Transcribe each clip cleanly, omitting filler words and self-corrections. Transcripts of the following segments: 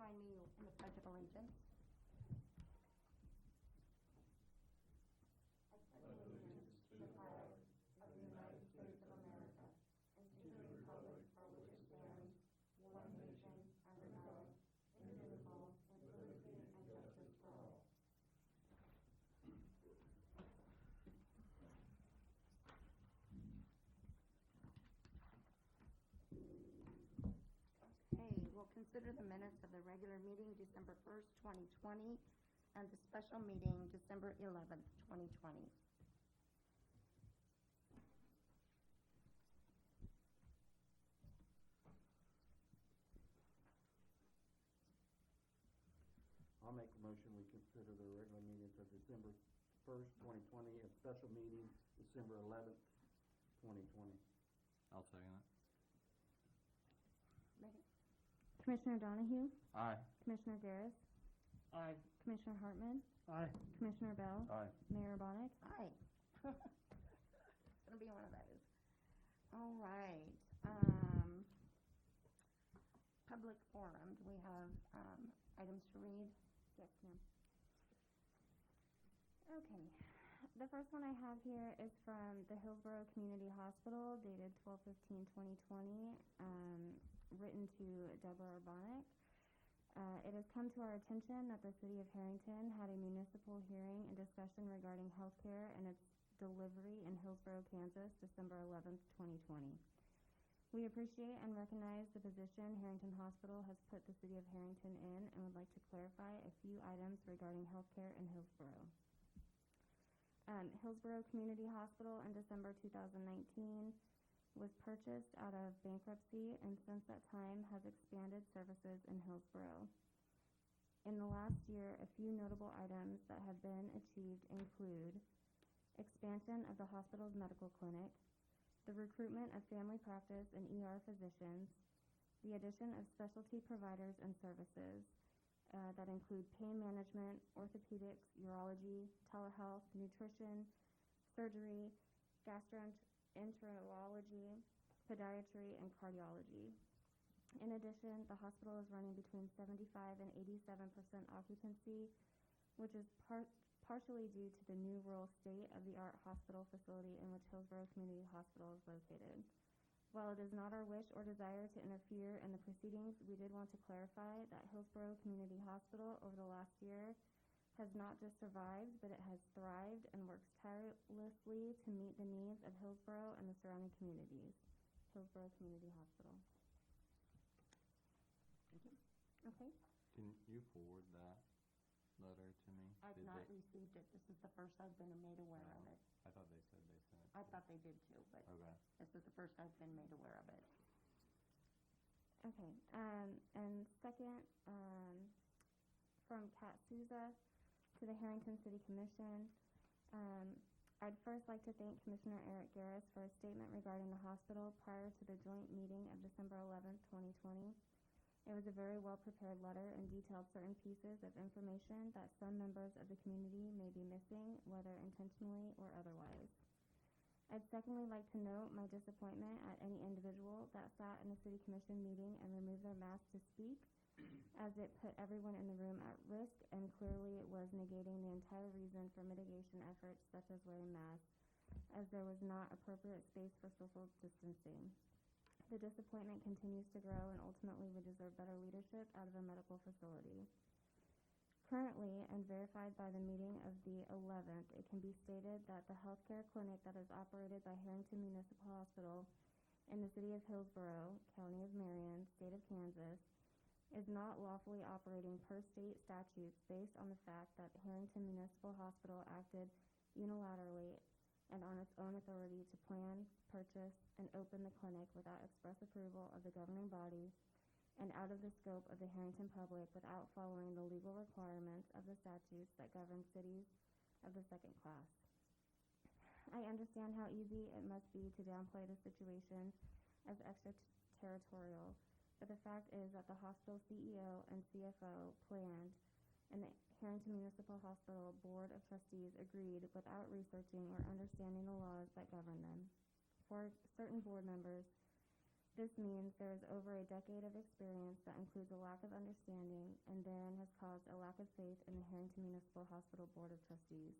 join me in the Pledge of Allegiance. I pledge allegiance to the flag of the United States of America and to the republic for which it stands, one nation, under God, indivisible, with liberty and justice for all. Okay, we'll consider the minutes of the regular meeting December 1st, 2020, and the special meeting December 11th, 2020. I'll make a motion we consider the regular meetings of December 1st, 2020, and special meeting December 11th, 2020. I'll second it. Megan? Commissioner Donahue? Aye. Commissioner Garris? Aye. Commissioner Hartman? Aye. Commissioner Bell? Aye. Mayor Bonnick? Aye. It's gonna be one of those. All right. Public forum. Do we have items to read? Yes, ma'am. Okay. The first one I have here is from the Hillsborough Community Hospital, dated 12/15/2020, written to Deborah Bonnick. It has come to our attention that the City of Herington had a municipal hearing and discussion regarding healthcare and its delivery in Hillsborough, Kansas, December 11th, 2020. We appreciate and recognize the position Herington Hospital has put the City of Herington in and would like to clarify a few items regarding healthcare in Hillsborough. Hillsborough Community Hospital in December 2019 was purchased out of bankruptcy and since that time has expanded services in Hillsborough. In the last year, a few notable items that have been achieved include expansion of the hospital's medical clinic, the recruitment of family practice and ER physicians, the addition of specialty providers and services that include pain management, orthopedics, urology, telehealth, nutrition, surgery, gastroenterology, podiatry, and cardiology. In addition, the hospital is running between 75 and 87% occupancy, which is partially due to the new rural state-of-the-art hospital facility in which Hillsborough Community Hospital is located. While it is not our wish or desire to interfere in the proceedings, we did want to clarify that Hillsborough Community Hospital over the last year has not just survived, but it has thrived and works tirelessly to meet the needs of Hillsborough and the surrounding communities. Hillsborough Community Hospital. Thank you. Okay. Can you forward that letter to me? I've not received it. This is the first I've been made aware of it. I thought they said they sent it. I thought they did too, but Okay. this is the first I've been made aware of it. Okay. And second, from Kat Souza to the Herington City Commission. I'd first like to thank Commissioner Eric Garris for his statement regarding the hospital prior to the joint meeting of December 11th, 2020. It was a very well-prepared letter and detailed certain pieces of information that some members of the community may be missing, whether intentionally or otherwise. I'd secondly like to note my disappointment at any individual that sat in a city commission meeting and removed their mask to speak, as it put everyone in the room at risk and clearly it was negating the entire reason for mitigation efforts such as wearing masks, as there was not appropriate space for social distancing. The disappointment continues to grow and ultimately we deserve better leadership out of a medical facility. Currently, and verified by the meeting of the 11th, it can be stated that the healthcare clinic that is operated by Herington Municipal Hospital in the city of Hillsborough, County of Marion, State of Kansas, is not lawfully operating per state statutes based on the fact that Herington Municipal Hospital acted unilaterally and on its own authority to plan, purchase, and open the clinic without express approval of the governing body and out of the scope of the Herington public without following the legal requirements of the statutes that govern cities of the second class. I understand how easy it must be to downplay the situation as extraterritorial, but the fact is that the hospital CEO and CFO planned and the Herington Municipal Hospital Board of Trustees agreed without researching or understanding the laws that govern them. For certain board members, This means there is over a decade of experience that includes a lack of understanding and therein has caused a lack of faith in the Herington Municipal Hospital Board of Trustees.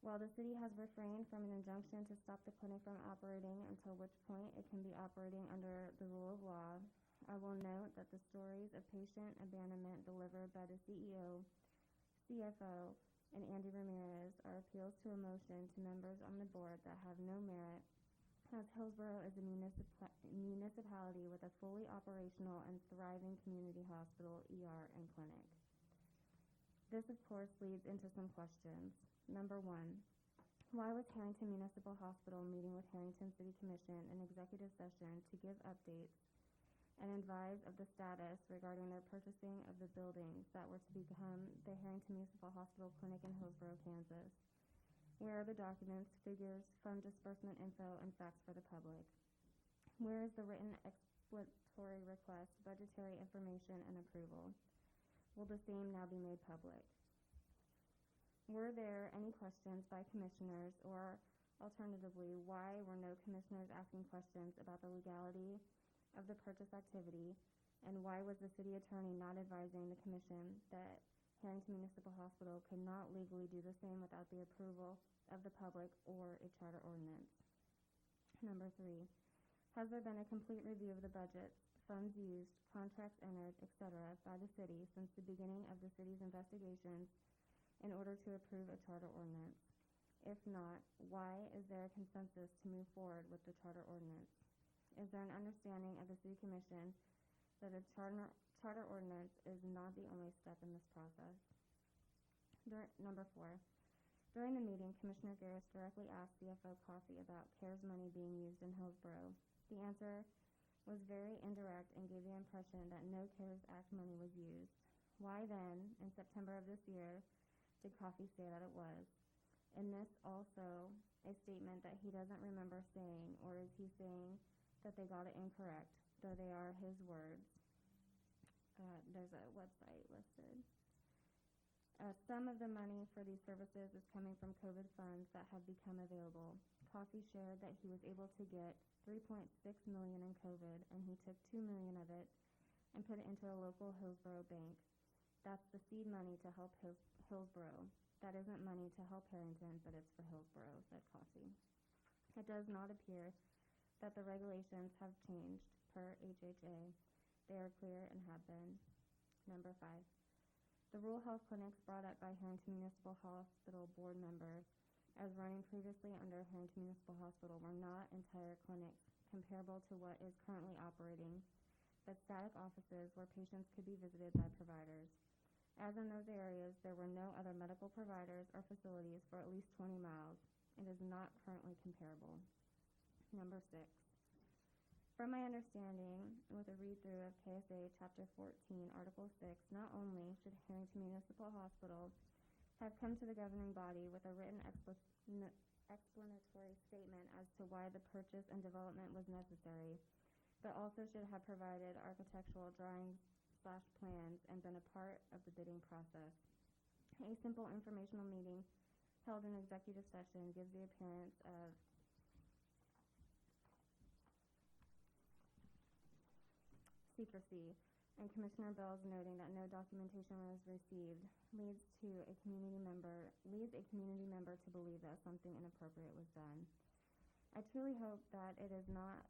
While the city has refrained from an injunction to stop the clinic from operating until which point it can be operating under the rule of law, I will note that the stories of patient abandonment delivered by the CEO, CFO, and Andy Ramirez are appeals to emotion to members on the board that have no merit, as Hillsborough is a municipality with a fully operational and thriving community hospital, ER, and clinic. This, of course, leads into some questions. Number 1, why was Herington Municipal Hospital meeting with Herington City Commission in executive session to give updates and advise of the status regarding their purchasing of the buildings that were to become the Herington Municipal Hospital Clinic in Hillsborough, Kansas? Where are the documents, figures, fund disbursement info, and facts for the public? Where is the written explanatory request, budgetary information, and approval? Will the same now be made public? Were there any questions by commissioners, or alternatively, why were no commissioners asking questions about the legality of the purchase activity, and why was the city attorney not advising the commission that Herington Municipal Hospital could not legally do the same without the approval of the public or a charter ordinance? Number 3, has there been a complete review of the budget, funds used, contracts entered, etc. by the city since the beginning of the city's investigations in order to approve a charter ordinance? If not, why is there a consensus to move forward with the charter ordinance? Is there an understanding of the city commission that a charter ordinance is not the only step in this process? Number 4, during the meeting, Commissioner Garris directly asked CFO Coffey about CARES money being used in Hillsborough. The answer was very indirect and gave the impression that no CARES Act money was used. Why then, in September of this year, did Coffey say that it was? And this also a statement that he doesn't remember saying, or is he saying that they got it incorrect, though they are his words? There's a website listed. Some of the money for these services is coming from COVID funds that have become available. Coffey shared that he was able to get $3.6 million in COVID, and he took $2 million of it and put it into a local Hillsborough bank. That's the seed money to help Hillsborough. That isn't money to help Herington, but it's for Hillsborough, said Coffey. It does not appear that the regulations have changed per HHA. They are clear and have been. Number 5. The rural health clinics brought up by Herington Municipal Hospital board member as running previously under Herington Municipal Hospital were not entire clinics comparable to what is currently operating, but static offices where patients could be visited by providers. As in those areas, there were no other medical providers or facilities for at least 20 miles. It is not currently comparable. Number 6. From my understanding, with a read-through of KSA Chapter 14, Article 6, not only should Herington Municipal Hospital have come to the governing body with a written explanatory statement as to why the purchase and development was necessary, but also should have provided architectural drawings/plans and been a part of the bidding process. A simple informational meeting held in executive session gives the appearance of secrecy, and Commissioner Bell's noting that no documentation was received leads a community member to believe that something inappropriate was done. I truly hope that it is not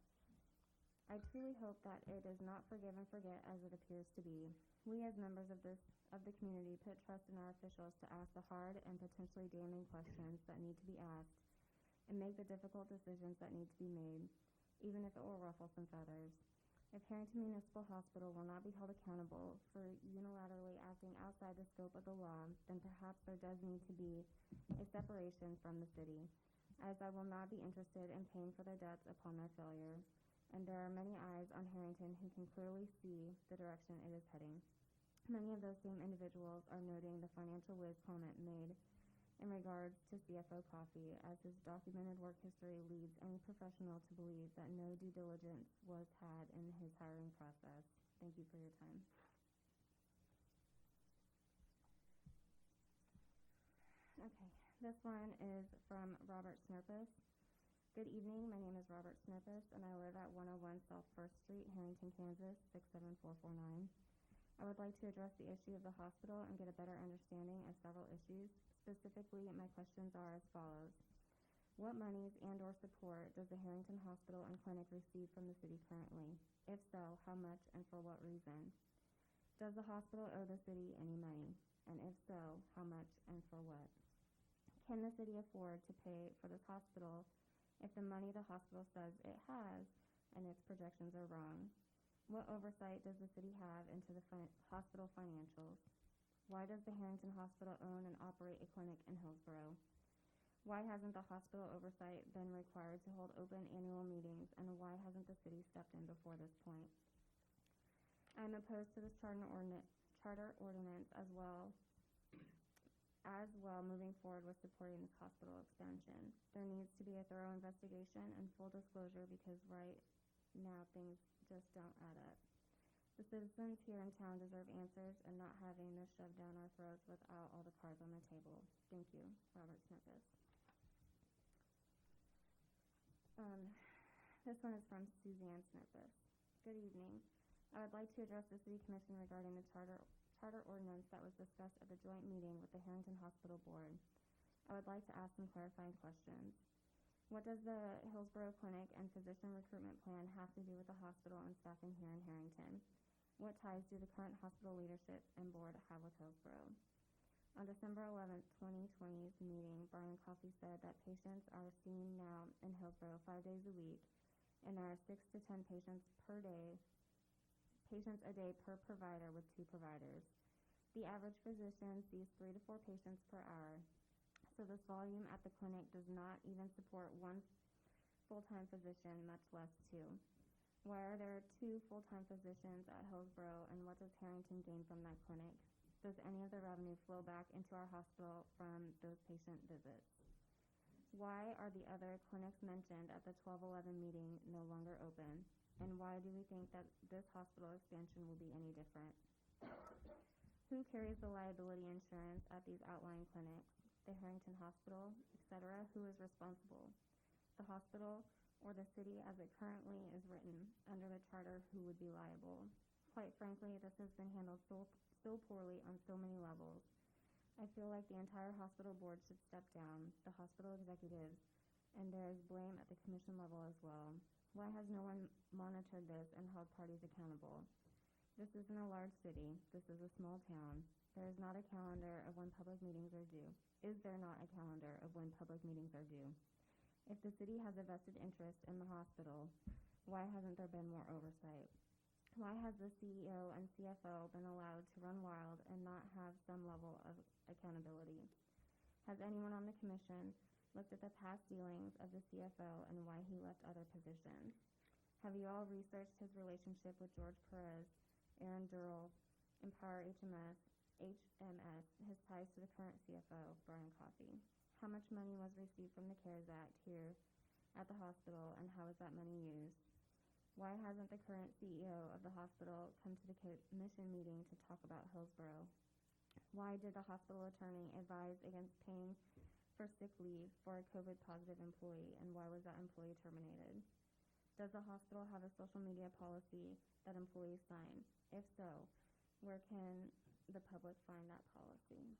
forgive and forget as it appears to be. We as members of the community put trust in our officials to ask the hard and potentially damning questions that need to be asked and make the difficult decisions that need to be made, even if it will ruffle some feathers. If Herington Municipal Hospital will not be held accountable for unilaterally acting outside the scope of the law, then perhaps there does need to be a separation from the city, as I will not be interested in paying for their debts upon their failure, and there are many eyes on Herington who can clearly see the direction it is heading. Many of those same individuals are noting the financial whiz comment made in regards to CFO Coffey, as his documented work history leads any professional to believe that no due diligence was had in his hiring process. Thank you for your time. Okay, this one is from Robert Snurpus. Good evening, my name is Robert Snurpus, and I live at 101 South First Street, Herington, Kansas, 67449. I would like to address the issue of the hospital and get a better understanding of several issues. Specifically, my questions are as follows. What monies and/or support does the Herington Hospital and Clinic receive from the city currently? If so, how much and for what reason? Does the hospital owe the city any money? And if so, how much and for what? Can the city afford to pay for this hospital if the money the hospital says it has and its projections are wrong? What oversight does the city have into the hospital financials? Why does the Herington Hospital own and operate a clinic in Hillsborough? Why hasn't the hospital oversight been required to hold open annual meetings, and why hasn't the city stepped in before this point? I am opposed to this charter ordinance as well moving forward with supporting this hospital expansion. There needs to be a thorough investigation and full disclosure because right now things just don't add up. The citizens here in town deserve answers and not having this shoved down our throats without all the cards on the table. Thank you, Robert Snurpus. This one is from Suzanne Snurpus. Good evening. I would like to address the City Commission regarding the charter ordinance that was discussed at the joint meeting with the Herington Hospital Board. I would like to ask some clarifying questions. What does the Hillsborough Clinic and Physician Recruitment Plan have to do with the hospital and staffing here in Herington? What ties do the current hospital leadership and board have with Hillsborough? On December 11th, 2020's meeting, Brian Coffey said that patients are seen now in Hillsborough 5 days a week, and there are 6 to 10 patients a day per provider with 2 providers. The average physician sees 3 to 4 patients per hour, so this volume at the clinic does not even support 1 full-time physician, much less 2. Why are there 2 full-time physicians at Hillsborough, and what does Herington gain from that clinic? Does any of the revenue flow back into our hospital from those patient visits? Why are the other clinics mentioned at the 12/11 meeting no longer open? And why do we think that this hospital expansion will be any different? Who carries the liability insurance at these outlying clinics? The Herington Hospital, etc. Who is responsible? The hospital or the city as it currently is written under the charter? Who would be liable? Quite frankly, this has been handled so poorly on so many levels. I feel like the entire hospital board should step down, the hospital executives, and there is blame at the commission level as well. Why has no one monitored this and held parties accountable? This isn't a large city. This is a small town. There is not a calendar of when public meetings are due. Is there not a calendar of when public meetings are due? If the city has a vested interest in the hospital, why hasn't there been more oversight? Why has the CEO and CFO been allowed to run wild and not have some level of accountability? Has anyone on the commission looked at the past dealings of the CFO and why he left other positions? Have you all researched his relationship with George Perez, Aaron Durrell, Empower HMS, his ties to the current CFO, Brian Coffey? How much money was received from the CARES Act here at the hospital, and how is that money used? Why hasn't the current CEO of the hospital come to the commission meeting to talk about Hillsborough? Why did the hospital attorney advise against paying for sick leave for a COVID-positive employee, and why was that employee terminated? Does the hospital have a social media policy that employees sign? If so, where can the public find that policy?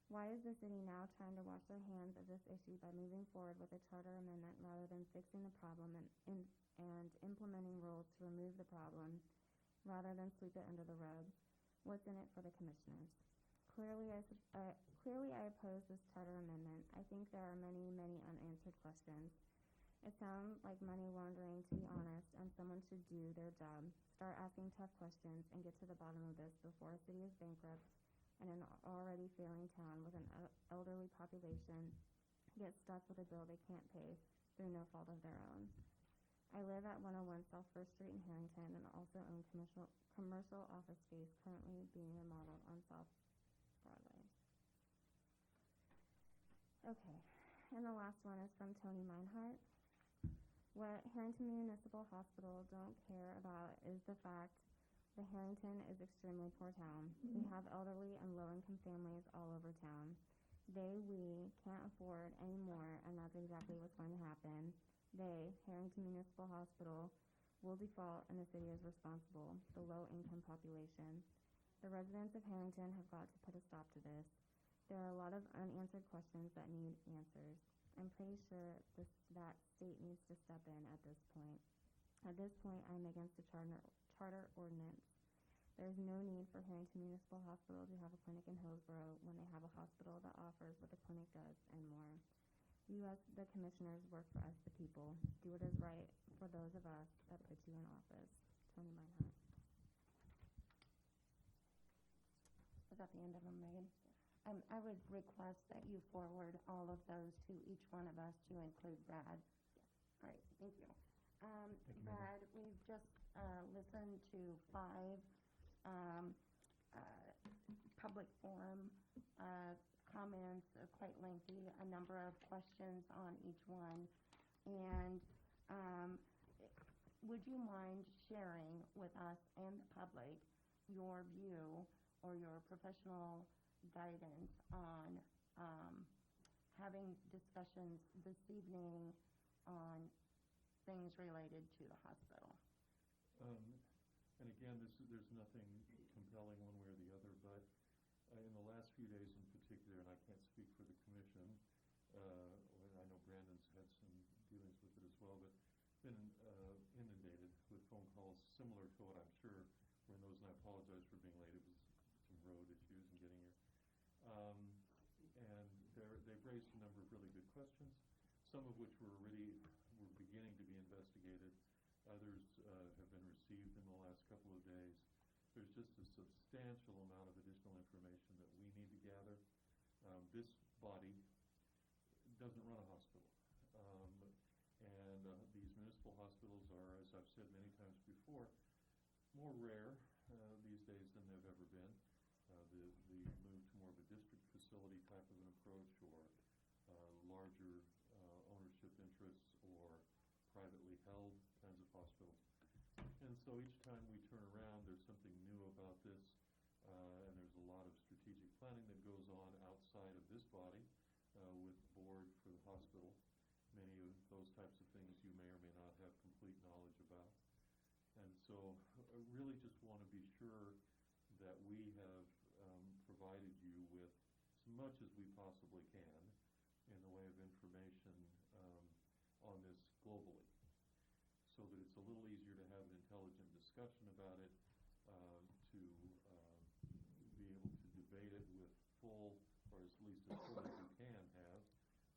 Why is the city now trying to wash their hands of this issue by moving forward with a charter amendment rather than fixing the problem and implementing rules to remove the problem rather than sweep it under the rug? What's in it for the commissioners? Clearly, I oppose this charter amendment. I think there are many, many unanswered questions. It sounds like money laundering, to be honest, and someone should do their job, start asking tough questions, and get to the bottom of this before a city is bankrupt and an already failing town with an elderly population gets stuck with a bill they can't pay through no fault of their own. I live at 101 South First Street in Herington and also own commercial office space currently being remodeled on South Broadway. Okay, and the last one is from Tony Meinhardt. What Herington Municipal Hospital don't care about is the fact that Herington is extremely poor town. We have elderly and low-income families all over town. We can't afford any more, and that's exactly what's going to happen. Herington Municipal Hospital, will default, and the city is responsible, the low-income population. The residents of Herington have got to put a stop to this. There are a lot of unanswered questions that need answers. I'm pretty sure that state needs to step in at this point. At this point, I'm against the charter ordinance. There is no need for Herington Municipal Hospital to have a clinic in Hillsborough when they have a hospital that offers what the clinic does and more. You as the commissioners work for us, the people. Do what is right for those of us that put you in office. Tony Meinhardt. Was that the end of them, Megan? I would request that you forward all of those to each one of us to include Brad. All right, thank you. Brad, we've just listened to 5 public forum comments, quite lengthy, a number of questions on each one. And would you mind sharing with us and the public your view or your professional guidance on having discussions this evening on things related to the hospital? And again, there's nothing compelling one way or the other, but in the last few days in particular, and I can't speak for the commission, I know Brandon's had some dealings with it as well, but been inundated with phone calls similar to what I'm sure were in those, and I apologize for being late. It was some road issues and getting here. And they've raised a number of really good questions, some of which were beginning to be investigated. Others have been received in the last couple of days. There's just a substantial amount of additional information that we need to gather. This body doesn't run a hospital. And these municipal hospitals are, as I've said many times before, more rare these days than they've ever been. The move to more of a district facility type of an approach, or larger ownership interests, or privately held kinds of hospitals. And so each time we turn around, there's something new about this, and there's a lot of strategic planning that goes on outside of this body with the board for the hospital. Many of those types of things you may or may not have complete knowledge about. And so I really just want to be sure that we have provided you with as much as we possibly can in the way of information on this globally, so that it's a little easier to have an intelligent discussion about it, to be able to debate it with full, or at least as full as you can have,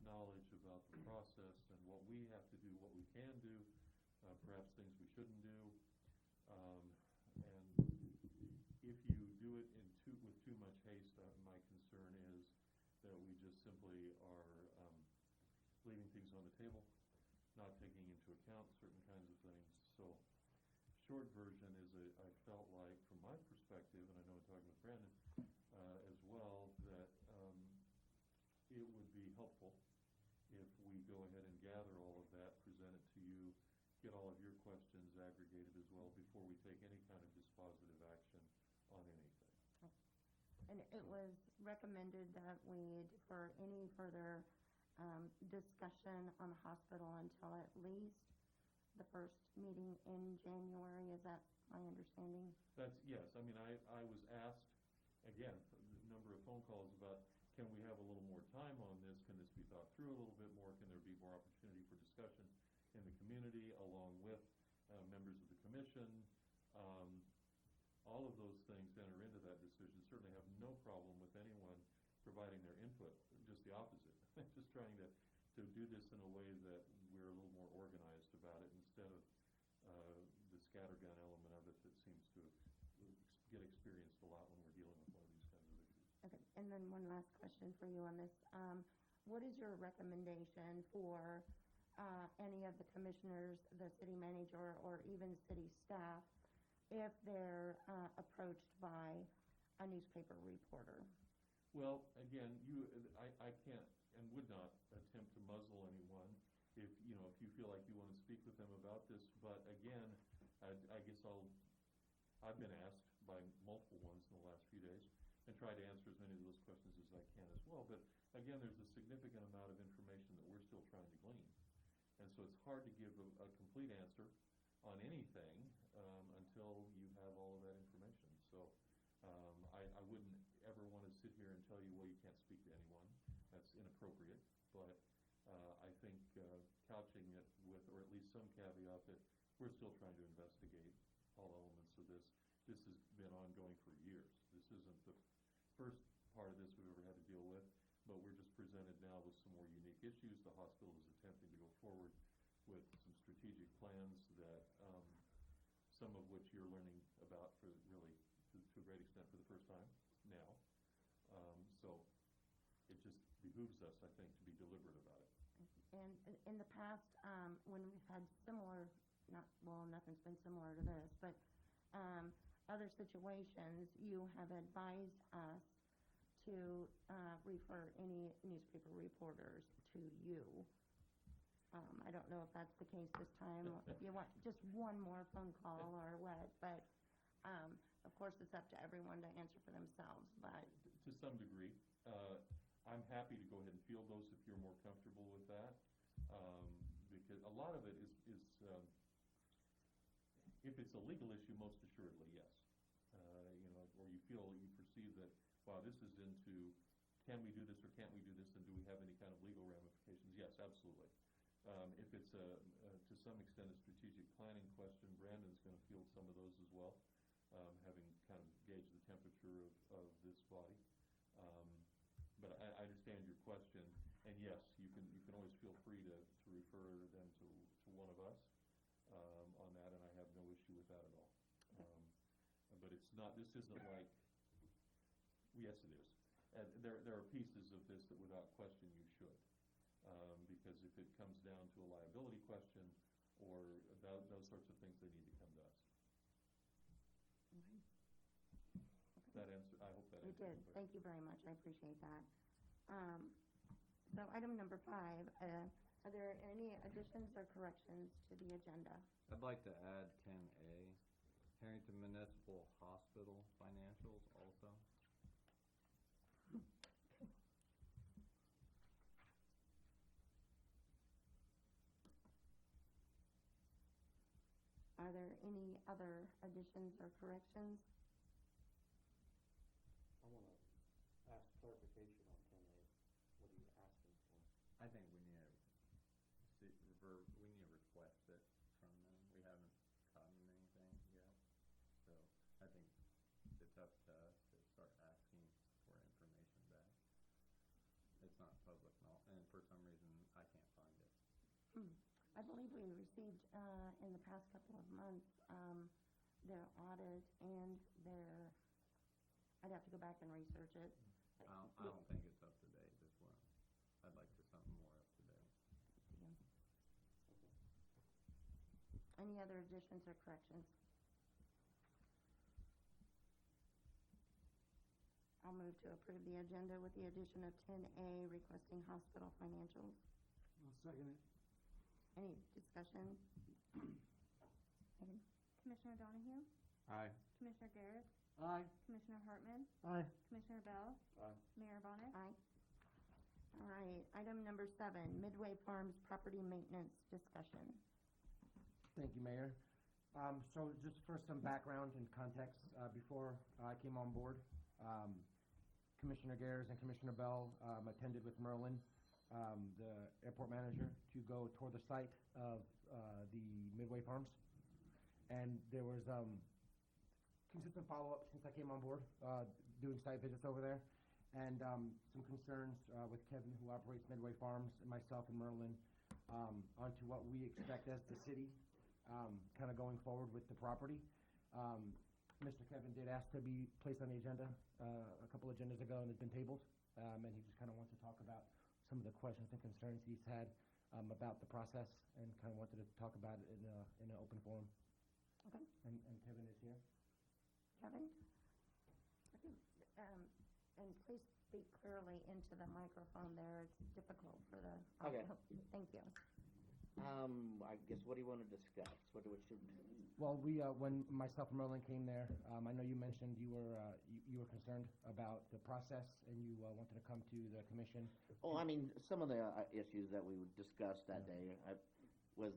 knowledge about the process and what we have to do, what we can do, perhaps things we shouldn't do. And if you do it with too much haste, my concern is that we just simply are leaving things on the table, not taking into account certain kinds of things. So short version is I felt like, from my perspective, and I know I'm talking with Brandon as well, that it would be helpful if we go ahead and gather all of that, present it to you, get all of your questions aggregated as well before we take any kind of dispositive action on anything. And it was recommended that we defer any further discussion on the hospital until at least the first meeting in January. Is that my understanding? Yes. I mean, I was asked, again, a number of phone calls about, can we have a little more time on this? Can this be thought through a little bit more? Can there be more opportunity for discussion in the community along with members of the commission? All of those things enter into that decision. Certainly have no problem with anyone providing their input, just the opposite. Just trying to do this in a way that we're a little more organized about it, instead of the scattergun element of it that seems to get experienced a lot when we're dealing with one of these kinds of issues. Okay, and then one last question for you on this. What is your recommendation for any of the commissioners, the city manager, or even city staff if they're approached by a newspaper reporter? Well, again, I can't and would not attempt to muzzle anyone if you feel like you want to speak with them about this. But again, I guess I've been asked by multiple ones in the last few days, and try to answer as many of those questions as I can as well. But again, there's a significant amount of information that we're still trying to glean. And so it's hard to give a complete answer on anything until you have all of that information. So I wouldn't ever want to sit here and tell you, well, you can't speak to anyone. That's inappropriate. But I think couching it with, or at least some caveat that we're still trying to investigate all elements of this. This has been ongoing for years. This isn't the first part of this we've ever had to deal with, but we're just presented now with some more unique issues. The hospital is attempting to go forward with some strategic plans that some of which you're learning about for really to a great extent for the first time now. So it just behooves us, I think, to be deliberate about it. And in the past, when we've had similar, nothing's been similar to this, but other situations, you have advised us to refer any newspaper reporters to you. I don't know if that's the case this time, or if you want just one more phone call or what, but of course it's up to everyone to answer for themselves. But to some degree, I'm happy to go ahead and field those if you're more comfortable with that, because a lot of it is if it's a legal issue, most assuredly, yes. Or you perceive that, wow, this is into, can we do this or can't we do this, and do we have any kind of legal ramifications? Yes, absolutely. If it's to some extent a strategic planning question, Brandon's going to field some of those as well, having kind of gauged the temperature of this body. But I understand your question, and yes, you can always feel free to refer them to one of us on that, and I have no issue with that at all. But it's not. This isn't like. Yes, it is. There are pieces of this that, without question, you should, because if it comes down to a liability question or those sorts of things, they need to come to us. okay. That answer. I hope that It answers did. the question. Thank you very much. I appreciate that. So item number 5, are there any additions or corrections to the agenda? I'd like to add 10A, Herington Municipal Hospital financials also. Are there any other additions or corrections? I want to ask clarification on 10A. What are you asking for? I think we need to request it from them. We haven't gotten anything yet. So I think it's up to us to start asking for information back. It's not public knowledge, and for some reason I can't find it. I believe we received in the past couple of months their audit and their, I'd have to go back and research it. I don't think it's up to date as well. I'd like something more up to date. Any other additions or corrections? I'll move to approve the agenda with the addition of 10A, requesting hospital financials. I'll second it. Any discussion? Megan? Commissioner Donahue? Aye. Commissioner Garrett? Aye. Commissioner Hartman? Aye. Commissioner Bell? Aye. Mayor Bonnet? Aye. All right, item number 7, Midway Farms property maintenance discussion. Thank you, Mayor. So just for some background and context, before I came on board, Commissioner Gares and Commissioner Bell attended with Merlin, the airport manager, to go tour the site of the Midway Farms. And there was consistent follow-up since I came on board, doing site visits over there, and some concerns with Kevin, who operates Midway Farms, and myself and Merlin, onto what we expect as the city, kind of going forward with the property. Mr. Kevin did ask to be placed on the agenda a couple agendas ago, and it's been tabled, and he just kind of wants to talk about some of the questions and concerns he's had about the process, and kind of wanted to talk about it in an open forum. Okay. And Kevin is here. Kevin? Okay. And please speak clearly into the microphone there. It's difficult for the audio. Okay. Thank you. I guess, what do you wanna discuss? What should, Well, when myself and Merlin came there, I know you mentioned you were concerned about the process and you wanted to come to the commission. oh, I mean, some of the issues that we discussed that day, was,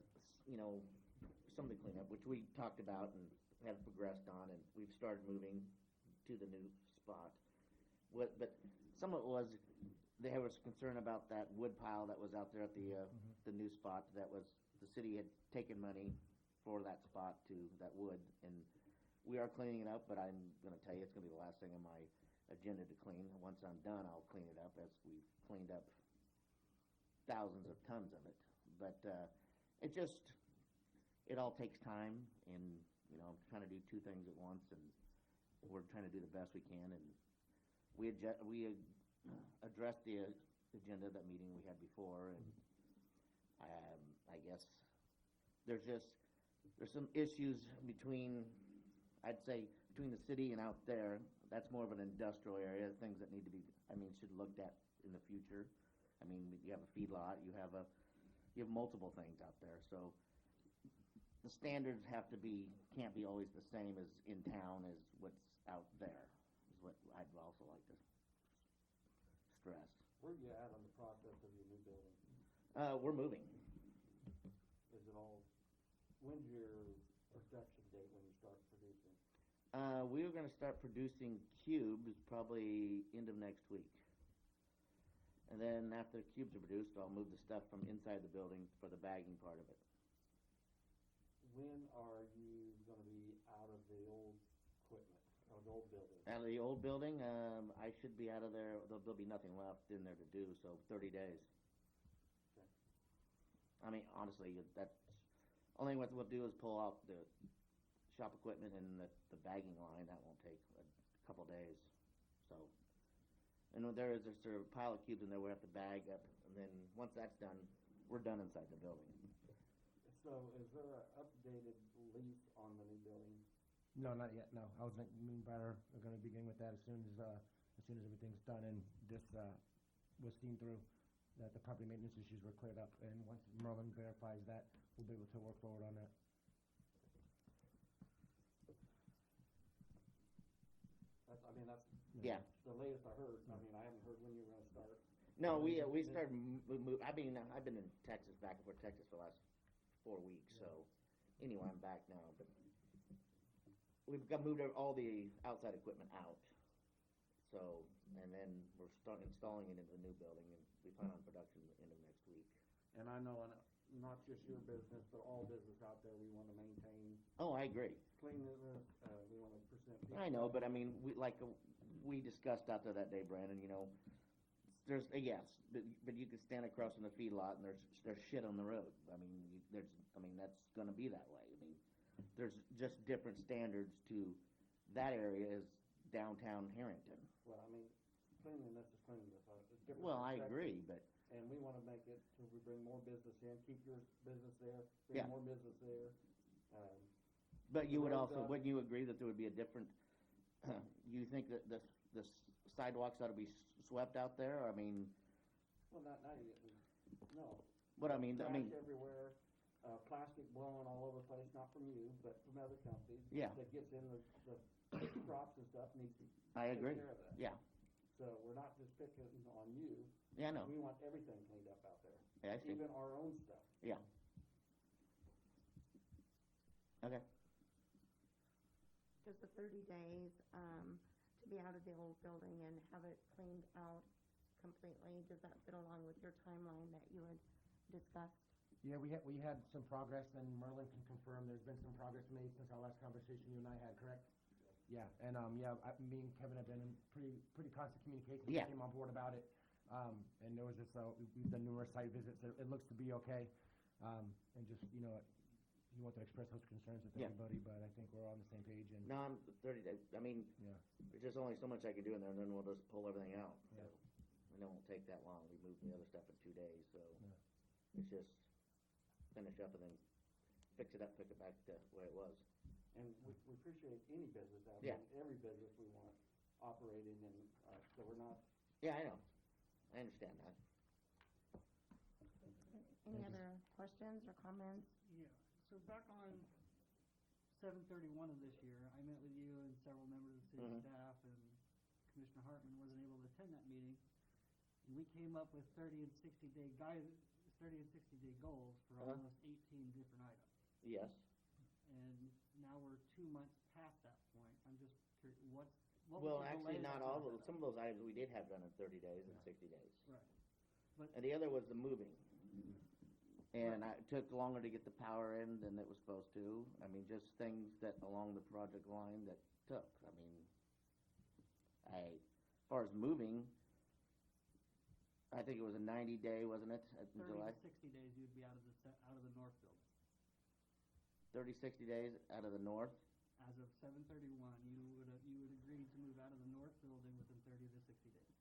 some of the cleanup, which we talked about and have progressed on, and we've started moving to the new spot. But some of it was, there was concern about that wood pile that was out there at the new spot, that was, the city had taken money for that spot that wood, and we are cleaning it up, but I'm gonna tell you, it's gonna be the last thing on my agenda to clean. Once I'm done, I'll clean it up, as we've cleaned up thousands of tons of it. But, it all takes time, and, I'm trying to do two things at once, and we're trying to do the best we can, and we addressed the agenda, that meeting we had before, and I guess there's some issues I'd say, between the city and out there. That's more of an industrial area, things that need to be, should looked at in the future. You have a feedlot, you have multiple things out there, so the standards can't be always the same as in town as what's out there, is what I'd also like to stress. Where are you at on the process of your new building? We're moving. Is it all, when's your production date when you start producing? We're gonna start producing cubes probably end of next week. And then after the cubes are produced, I'll move the stuff from inside the building for the bagging part of it. When are you gonna be out of the old equipment, or the old building? Out of the old building, I should be out of there, there'll be nothing left in there to do, so 30 days. Okay. Honestly, that's, only what we'll do is pull out the shop equipment and the bagging line. That won't take a couple days, so. And when there's a pile of cubes in there we have to bag up, and then once that's done, we're done inside the building. So is there an updated lease on the new building? No, not yet, no. I was going to begin with that as soon as everything's done and this was seen through, that the property maintenance issues were cleared up. And once Merlin verifies that, we'll be able to work forward on that. That's Yeah. the latest I heard. I haven't heard when you were gonna start. No, we started move. I've been in Texas, back and forth Texas for the last 4 weeks. So anyway, I'm back now. But we've moved all the outside equipment out. So, and then we're installing it into the new building, and we plan on production end of next week. And I know, not just your business, but all business out there, we wanna maintain Oh, I agree. cleanliness, we wanna present. I know, but we discussed out there that day, Brandon. There's yes, but you could stand across from the feedlot and there's shit on the road. That's gonna be that way. There's just different standards to that area as downtown Herington. Well, cleanliness is cleanliness. It's different. Well, I perspectives. agree, but And we wanna make it so we bring more business in, keep your business there, Yeah. bring more business there. But you would roads also, up. wouldn't you agree that there would be a different, you think that the sidewalks ought to be swept out there? Well, not yet, no. But Trash everywhere, plastic blowing all over the place, not from you, but from other companies. Yeah. That gets in the crops and stuff, needs to I take agree. care of that. Yeah, So we're not just picking on you. yeah, I know. We want everything cleaned up out there, Yeah, I see. even our own stuff. Yeah. Okay. Does the 30 days, to be out of the old building and have it cleaned out completely, does that fit along with your timeline that you had discussed? Yeah, we had some progress, and Merlin can confirm there's been some progress made since our last conversation you and I had, correct? Yeah, and me and Kevin have been in pretty constant communication. Yeah. We came on board about it, and there was just we've done numerous site visits. It looks to be okay, and just he wanted to express those concerns with Yeah. everybody, but I think we're all on the same page. And No, I'm 30 days. yeah, There's just only so much I can do in there, and then we'll just pull everything out. So, Yeah. and it won't take that long. We moved the other stuff in 2 days, so Yeah. it's just finish up and then fix it up, pick it back to the way it was. And we appreciate any business out Yeah. there, every business we want operating, and, so we're not. Yeah, I know. I understand that. Any other questions or comments? Yeah, so back on 7/31 of this year, I met with you and several members of the city Mhm. staff, and Commissioner Hartman wasn't able to attend that meeting. And we came up with 30 and 60-day goals for Uh-huh. almost 18 different items. Yes. And now we're 2 months past that point. I'm just curious, what was Well, the actually, delay not that all caused of those, that? some of those items we did have done in 30 days and 60 days. Right. But And the other was the moving. And it took longer to get the power in than it was supposed to. I mean, just things that along the project line that took. I mean, as far as moving, I think it was a 90-day, wasn't it, in 30 July? to 60 days, you'd be out of the north building. 30, 60 days out of the north. As of 7/31, you would agree to move out of the north building within 30 to 60 days,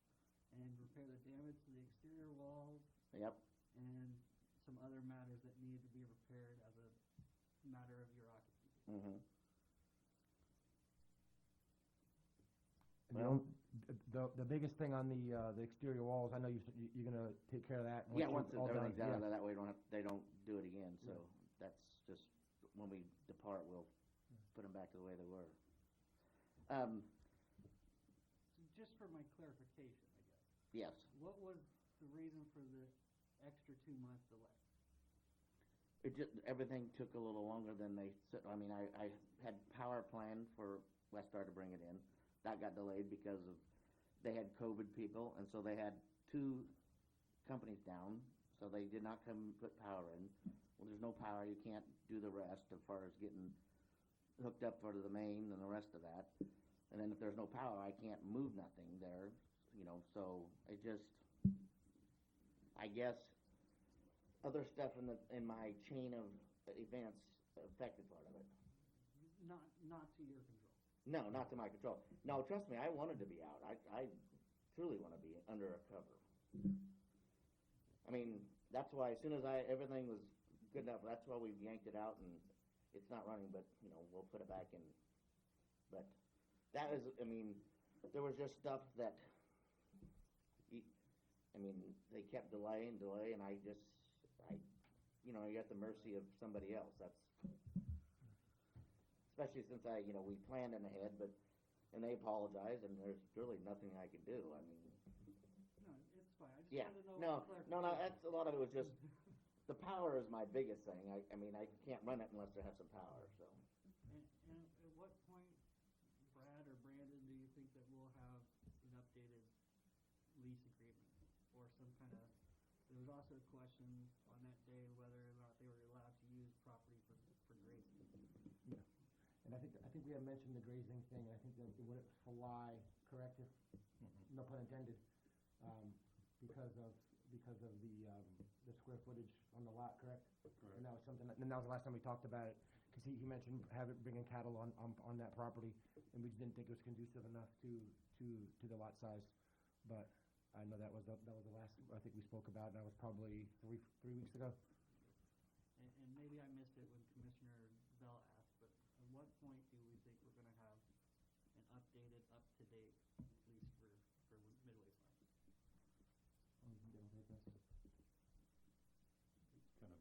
and repair the damage to the exterior walls Yep. and some other matters that need to be repaired as a matter of your occupancy. Mm-hmm. And Well- the biggest thing on the exterior walls, I know you're gonna take care of that. Yeah, once you're all done, everything's out yeah. of that way, they don't do it again. So that's just, when we depart, we'll put them back to the way they were. So just for my clarification, I guess, Yes. what was the reason for the extra 2-month delay? It just, everything took a little longer than they said. I mean, I had power planned for Westar to bring it in. That got delayed because of, they had COVID people, and so they had 2 companies down, so they did not come and put power in. Well, there's no power, you can't do the rest as far as getting hooked up for the main and the rest of that. And then if there's no power, I can't move nothing there, so it just, I guess, other stuff in my chain of events affected part of it. Not to your control. No, not to my control. No, trust me, I wanted to be out. I truly want to be under a cover. I mean, that's why as soon as everything was good enough, that's why we yanked it out, and it's not running, but, we'll put it back in. But that is, I mean, there was just stuff that, they kept delaying, and you're at the mercy of somebody else. That's, especially since we planned in ahead, and they apologized, and there's really nothing I could do. I mean, No, it's fine. I just yeah, wanted to know. no, that's, a lot of it was just, the power is my biggest thing. I can't run it unless I have some power, so. And at what point, Brad or Brandon, do you think that we'll have an updated lease agreement or some kind of? There was also a question on that day whether or not they were allowed to use property for grazing. Yeah. And I think we have mentioned the grazing thing. I think that it would fly, correct? No pun intended. Because of the square footage on the lot, correct? Correct. And that was something. And that was the last time we talked about it, because he mentioned bringing cattle on that property, and we just didn't think it was conducive enough to the lot size. But I know that was the last I think we spoke about. That was probably three weeks ago. And maybe I missed it when Commissioner Bell asked, but at what point do we think we're going to have an updated, up-to-date lease for Midway Farm? It's kind of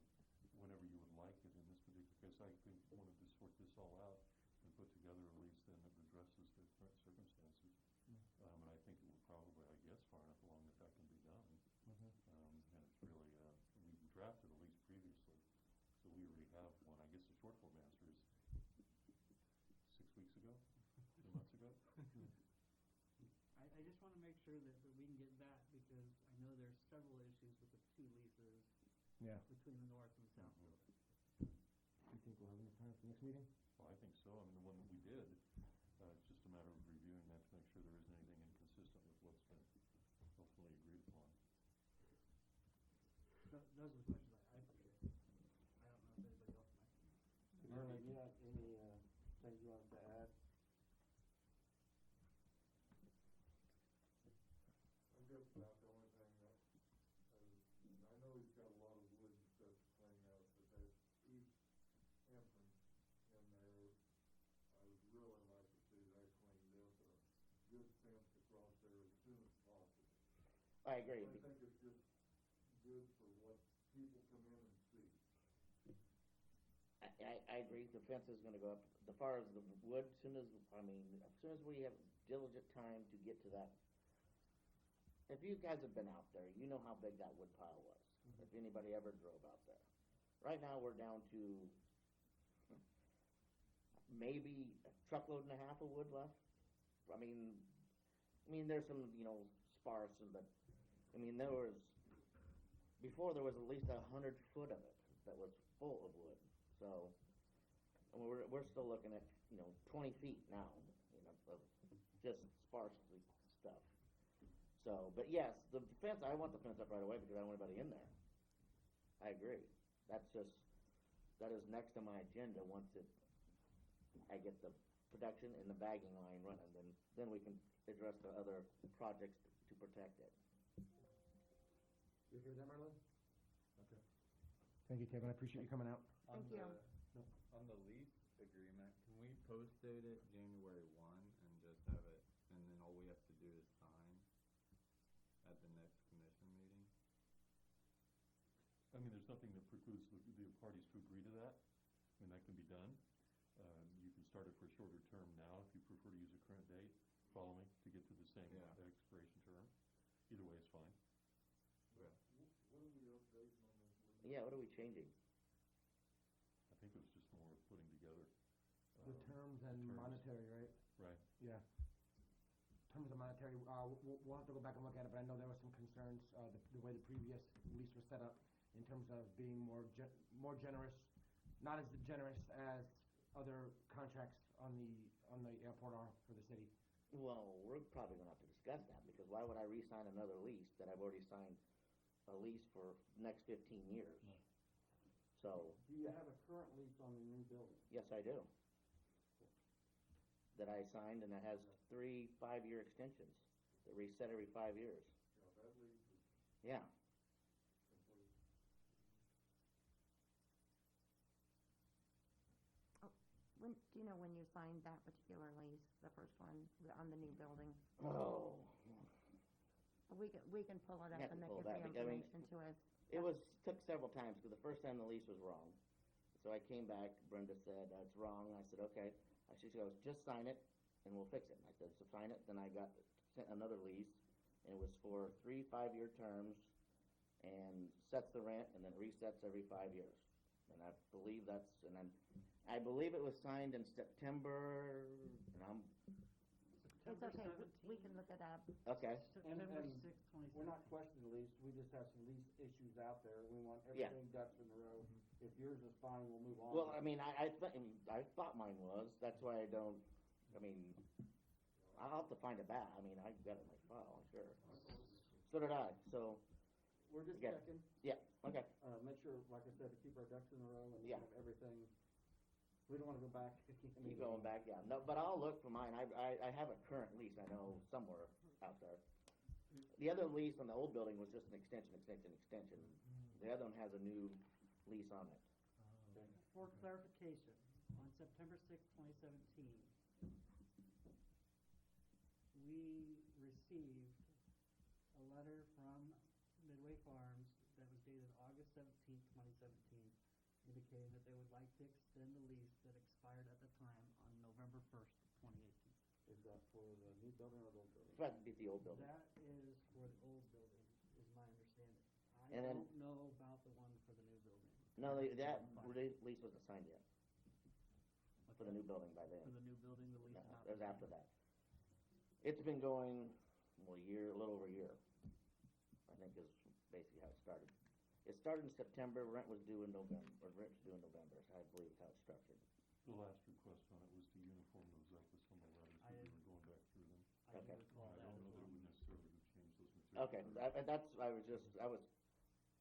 whenever you would like it in this particular case. I think wanted to sort this all out and put together a lease then that addresses the current circumstances. And I think it would probably, I guess, far enough along that can be done. And it's really, we drafted a lease previously, so we already have one. I guess the short form answer is 6 weeks ago, 2 months ago. I just want to make sure that we can get that, because I know there's several issues with the 2 leases Yeah. between the north and the south building. You think we'll have enough time for the next meeting? Well, I think so. I mean, the one that we did, it's just a matter of reviewing that to make sure there isn't anything inconsistent with what's been ultimately agreed upon. So those are the questions I appreciate. I don't know if anybody else might. Merlin, you have any things you wanted to add? I'm just about the only thing that, I know he's got a lot of wood and stuff to clean out, but that east entrance in there, I would really like to see that cleaned up, a good fence across there as soon as possible. I agree. I think it's just good for what people come in and see. I agree, the fence is gonna go up. As far as the wood, as soon as we have diligent time to get to that. If you guys have been out there, you know how big that wood pile was, if anybody ever drove out there. Right now, we're down to maybe a truckload and a half of wood left. I mean, there's some, sparse, but, before there was at least 100 foot of it that was full of wood. So, we're still looking at, 20 feet now, of just sparse stuff. So, but yes, the fence, I want the fence up right away because I don't want anybody in there. I agree. That is next on my agenda once I get the production and the bagging line running, then we can address the other projects to protect it. You hear that, Marlon? Okay. Thank you, Kevin, I appreciate you coming out. Thank you. On the lease agreement, can we post date it January 1 and just have it, and then all we have to do is sign at the next commission meeting? There's nothing that precludes the parties to agree to that. That can be done. You can start it for a shorter term now if you prefer to use a current date, follow me, to get to the same expiration term. Either way is fine. Yeah. What are we updating on this? Yeah, what are we changing? I think it was just more of putting together. The terms and monetary, right? Right. Yeah. Terms of monetary, we'll have to go back and look at it, but I know there was some concerns, the way the previous lease was set up in terms of being more generous, not as generous as other contracts on the airport are for the city. Well, we're probably gonna have to discuss that, because why would I re-sign another lease that I've already signed a lease for next 15 years? So. Do you have a current lease on the new building? Yes, I do. That I signed, and it has 3 5-year extensions that reset every 5 years. Yeah, that lease is Yeah. complete. Do you know when you signed that particular lease, the first one, on the new building? Oh. We can pull it up Have to and they pull can that, bring because, information to us. Took several times, because the first time the lease was wrong. So I came back, Brenda said, it's wrong. I said, okay. She goes, just sign it, and we'll fix it. And I said, so sign it. Then I sent another lease, and it was for 3 5-year terms, and sets the rent, and then resets every 5 years. And I believe I believe it was signed in September, and It's okay, we can look it up. okay. September 6th, 2017. We're not questioning the lease, we just have some lease issues out there, we want everything ducks in a row. If yours is fine, we'll move on. Well, I thought mine was, that's why I don't, I'll have to find it back, I got it in my file, I'm sure. So did I, so. We're just again, checking, yeah, okay. make sure, like I said, to keep our ducks in a row and Yeah. have everything. We don't wanna go back. Keep going back, yeah. No, but I'll look for mine. I have a current lease, I know, somewhere out there. The other lease on the old building was just an extension. The other one has a new lease on it. For clarification, on September 6th, 2017, we received a letter from Midway Farms that was dated August 17th, 2017, indicating that they would like to extend the lease that expired at the time on November 1st, 2018. Is that for the new building or the old building? It's about to be the old building. That is for the old building, is my understanding. And I then- don't know about the one for the new building. No, that lease wasn't signed yet. For the new building by then. For the new building, the lease No, is not. it was after that. It's been going, a little over a year, I think is basically how it started. It started in September, rent was due in November, so I believe is how it's structured. The last request on it was to uniform those up with some of the letters, I we didn't- were going back through them. I Okay. do recall I that don't as know that well. it would necessarily have changed those materials. Okay, I was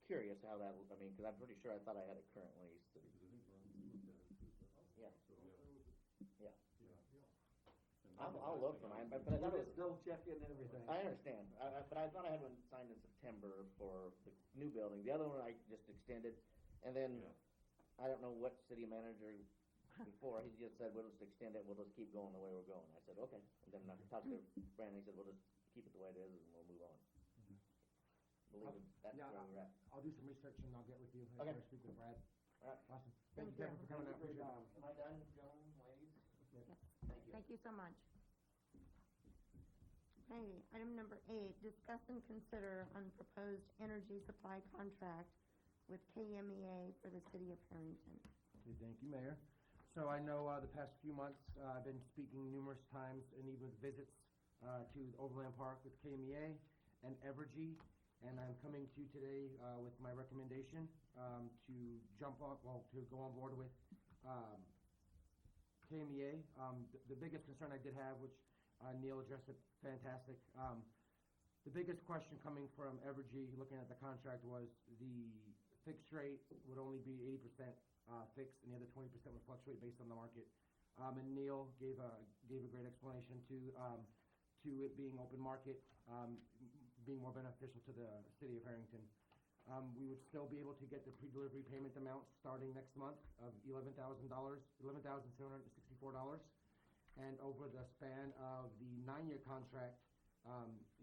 curious how that, because I'm pretty sure I thought I had a current lease. Because I think Ron looked at it too, but. Yeah. So, Yeah. And I'll the look last for thing mine, but I thought it was. Double checking everything. I understand, but I thought I had one signed in September for the new building. The other one I just extended, and then, Yeah. I don't know what city manager before, he just said, we'll just extend it, we'll just keep going the way we're going. I said, okay, and then I talked to Brandon, he said, we'll just keep it the way it is, and we'll move on. Believe it, that's Yeah, where we're at. I'll do some research and I'll get with you Okay. after I speak with Brad. Awesome. Thank Thank you, Kevin, you. for coming out. Thank you for your Appreciate it. time. Am I done, gentlemen, ladies? Yes. Thank you. Thank you so much. Okay, item number 8, discuss and consider on proposed energy supply contract with KMEA for the city of Herington. Okay, thank you, Mayor. So I know the past few months, I've been speaking numerous times and even with visits to Overland Park with KMEA and Evergy, and I'm coming to you today with my recommendation to to go on board with KMEA. The biggest concern I did have, which Neil addressed it fantastic, the biggest question coming from Evergy, looking at the contract, was the fixed rate would only be 80% fixed, and the other 20% would fluctuate based on the market. And Neil gave a great explanation to it being open market, being more beneficial to the city of Herington. We would still be able to get the pre-delivery payment amount starting next month of $11,764. And over the span of the 9-year contract,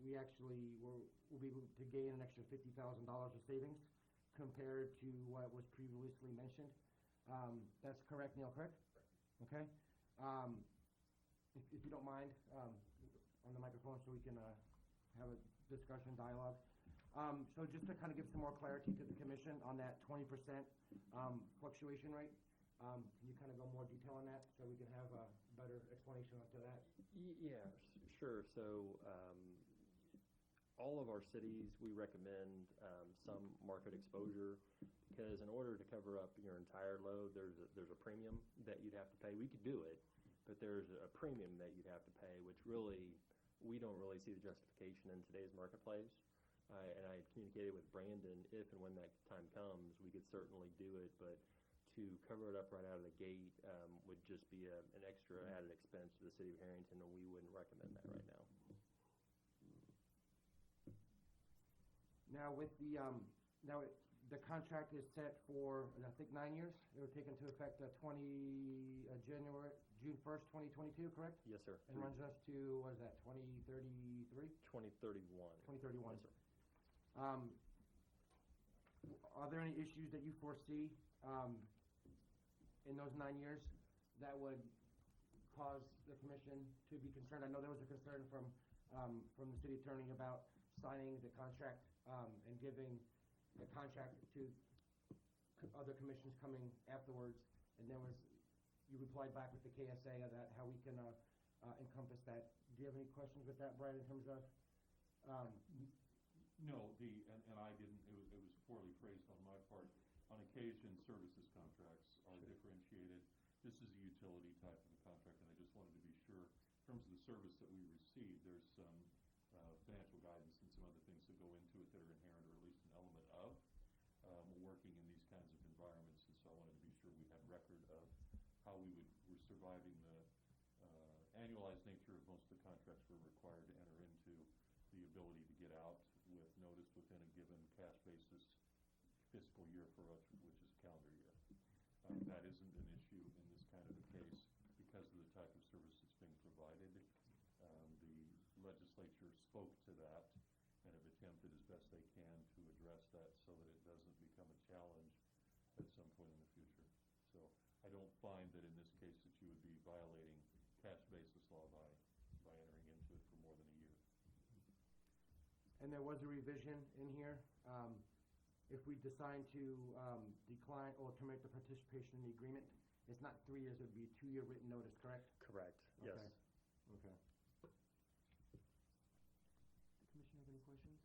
we actually will be able to gain an extra $50,000 of savings compared to what was previously mentioned. That's correct, Neil, correct? Okay. If you don't mind, on the microphone so we can have a discussion, dialogue. So just to kind of give some more clarity to the commission on that 20% fluctuation rate, can you kind of go more detail on that so we can have a better explanation onto that? Yeah, sure. So all of our cities, we recommend some market exposure, because in order to cover up your entire load, there's a premium that you'd have to pay. We could do it, but there's a premium that you'd have to pay, which really, we don't really see the justification in today's marketplace. And I communicated with Brandon, if and when that time comes, we could certainly do it, but to cover it up right out of the gate would just be an extra added expense to the city of Herington, and we wouldn't recommend that right now. Now with the the contract is set for, I think, 9 years. It would take into effect June 1st, 2022, correct? Yes, sir. And runs us to, what is that, 2033? 2031. 2031. Yes, sir. Are there any issues that you foresee in those 9 years that would cause the commission to be concerned? I know there was a concern from the city attorney about signing the contract and giving the contract to other commissions coming afterwards, and there was, you replied back with the KSA of that, how we can encompass that. Do you have any questions with that, Brian, in terms of? No, and I didn't, it was poorly phrased on my part. On occasion, services contracts are differentiated. This is a utility type of a contract, and I just wanted to be sure. In terms of the service that we receive, there's some financial guidance and some other things that go into it that are inherent, or at least an element of working in these kinds of environments, and so I wanted to be sure we had record of how we're surviving the annualized nature of most of the contracts we're required to enter into, the ability to get out with notice within a given cash basis fiscal year for us, which is calendar year. That isn't an issue in this kind of a case because of the type of service that's being provided. The legislature spoke to that and have attempted as best they can to address that so that it doesn't become a challenge at some point in the future. So I don't find that in this case that you would be violating cash basis law by entering into it for more than a year. And there was a revision in here. If we decide to decline or terminate the participation in the agreement, it's not 3 years, it would be a 2-year written notice, correct? Correct, yes. Okay. Commissioner, have any questions?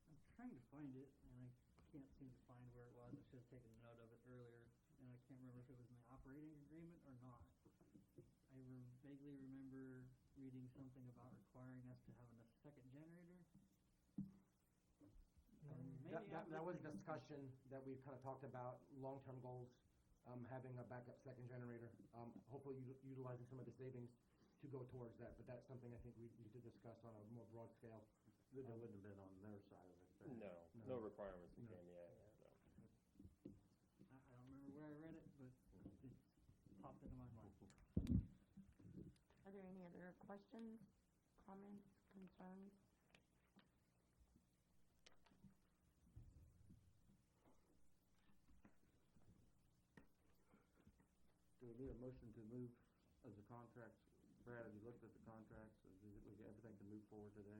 I'm trying to find it, and I can't seem to find where it was. I should have taken a note of it earlier, and I can't remember if it was in the operating agreement or not. I vaguely remember reading something about requiring us to have a second generator. That was discussion that we've kind of talked about, long-term goals, having a backup second generator, hopefully utilizing some of the savings to go towards that, but that's something I think we need to discuss on a more broad scale. That wouldn't have been on their side of it. No requirements in No. KMEA, no. I don't remember where I read it, but it popped into my mind. Are there any other questions, comments, concerns? need a motion to move as the contracts. Brad, have you looked at the contracts? Everything can move forward today?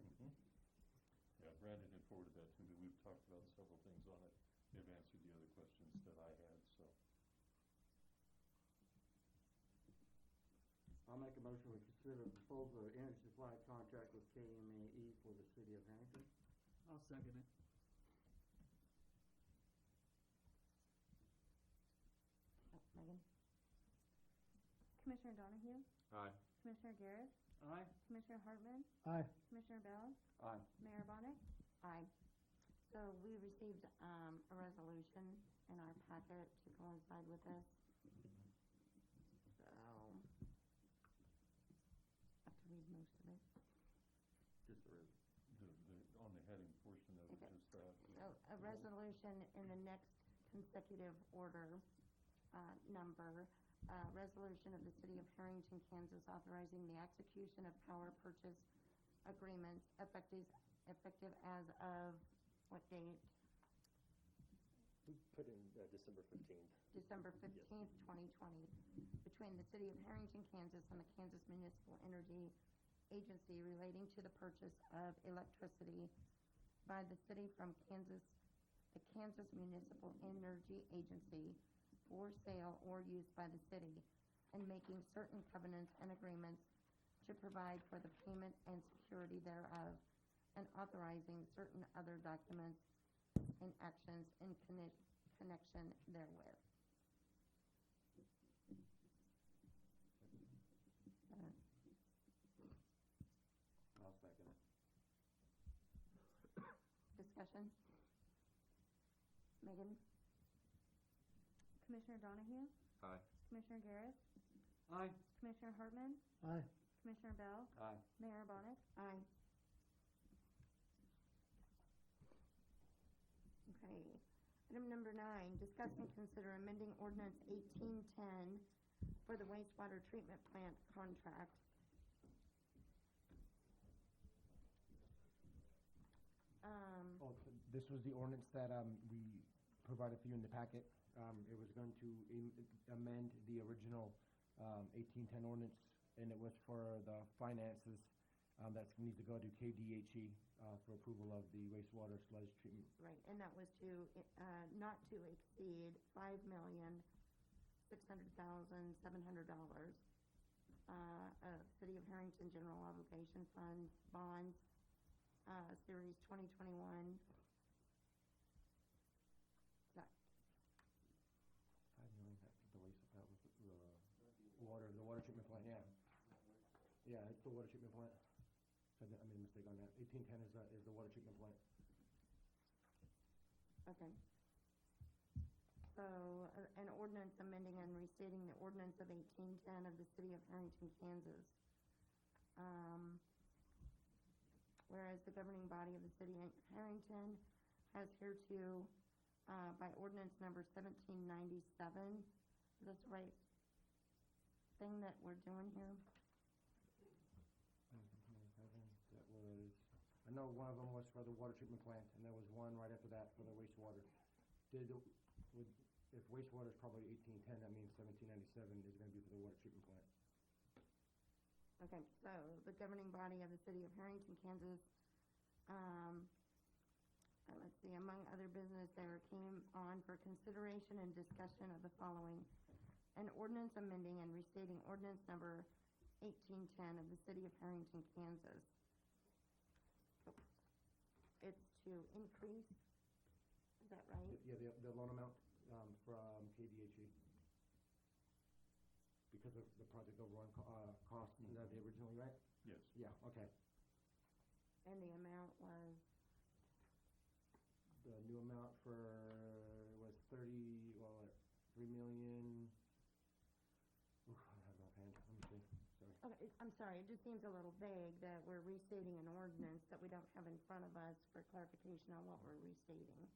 Yeah, Brandon had forwarded that to me. We've talked about several things on it. They've answered the other questions that I had, so. I'll make a motion we consider the proposal of energy supply contract with KMAE for the city of Herington. I'll second it. Megan? Commissioner Donahue? Aye. Commissioner Garrett? Aye. Commissioner Hartman? Aye. Commissioner Bell? Aye. Mayor Bonnet? Aye. So we received, a resolution in our packet to coincide with this. So, have to read most of it. Just the res- On the heading portion of it, Okay. just that. So, a resolution in the next consecutive order, number, resolution of the City of Herington, Kansas, authorizing the execution of power purchase agreements effective as of what date? We put in December 15th. December 15th, 2020, between the City of Herington, Kansas and the Kansas Municipal Energy Agency relating to the purchase of electricity by the city from Kansas, the Kansas Municipal Energy Agency for sale or use by the city, and making certain covenants and agreements to provide for the payment and security thereof, and authorizing certain other documents and actions in connection therewith. I'll second it. Discussion? Megan? Commissioner Donahue? Aye. Commissioner Garrett? Aye. Commissioner Hartman? Aye. Commissioner Bell? Aye. Mayor Bonnet? Aye. Okay. Item number 9, discuss and consider amending ordinance 1810 for the wastewater treatment plant contract. This was the ordinance that, we provided for you in the packet. It was going to amend the original, 1810 ordinance, and it was for the finances, that needs to go to KDHE, for approval of the wastewater sludge treatment. Right, and that was to, not to exceed $5,600,700, of City of Harrington General Obligation Fund bonds, Series 2021. That, 5 million, the waste, that was the water treatment plant, yeah. Yeah, it's the water treatment plant. So I made a mistake on that. 1810 is the water treatment plant. okay. So, an ordinance amending and restating the ordinance of 1810 of the City of Herington, Kansas. Whereas the governing body of the City of Herington has hereto, by ordinance number 1797, is this the right thing that we're doing here? That was, I know one of them was for the water treatment plant, and there was one right after that for the wastewater. If wastewater is probably 1810, that means 1797 is gonna be for the water treatment plant. Okay, so the governing body of the City of Herington, Kansas, let's see, among other business, there came on for consideration and discussion of the following. An ordinance amending and restating ordinance number 1810 of the City of Herington, Kansas. It's to increase, is that right? Yeah, the loan amount, from KDHE. Because of the project overrun, cost, that they originally, right? Yes. Yeah, okay. And the amount was, The new amount was 3 million. Oof, I don't have it offhand. Let me see. Sorry. okay, I'm sorry, it just seems a little vague that we're restating an ordinance that we don't have in front of us for clarification on what we're restating.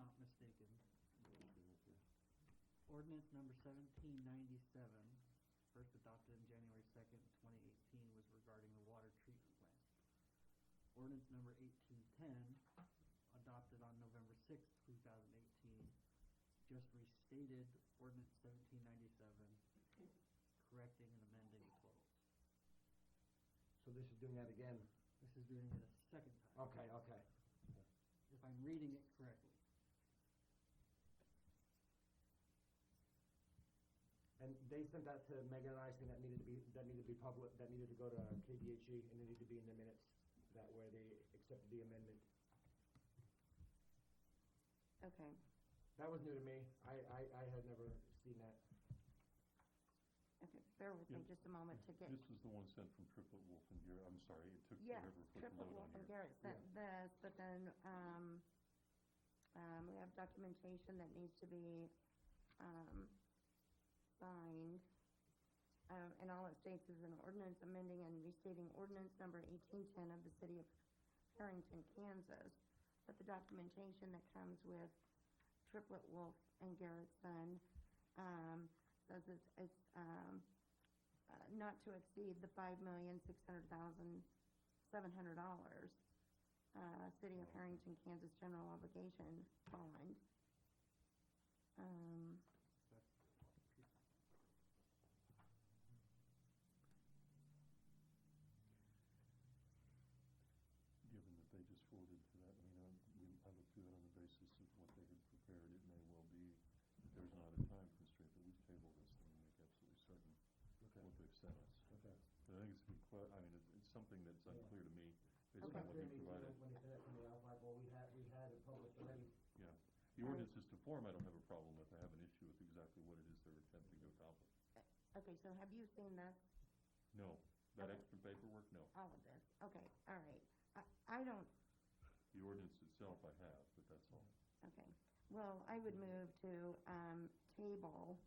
not mistaken. Ordinance number 1797, first adopted on January 2nd, 2018, was regarding the water treatment plant. Ordinance number 1810, adopted on November 6th, 2018, just restated ordinance 1797, correcting and amending the totals. So this is doing that again? This is doing it a second time. Okay, okay. If I'm reading it correctly. And they sent that to Megan and I saying that needed to be public, that needed to go to KBHE and it needed to be in the minutes. That way they accepted the amendment. Okay. That was new to me. I had never seen that. Okay, bear with me Yeah. just a moment to get. This is the one sent from Triplet Wolf and Garrett. I'm sorry, it took Yeah, forever for it to Triple load Wolf on and here. Garrett sent this, but then, we have documentation that needs to be, signed. And all it states is an ordinance amending and restating ordinance number 1810 of the city of Herington, Kansas. But the documentation that comes with Triplet Wolf and Garrett's son, says it's not to exceed the $5,600,700, City of Herington, Kansas general obligation bond. Given that they just forwarded to that, I mean, I looked through that on the basis of what they had prepared. It may well be that there's not a time constraint, but we table this thing and make absolutely certain what they've sent us. Okay. But I think it's been I mean, it's something that's unclear to me based Okay. on what you provided. When they sent it to me, I was like, well, we had it published already. Yeah. The ordinances to form, I don't have a problem with. I have an issue with exactly what it is they're attempting to accomplish. Okay, so have you seen this, No. That Okay. extra paperwork, no. all of this? Okay, all right. I don't, The ordinance itself I have, but that's all. okay. Well, I would move to, table,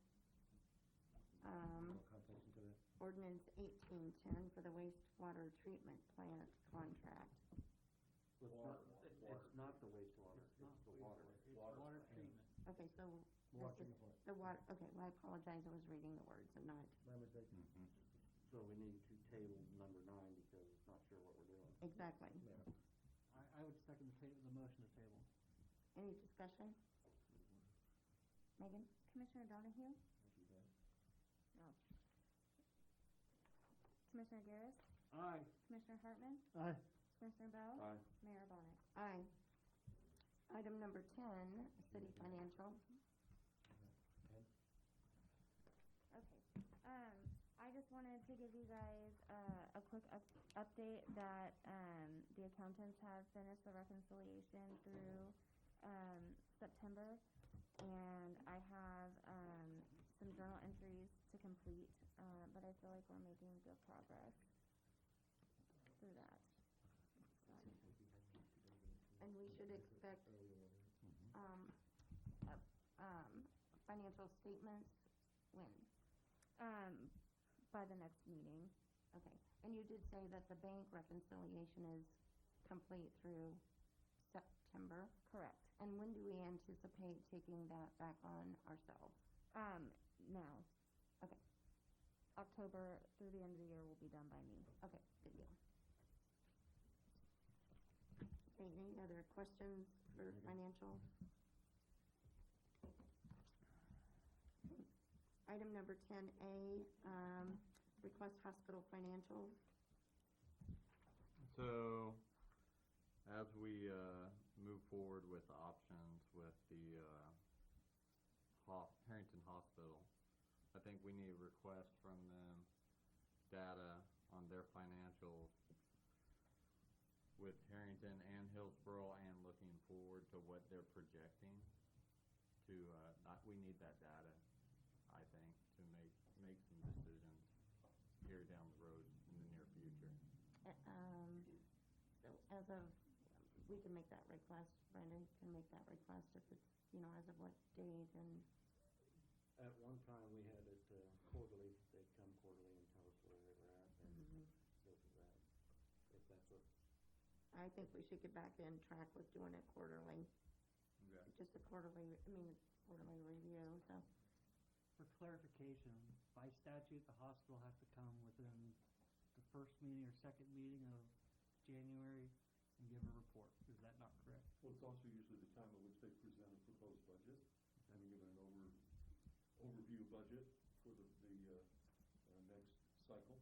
No context into that. ordinance 1810 for the wastewater treatment plant contract. It's not the wastewater, it's the water. It's water treatment. Okay, so Water this is treatment plant. the water, okay, well, I apologize, I was reading the words and not, My mistake. Mm-hmm. So we need to table number 9 because it's not sure what we're doing. exactly. Yeah. I would second the motion to table. Any discussion? Megan? Commissioner Donahue? No. Commissioner Garris? Aye. Commissioner Hartman? Aye. Commissioner Bell? Aye. Mayor Bonnet? Aye. Item number 10, city financial. Okay. I just wanted to give you guys a quick update that the accountants have finished the reconciliation through September, and I have some journal entries to complete, but I feel like we're making good progress through that. So, And we should expect, financial statements when? by the next meeting. Okay. And you did say that the bank reconciliation is complete through September? Correct. And when do we anticipate taking that back on ourselves? Now. Okay. October through the end of the year will be done by me. Okay, good deal. Okay, any other questions for financial? Item number 10A, request hospital financials. So, as we move forward with the options with the Herington Hospital, I think we need a request from them data on their financials with Herington and Hillsborough and looking forward to what they're projecting to, we need that data, I think, to make some decisions here down the road in the near future. So as of, we can make that request, Brendan can make that request if it's, as of what date and, At one time, we had it quarterly, they'd come quarterly and tell us where they were at and go through that, if that's what. I think we should get back in track with doing it quarterly. Okay. just a quarterly review, so. For clarification, by statute, the hospital has to come within the first meeting or second meeting of January and give a report. Is that not correct? Well, it's also usually the time at which they present a proposed budget and give an overview budget for the next cycle.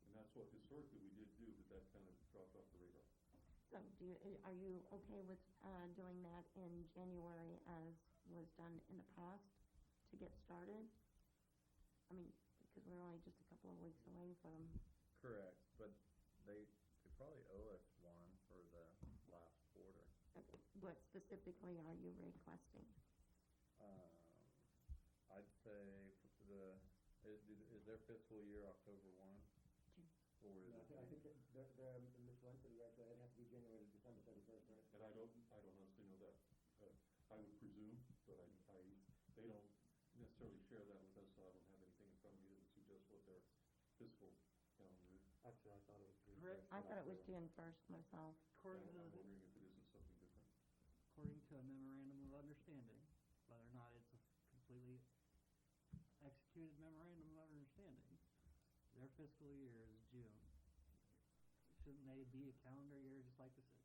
And that's what historically we did do, but that kind of dropped off the radar. So are you okay with, doing that in January as was done in the past to get started? I mean, because we're only just a couple of weeks away from, Correct, but they probably owe us one for the last quarter. what specifically are you requesting? I'd say is their fiscal year October 1? Or is No, it? I think Ms. Lincoln, actually, it'd have to be January to December 31st, right? And I don't honestly know that. I would presume, but they don't necessarily share that with us, so I don't have anything in front of me that would suggest what their fiscal calendar is. Actually, I thought it was June Correct. 1st. I thought it was June 1st myself. According And to I'm wondering if it isn't something different. according to a memorandum of understanding, whether or not it's a completely executed memorandum of understanding, their fiscal year is June. Shouldn't they be a calendar year just like the city?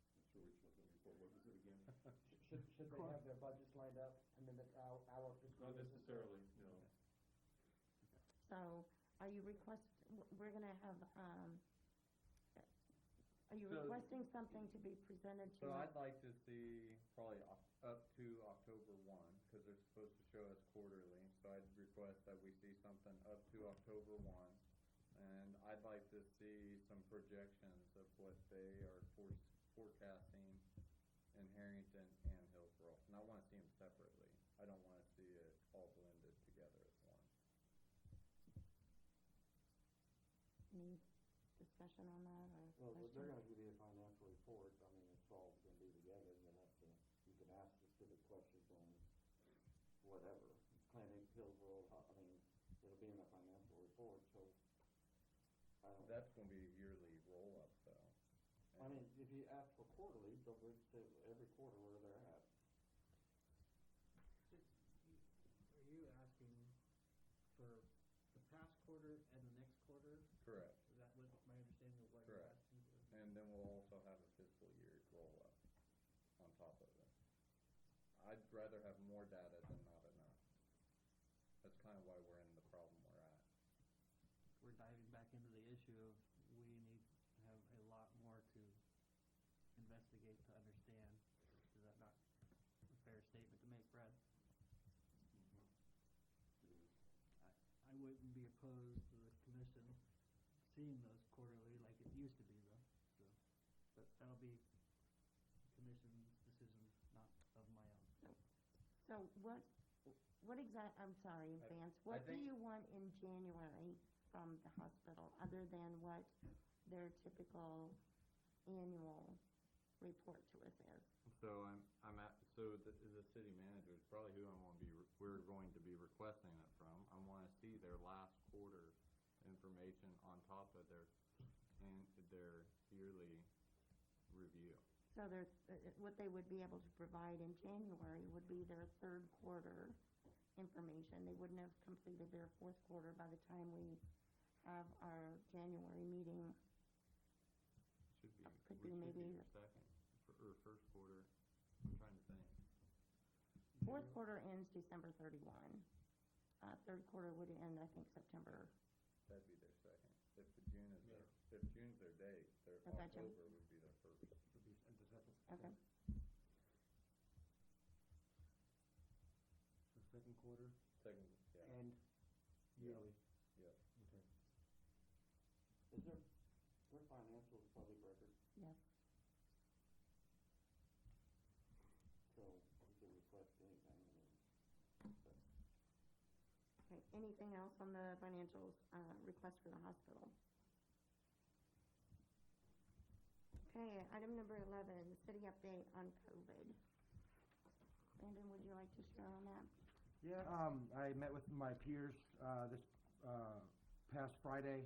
Not sure which one looking for. What was it again? Should they have their budgets lined up to mimic our fiscal Not year? necessarily, no. So are you we're gonna have, are you So- requesting something to be presented to So us? I'd like to see probably up to October 1, because they're supposed to show us quarterly. So I'd request that we see something up to October 1. And I'd like to see some projections of what they are forecasting in Herington and Hillsborough. And I want to see them separately. I don't want to see it all blended together as one. Any discussion on that or Well, question? they're gonna give you a financial report, I mean, it's all gonna be together, and you can ask specific questions on whatever, clinic, Hillsborough, I mean, it'll be in the financial report, so. That's going to be a yearly roll-up, though. I mean, if you ask for quarterly, they'll say every quarter where they're at. Are you asking for the past quarter and the next quarter? Correct. Is that what my understanding of what you're Correct. asking for? And then we'll also have a fiscal year roll-up on top of it. I'd rather have more data than not enough. That's kind of why we're in the problem we're at. We're diving back into the issue of we need to have a lot more to investigate to understand. Is that not a fair statement to make, Brad? I wouldn't be opposed to the commission seeing those quarterly like it used to be though, so, but that'll be the commission's decision, not of my own. So what I'm sorry, Vance, what do think- you want in January from the hospital, other than what their typical annual report to us is? So the city manager is probably who we're going to be requesting it from. I want to see their last quarter information on top of their yearly review. So what they would be able to provide in January would be their third quarter information. They wouldn't have completed their fourth quarter by the time we have our January meeting. Should be maybe their second or first quarter. I'm trying to think. Fourth quarter ends December 31. Third quarter would end, I think, September. That'd be their second. If June's their date, their I gotcha. October would be their first. It'll be the second. Okay. So second quarter Second, yeah. and yearly. Yep. Okay. Is their financials public record? Yes. So we can request anything, I mean. Okay, anything else on the financials, request for the hospital? Okay, item number 11, city update on COVID. Brandon, would you like to share on that? Yeah, I met with my peers this past Friday.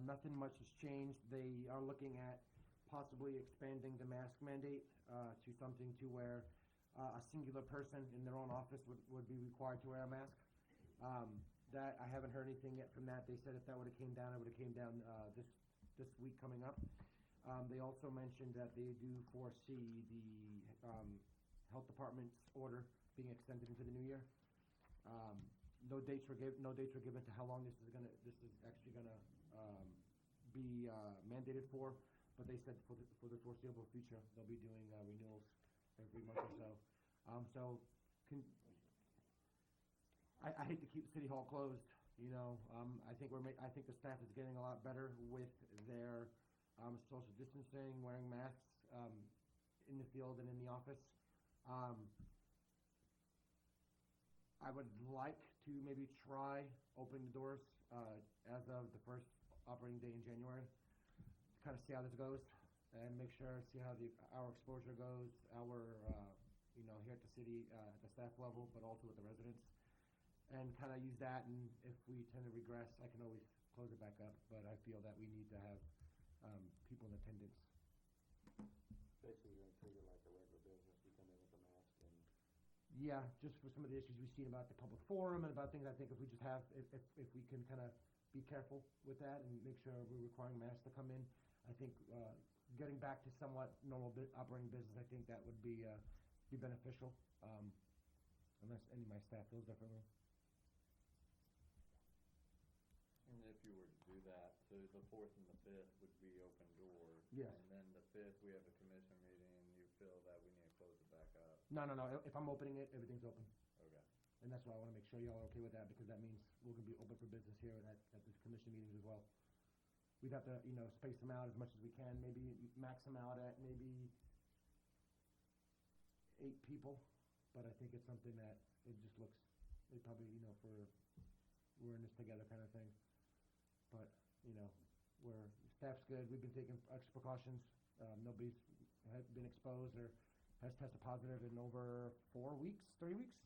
Nothing much has changed. They are looking at possibly expanding the mask mandate to something to where a singular person in their own office would be required to wear a mask. That I haven't heard anything yet from that. They said if that would have came down, it would have came down this week coming up. They also mentioned that they do foresee the health department's order being extended into the new year. No dates were given to how long this is actually gonna be mandated for, but they said for the foreseeable future they'll be doing renewals every month or so. I hate to keep City Hall closed. I think the staff is getting a lot better with their social distancing, wearing masks in the field and in the office. I would like to maybe try opening the doors as of the first operating day in January, to kind of see how this goes and see how our exposure goes, here at the city, at the staff level, but also with the residents, and kind of use that. And if we tend to regress, I can always close it back up. But I feel that we need to have people in attendance. Basically, you're going to treat it like a regular business. You come in with a mask and... Yeah, just for some of the issues we've seen about the public forum and about things, I think if we just have, if we can kind of be careful with that and make sure we're requiring masks to come in, I think getting back to somewhat normal operating business, I think that would be beneficial, unless any of my staff feels differently. And if you were to do that, so the 4th and the 5th would be open doors. Yes. And then the 5th, we have a commission meeting, and you feel that we need to close it back up. No. If I'm opening it, everything's open. Okay. And that's why I want to make sure y'all are okay with that, because that means we're going to be open for business here at this commission meetings as well. We'd have to, space them out as much as we can, maybe max them out at maybe 8 people. But I think it's something that it probably, we're in this together kind of thing. But, staff's good. We've been taking extra precautions. Nobody's been exposed or has tested positive in over 4 weeks, 3 weeks.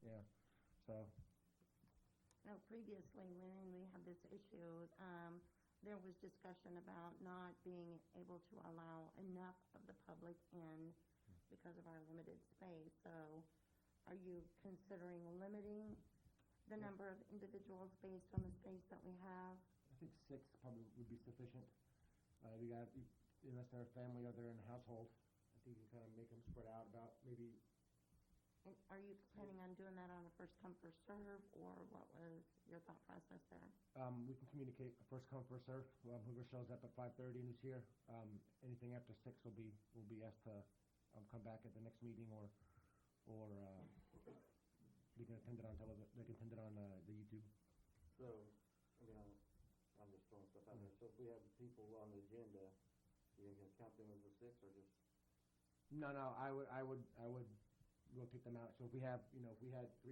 Yeah, so. Now, previously, when we had this issue, there was discussion about not being able to allow enough of the public in because of our limited space. So are you considering limiting the number of individuals based on the space that we have? I think 6 probably would be sufficient. Unless they're a family or they're in a household, I think you can kind of make them spread out about maybe. And are you planning on doing that on a first come, first serve, or what was your thought process there? We can communicate first come, first serve. Whoever shows up at 5:30 and is here, anything after 6 will be asked to come back at the next meeting, or they can attend it on television. They can attend it on the YouTube. So, I'm just throwing stuff out there. So if we have people on the agenda, you going to count them as a 6 or just? No. I would rotate them out. So if we had 3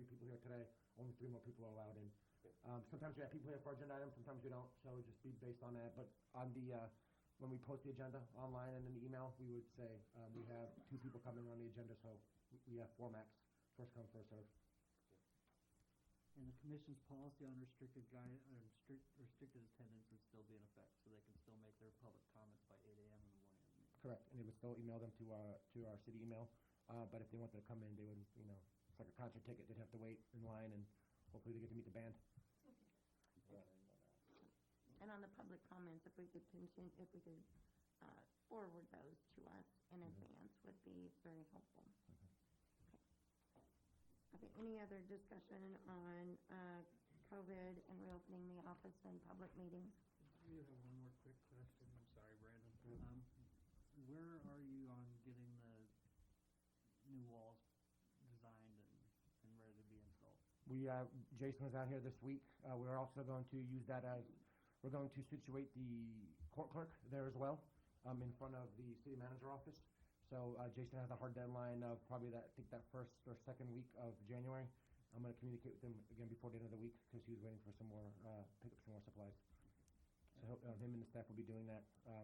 people here today, only 3 more people are allowed in. Okay. Sometimes we have people here for agenda items, sometimes we don't. So just be based on that. But on the when we post the agenda online and in the email, we would say we have 2 people coming on the agenda, so we have 4 max. First come, first serve. And the commission's policy on restricted attendance would still be in effect, so they can still make their public comments by 8 a.m. in the morning. Correct, and they would still email them to our city email. But if they wanted to come in, they would, it's like a concert ticket. They'd have to wait in line, and hopefully they get to meet the band. And on the public comments, if we could forward those to us in advance would be very helpful. Okay, any other discussion on COVID and reopening the office and public meetings? I do have one more quick question. I'm sorry, Brandon. Where are you on getting the new walls designed and ready to be installed? Jason was out here this week. We're also going to use that we're going to situate the court clerk there as well, in front of the city manager office. So Jason has a hard deadline of probably that first or second week of January. I'm going to communicate with him again before the end of the week, because he was waiting for some more, pick up some more supplies. So him and the staff will be doing that. I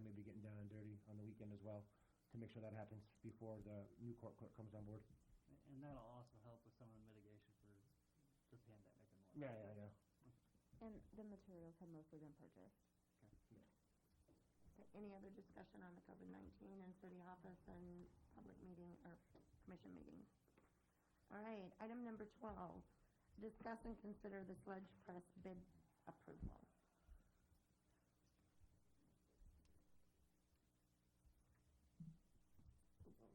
may be getting down and dirty on the weekend as well to make sure that happens before the new court clerk comes on board. And that'll also help with some of the mitigation for the pandemic and Yeah. And the materials have mostly been purchased. Okay, any other discussion on the COVID-19 and city office and public meeting or commission meetings? All right, item number 12, discuss and consider the sludge press bid approval.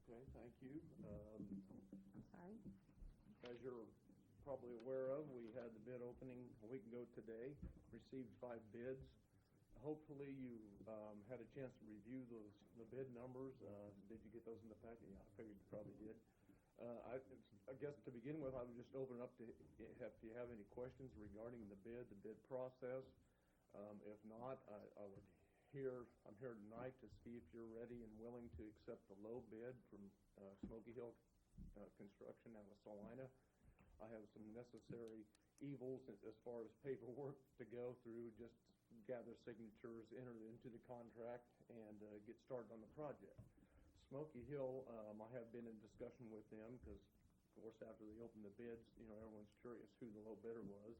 Okay, thank you. I'm sorry? As you're probably aware of, we had the bid opening a week ago today, received 5 bids. Hopefully you had a chance to review the bid numbers. Did you get those in the packet? Yeah, I figured you probably did. I guess to begin with, I would just open up to if you have any questions regarding the bid process. If not, I'm here tonight to see if you're ready and willing to accept the low bid from Smoky Hill Construction out of Salina. I have some necessary evils as far as paperwork to go through, just gather signatures, enter into the contract, and get started on the project. Smoky Hill, I have been in discussion with them because, of course, after they opened the bids, everyone's curious who the low bidder was.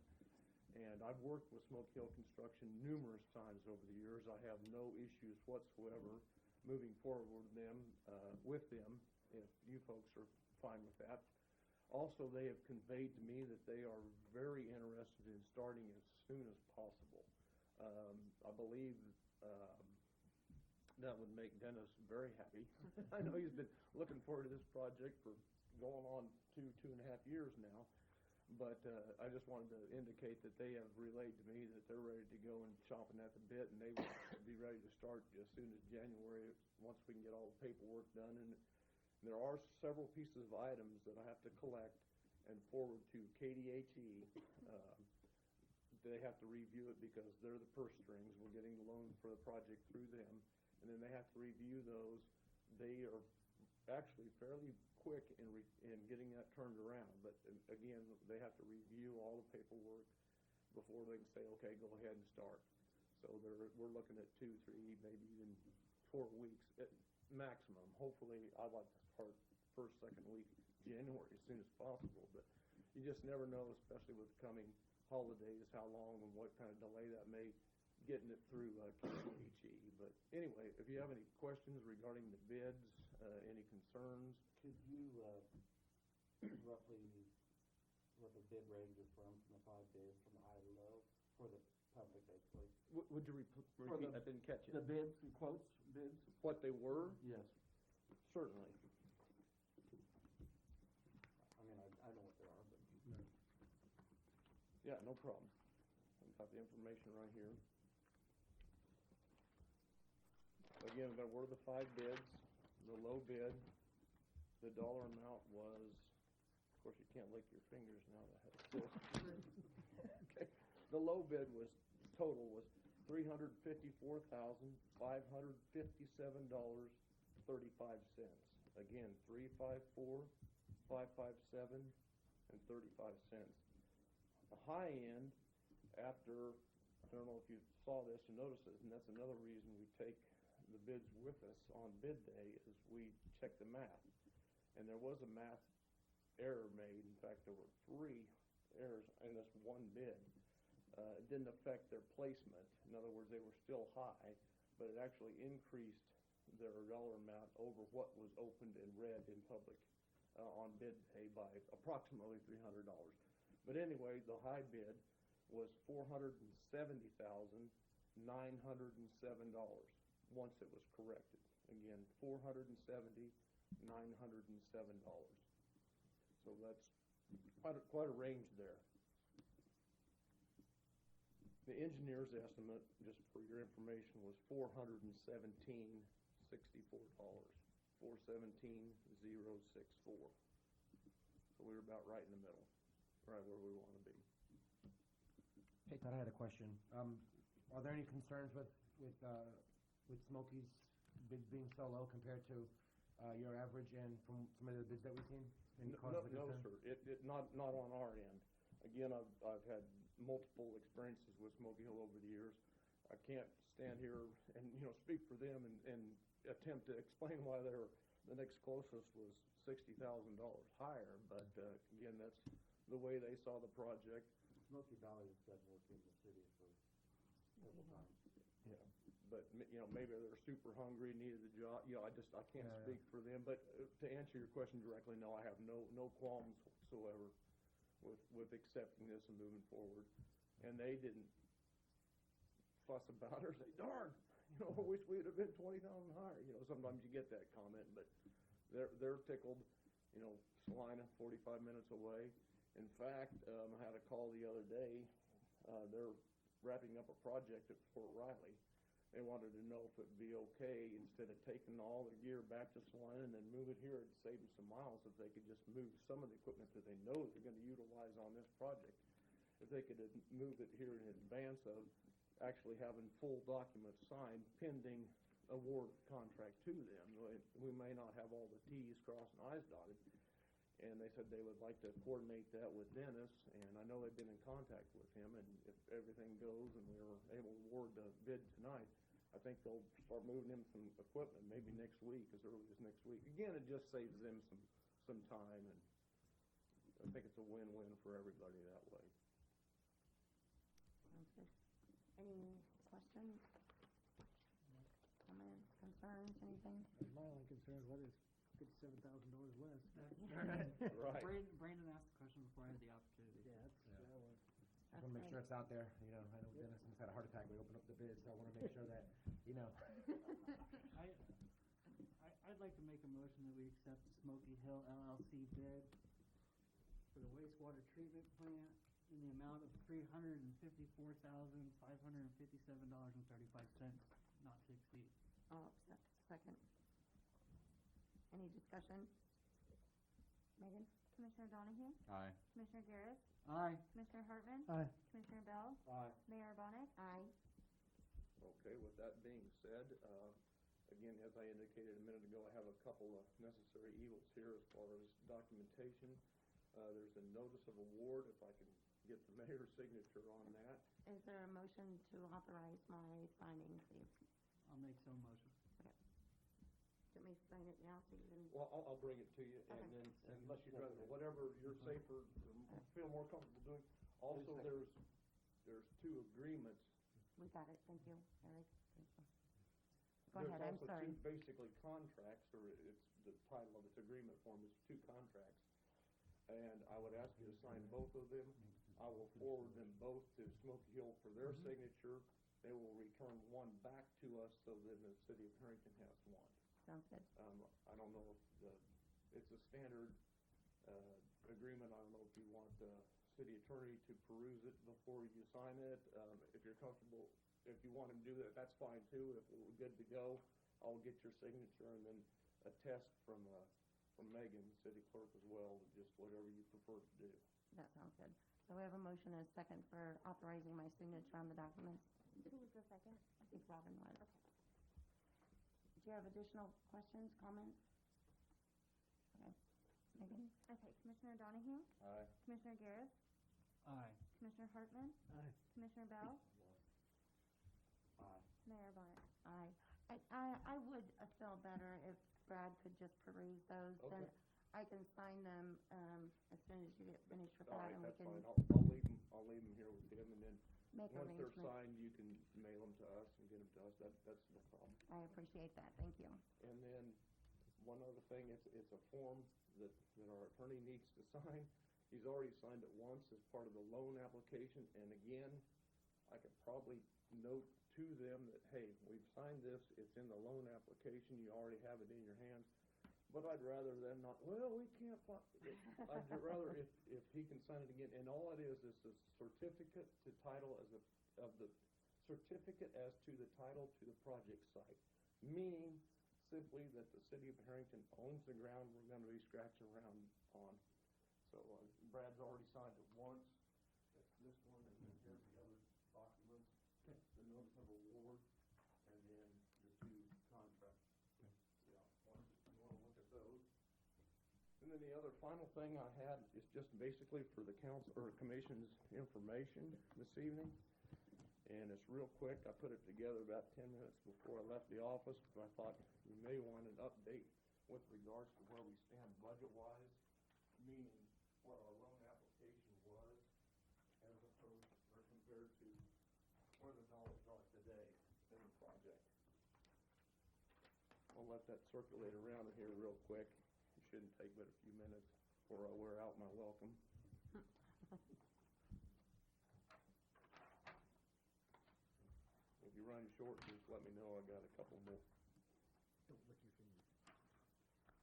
And I've worked with Smoky Hill Construction numerous times over the years. I have no issues whatsoever moving forward with them, if you folks are fine with that. Also, they have conveyed to me that they are very interested in starting as soon as possible. I believe that would make Dennis very happy. I know he's been looking forward to this project for going on 2.5 years now. But I just wanted to indicate that they have relayed to me that they're ready to go and chomping at the bit, and they will be ready to start as soon as January once we can get all the paperwork done. And there are several pieces of items that I have to collect and forward to KDHE. They have to review it because they're the purse strings. We're getting the loan for the project through them. And then they have to review those. They are actually fairly quick in getting that turned around. But again, they have to review all the paperwork before they can say, okay, go ahead and start. So we're looking at 2, 3, maybe even 4 weeks at maximum. Hopefully, I'd like to start first, second week January as soon as possible. But you just never know, especially with coming holidays, how long and what kind of delay that may getting it through KDHE. But anyway, if you have any questions regarding the bids, any concerns. Could you roughly what the bid range is from the 5 bids, from the high to low, for the public, basically? Would you repeat? I didn't catch it. The bids, quotes, bids? What they were? Yes. Certainly. I mean, I know what they are, but... Yeah, no problem. I've got the information right here. Again, there were the 5 bids. The low bid, the dollar amount was, of course, you can't lick your fingers now that I have this. Okay. The low bid total was $354,557.35. Again, $354,557.35. The high end, after, I don't know if you saw this and noticed it, and that's another reason we take the bids with us on bid day, is we check the math. And there was a math error made. In fact, there were 3 errors in this one bid. It didn't affect their placement. In other words, they were still high, but it actually increased their dollar amount over what was opened and read in public on bid day by approximately $300. But anyway, the high bid was $470,907 once it was corrected. Again, $470,907. So that's quite a range there. The engineer's estimate, just for your information, was $417,064. $417,064. So we were about right in the middle, right where we want to be. Hey, Todd, I had a question. Are there any concerns with Smoky's bids being so low compared to your average and from some of the bids that we've seen? No, sir. Not on our end. Again, I've had multiple experiences with Smoky Hill over the years. I can't stand here and speak for them and attempt to explain why the next closest was $60,000 higher. But again, that's the way they saw the project. Smoky Valley has been working in the city for several times. Yeah, but, maybe they're super hungry, needed the job, I can't Yeah. speak for them, but to answer your question directly, no, I have no qualms whatsoever with accepting this and moving forward. And they didn't fuss about it or say, darn, I wish we'd have been 20,000 higher, sometimes you get that comment, but they're tickled, Salina, 45 minutes away. In fact, I had a call the other day, they're wrapping up a project at Fort Riley. They wanted to know if it'd be okay, instead of taking all their gear back to Salina and then move it here, it'd save them some miles, if they could just move some of the equipment that they know they're gonna utilize on this project. If they could move it here in advance of actually having full documents signed pending award contract to them. We may not have all the T's crossed and I's dotted. And they said they would like to coordinate that with Dennis, and I know they've been in contact with him, and if everything goes and we're able to award the bid tonight, I think they'll start moving him some equipment maybe next week, as early as next week. Again, it just saves them some time, and I think it's a win-win for everybody that way. Sounds good. Any questions? Comments, concerns, anything? My only concern is what is $57,000 less? Right. Brandon asked the question before I had the opportunity. Yeah, Just want to make sure it's out there, I know Dennis just had a heart attack when he opened up the bid, so I want to make sure that, I'd like to make a motion that we accept the Smoky Hill LLC bid for the wastewater treatment plant in the amount of $354,557.35, not to exceed. Second. Any discussion? Megan? Commissioner Donahue? Aye. Commissioner Garris? Aye. Commissioner Hartman? Aye. Commissioner Bell? Aye. Mayor Bonnet? Aye. Okay, with that being said, again, as I indicated a minute ago, I have a couple of necessary evils here as far as documentation. There's a notice of award, if I can get the mayor's signature on that. Is there a motion to authorize my signing, please? I'll make some motion. Do you want me to sign it now so you can? Well, I'll bring it to you, and Okay. then, unless you'd rather, whatever you're safer, or feel more comfortable doing. Also, there's two agreements. We got it, thank you, Eric. Thank you. Go ahead, I'm sorry. There's also two basically contracts, or it's, the title of its agreement form is two contracts. And I would ask you to sign both of them. I will forward them both to Smoky Hill for their signature. They will return one back to us, so then the city of Herington has one. Sounds good. I don't know if it's a standard agreement. I don't know if you want the city attorney to peruse it before you sign it. If you're comfortable, if you want him to do that, that's fine too. If we're good to go, I'll get your signature and then a test from Megan, city clerk as well, just whatever you prefer to do. That sounds good. So we have a motion and a second for authorizing my signature on the documents. Who was the second? I think Robin was. Do you have additional questions, comments? Okay. Megan? Okay, Commissioner Donahue? Aye. Commissioner Garris? Aye. Commissioner Hartman? Aye. Commissioner Bell? Aye. Mayor Bonnet? Aye. I would feel better if Brad could just peruse those. Then Okay. I can sign them as soon as you get finished with All that, right, and we that's can fine. I'll leave them here with him, and then make once they're arrangements. signed, you can mail them to us and get them to us. That's no problem. I appreciate that, thank you. And then, one other thing, it's a form that our attorney needs to sign. He's already signed it once as part of the loan application, and again, I could probably note to them that, hey, we've signed this, it's in the loan application, you already have it in your hands, but I'd rather them not, well, we can't find, I'd rather if he can sign it again, and all it is the certificate to title of the certificate as to the title to the project site, meaning simply that the city of Herington owns the ground we're going to be scratching around on. So Brad's already signed it once. That's this one, and then here's the other documents, the notice of award, and then the two contracts. Yeah, once you want to look at those. And then the other final thing I had is just basically for the council or commission's information this evening. And it's real quick. I put it together about 10 minutes before I left the office, but I thought you may want an update with regards to where we stand budget-wise, meaning what our loan application was as of where the dollars are today in the project. I'll let that circulate around in here real quick. It shouldn't take but a few minutes before I wear out my welcome. If you run short, just let me know. I got a couple more. Don't lick your fingers.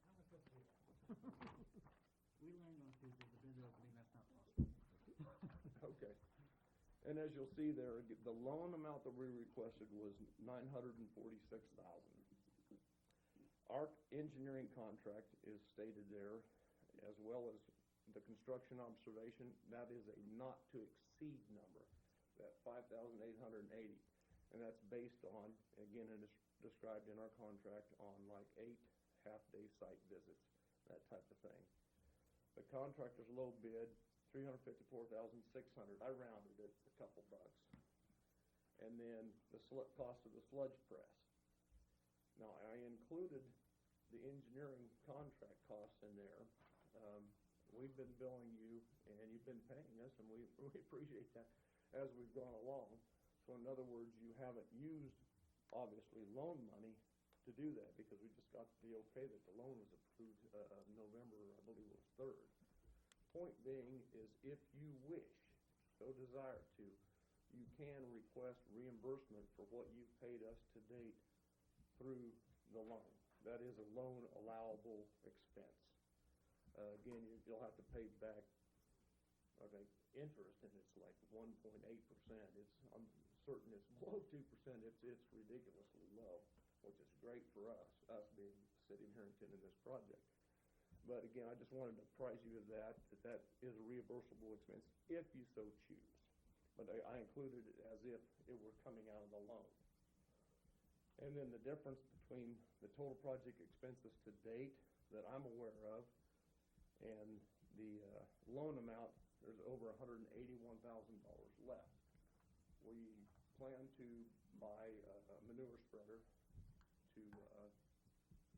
How am I supposed to do that? We learned on Tuesday the bid opening, that's not possible. Okay. And as you'll see there, the loan amount that we requested was $946,000. Our engineering contract is stated there, as well as the construction observation. That is a not-to-exceed number, that $5,880. And that's based on, again, it is described in our contract on like 8 half-day site visits, that type of thing. The contractor's low bid, $354,600. I rounded it a couple bucks. And then the cost of the sludge press. Now, I included the engineering contract costs in there. We've been billing you, and you've been paying us, and we appreciate that as we've gone along. So in other words, you haven't used, obviously, loan money to do that, because we just got the okay that the loan was approved November, I believe it was 3rd. Point being is, if you wish, so desire to, you can request reimbursement for what you've paid us to date through the loan. That is a loan allowable expense. Again, you'll have to pay back, I think, interest, and it's like 1.8%. I'm certain it's below 2%. It's ridiculously low, which is great for us being the city of Herington in this project. But again, I just wanted to apprise you of that is a reimbursable expense if you so choose. But I included it as if it were coming out of the loan. And then the difference between the total project expenses to date that I'm aware of and the loan amount, there's over $181,000 left. We plan to buy a manure spreader to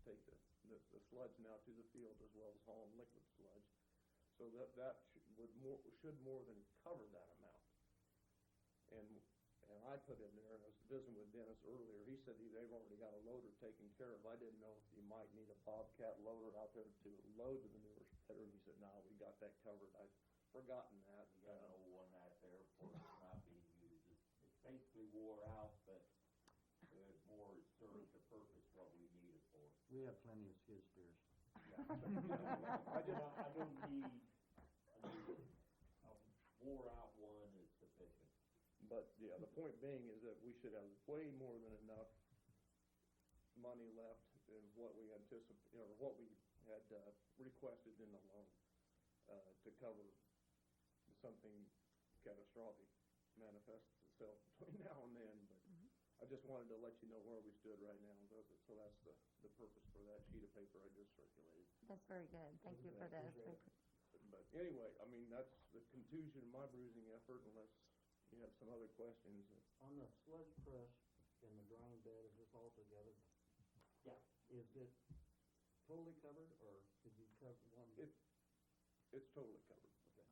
take the sludge now to the field, as well as hauling liquid sludge. So that should more than cover that amount. And I put in there, and I was visiting with Dennis earlier, he said they've already got a loader taken care of. I didn't know if you might need a Bobcat loader out there to load the manure spreader, and he said, no, we got that covered. I'd forgotten that. You got an old one out there, of course, it's not being used. It's basically wore out, but it more serves the purpose what we need it for. We have plenty of skid steers. Yeah. I don't need a wore out one is sufficient. But yeah, the point being is that we should have way more than enough money left in what we anticipate, or what we had requested in the loan to cover something catastrophic manifests itself between now and then. But I just wanted to let you know where we stood right now. So that's the purpose for that sheet of paper I just circulated. That's very good. Thank you for this. But anyway, I mean, that's the conclusion of my bruising effort, unless you have some other questions. On the sludge press and the drying bed, is this all together? Yeah. Is it totally covered, or did you cover one? It's totally covered. Okay.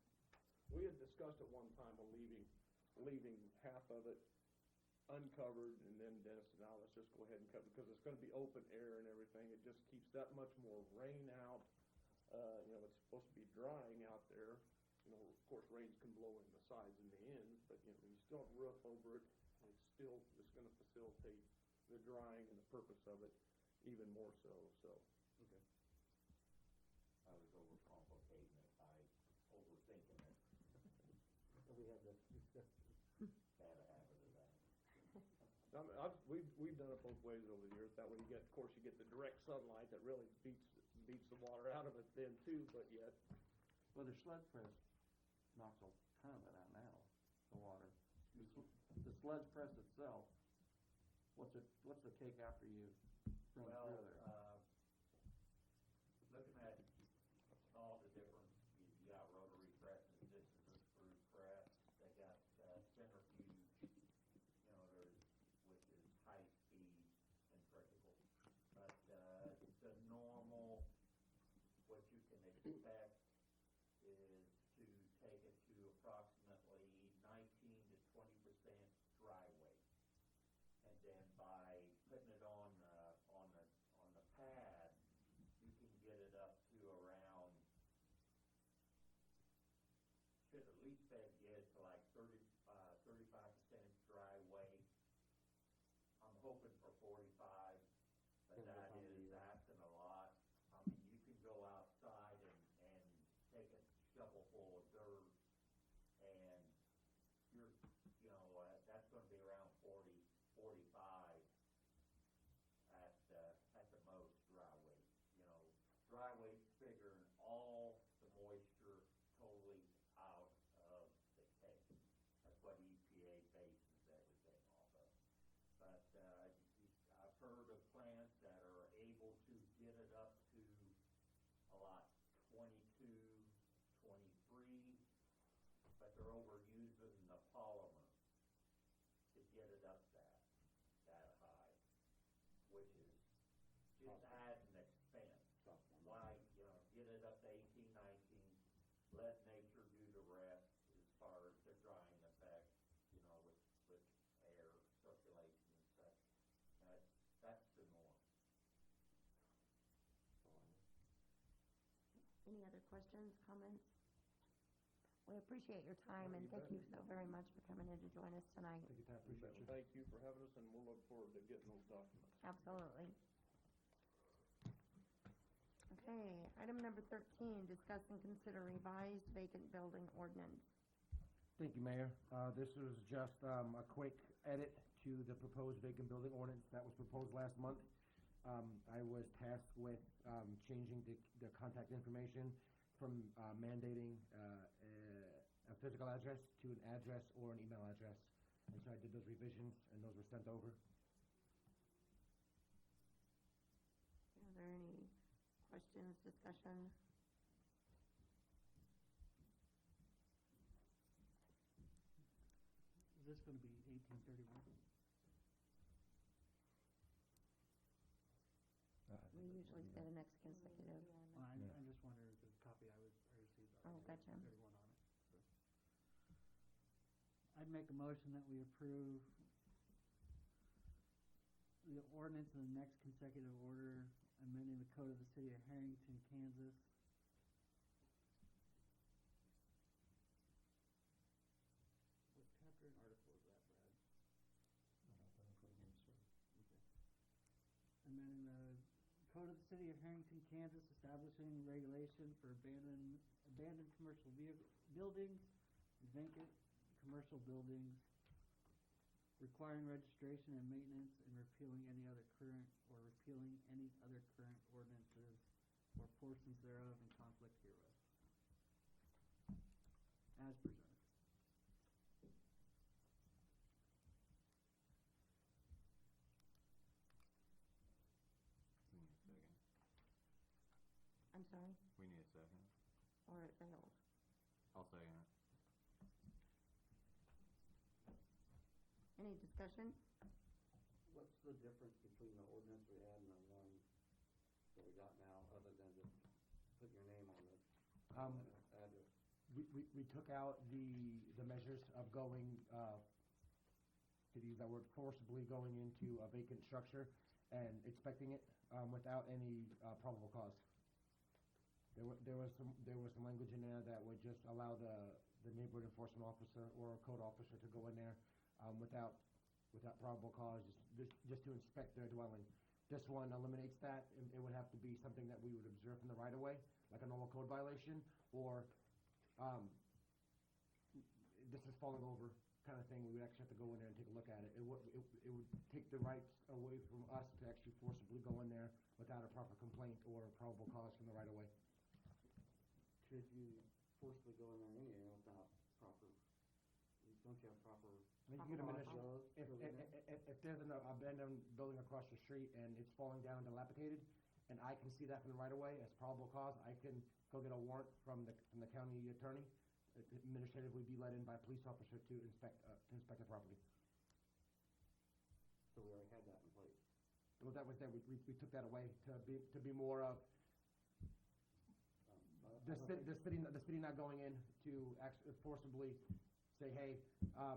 We had discussed at one time of leaving half of it uncovered, and then Dennis said, now let's just go ahead and cover, because it's going to be open air and everything. It just keeps that much more rain out. It's supposed to be drying out there. Of course, rains can blow in the sides and the ends, but you still have a roof over it. It's going to facilitate the drying and the purpose of it even more so. Okay. I was overcomplicating it by overthinking it. So we have this discussion. Bad habit of that. We've done it both ways over the years. That way you get the direct sunlight that really beats the water out of it then too, but yet. Well, the sludge press knocks a ton of it out now, the water. The sludge press itself, what's the take after you run through there? Looking at all the different, you got rotary presses, this is a screw press, they got centrifuge, which is high speed centrifugal. But the normal, what you can expect is to take it to approximately 19 to 20% dry weight. and by putting it on the pad, you can get it up to around, should at least be able to get it to like 35% dry weight. I'm hoping for 45, but that is asking a lot. I mean, you can go outside and take a shovel full of dirt, and that's gonna be around 45 at the most dry weight. Dry weight's figuring all the moisture totally out of the cake. That's what EPA bases everything off of. But I've heard of plants that are able to get it up to a lot 22, 23, but they're overusing the polymer to get it up that high, which is just adding expense. Why, get it up to 18, 19, let nature do the rest as far as the drying effect, with air circulation and such. That's the norm. Any other questions, comments? We appreciate your time, and thank you so very much for coming in to join us tonight. Thank you, Ty, appreciate you. Thank you for having us, and we'll look forward to getting those documents. Absolutely. Okay, item number 13, discuss and consider revised vacant building ordinance. Thank you, Mayor. This was just a quick edit to the proposed vacant building ordinance that was proposed last month. I was tasked with changing the contact information from mandating a physical address to an address or an email address. And so I did those revisions, and those were sent over. Are there any questions, discussion? Is this gonna be 1831? We usually say the next consecutive. Well, I just wondered if the copy I received Oh, already gotcha. had 31 on it. So. I'd make a motion that we approve the ordinance in the next consecutive order, amending the code of the city of Herington, Kansas. What chapter and article is that, Brad? Amending the code of the city of Herington, Kansas, establishing regulation for abandoned commercial buildings, vacant commercial buildings, requiring registration and maintenance, and repealing any other current ordinances or portions thereof in conflict herewith. As presented. We need a second. I'm sorry, We need a second. or it failed. I'll second it. Any discussion? What's the difference between the ordinance we had and the one that we got now, other than just putting your name on it? Address. We took out the measures of going, to use that word, forcibly going into a vacant structure and inspecting it without any probable cause. There was some language in there that would just allow the neighborhood enforcement officer or a code officer to go in there without probable cause, just to inspect their dwelling. This one eliminates that, and it would have to be something that we would observe from the right of way, like a normal code violation, or this is falling over kind of thing. We would actually have to go in there and take a look at it. It would take the rights away from us to actually forcibly go in there without a proper complaint or a probable cause from the right of way. Should you forcibly go in there anyway without proper, don't you have proper? You can get a laws if there's an abandoned building across the street and it's falling down and dilapidated, and I can see that from the right of way as probable cause, I can go get a warrant from the county attorney, administratively be let in by a police officer to inspect the property. So we already had that in place. Well, that was there. We took that away to be more of the city not going in to forcibly say, hey, I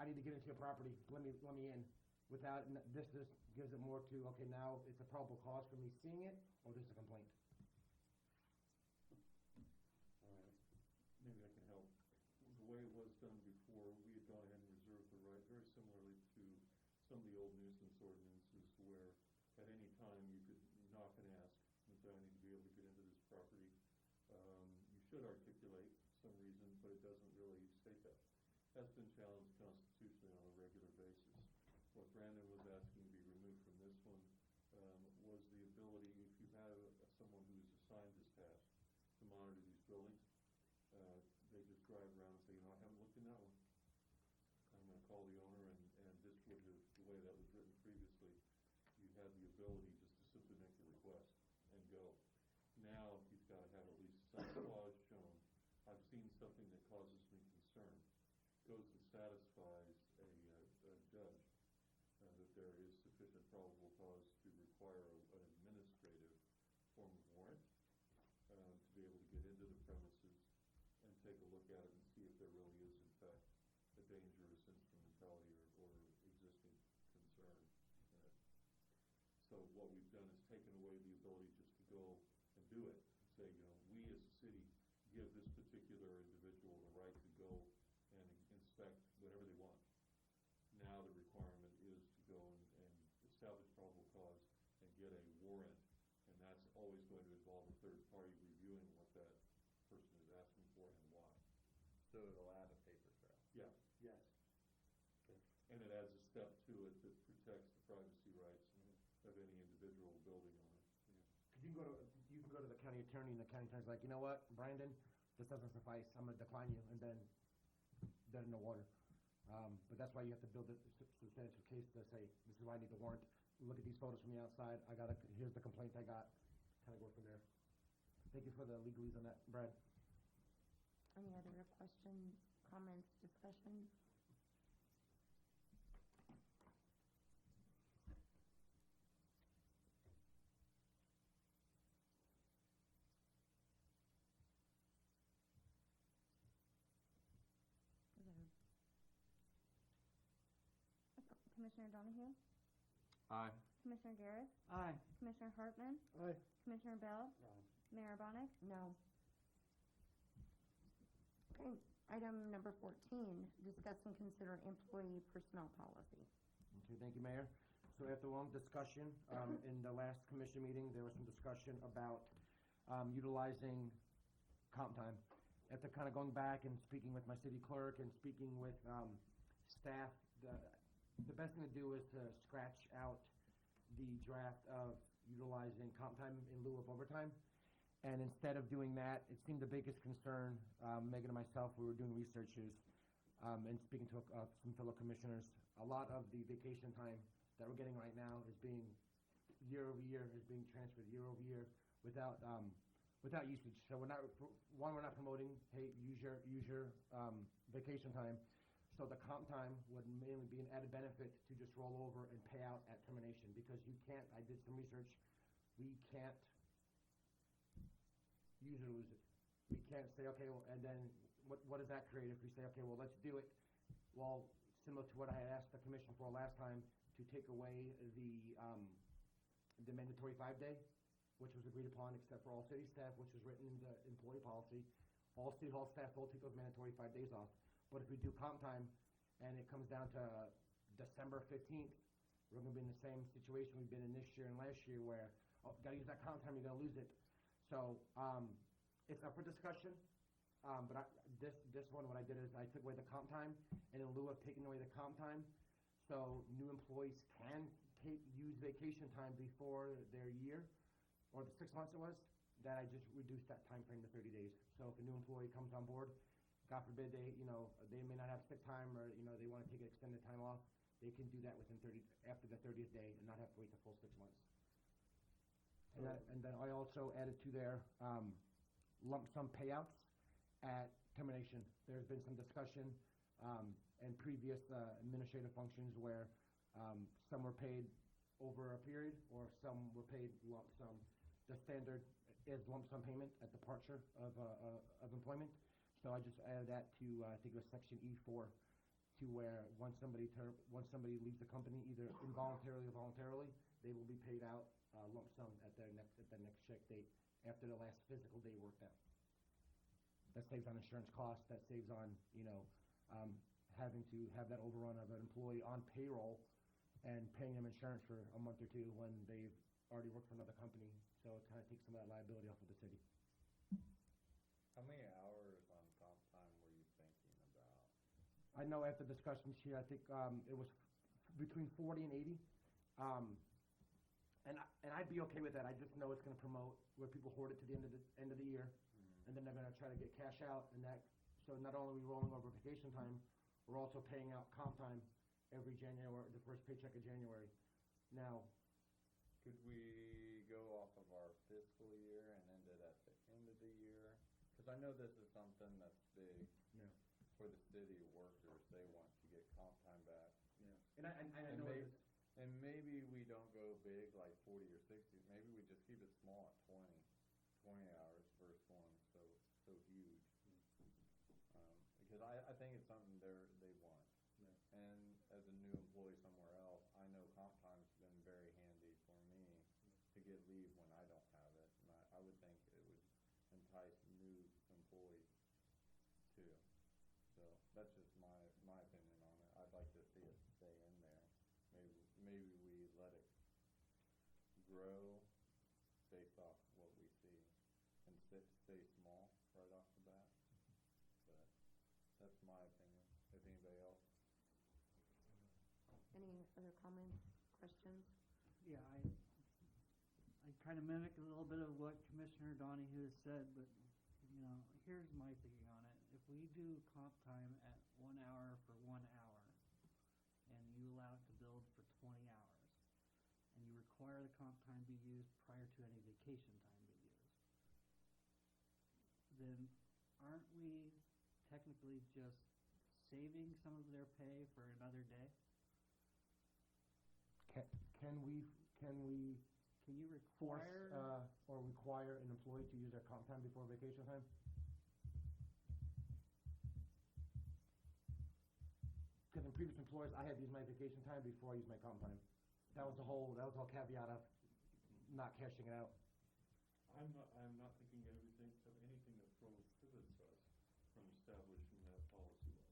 need to get into your property. Let me in. without, this gives it more to, okay, now it's a probable cause for me seeing it, or this is a complaint. Maybe I can help. The way it was done before, we had gone ahead and reserved the right, very similarly to some of the old nuisance ordinances, where at any time you could knock and ask, I need to be able to get into this property. You should articulate some reason, but it doesn't really state that. That's been challenged constitutionally on a regular basis. What Brandon was asking to be removed from this one was the ability, if you have someone who's assigned this task to monitor these buildings, they just drive around and say, I haven't looked in that one. I'm going to call the owner, and this would have, the way that was written previously, you had the ability just to simply make the request and go. Now, he's got to have at least some clause shown. I've seen something that causes me concern. Goes and satisfies a judge that there is sufficient probable cause to require an administrative form of warrant to be able to get into the premises and take a look at it and see if there really is, in fact, a dangerous instrumentality or existing concern in it. So what we've done is taken away the ability just to go and do it and say, we as a city give this particular individual the right to go and inspect whatever they want. Now the requirement is to go and establish probable cause and get a warrant, and that's always going to involve a third party reviewing what that person is asking for and why. So it'll add a paper trail. Yeah. Yes. And it adds a step to it that protects the privacy rights of any individual building owner. You can go to the county attorney, and the county attorney's like, you know what, Brandon, this doesn't suffice, I'm gonna decline you, and then dead in the water. But that's why you have to build a substantial case to say, this is why I need the warrant, look at these photos from the outside, here's the complaint I got, kinda go from there. Thank you for the legalese on that, Brad. Any other questions, comments, discussion? Commissioner Donahue? Aye. Commissioner Garris? Aye. Commissioner Hartman? Aye. Commissioner Bell? Aye. Mayor Bonnick? No. Okay, item number 14, discuss and consider employee personnel policy. Okay, thank you, Mayor. So after long discussion, in the last commission meeting, there was some discussion about utilizing comp time. After kind of going back and speaking with my city clerk and speaking with staff, the best thing to do is to scratch out the draft of utilizing comp time in lieu of overtime. And instead of doing that, it seemed the biggest concern, Megan and myself, we were doing researches and speaking to some fellow commissioners. A lot of the vacation time that we're getting right now is being, year over year, is being transferred year over year without usage. So we're not promoting, hey, use your vacation time. So the comp time would mainly be an added benefit to just roll over and pay out at termination, because you can't, I did some research, we can't use it or lose it. We can't say, okay, well, and then what does that create if we say, okay, well, let's do it? Well, similar to what I had asked the commission for last time, to take away the mandatory 5-day, which was agreed upon except for all city staff, which was written in the employee policy. All city hall staff will take those mandatory 5 days off. But if we do comp time and it comes down to December 15th, we're going to be in the same situation we've been in this year and last year where, got to use that comp time, you're going to lose it. So it's up for discussion. But this one, what I did is I took away the comp time, and in lieu of taking away the comp time, so new employees can use vacation time before their year, or the 6 months it was, that I just reduced that time frame to 30 days. So if a new employee comes on board, God forbid they may not have sick time, or they want to take an extended time off, they can do that after the 30th day and not have to wait the full 6 months. And then I also added to their lump sum payouts at termination. There's been some discussion in previous administrative functions where some were paid over a period or some were paid lump sum. The standard is lump sum payment at departure of employment. So I just added that to, I think it was section E4. to where once somebody leaves the company, either involuntarily or voluntarily, they will be paid out lump sum at their next check date after the last physical day worked out. That saves on insurance costs. That saves on, having to have that overrun of an employee on payroll and paying them insurance for a month or two when they've already worked for another company. So it kind of takes some of that liability off of the city. How many hours on comp time were you thinking about? I know after discussions here, I think it was between 40 and 80. And I'd be okay with that. I just know it's going to promote where people hoard it to the end of the year, and then they're going to try to get cash out, and that. So not only are we rolling over vacation time, we're also paying out comp time every January, the first paycheck of January. Now, could we go off of our fiscal year and end it at the end of the year? Because I know this is something that's big for the city workers. They want to get comp time back. Yeah, and I know and maybe we don't go big like 40 or 60. Maybe we just keep it small at 20 hours versus going so huge. Because I think it's something they want. Yeah. And as a new employee somewhere else, I know comp time's been very handy for me to get leave when I don't have it. And I would think it would entice new employees too. So that's just my opinion on it. I'd like to see it stay in there. Maybe we let it grow based off what we see and stay small right off the bat. But that's my opinion. If anybody else? Any other comments, questions? Yeah, I kind of mimic a little bit of what Commissioner Donahue has said, but, here's my thinking on it. If we do comp time at 1 hour for 1 hour, and you allow it to build for 20 hours, and you require the comp time be used prior to any vacation time be used, then aren't we technically just saving some of their pay for another day? Can you require or require an employee to use their comp time before vacation time? Because in previous employers, I had to use my vacation time before I used my comp time. That was the whole caveat of not cashing it out. I'm not thinking of anything that prohibits us from establishing that policy law.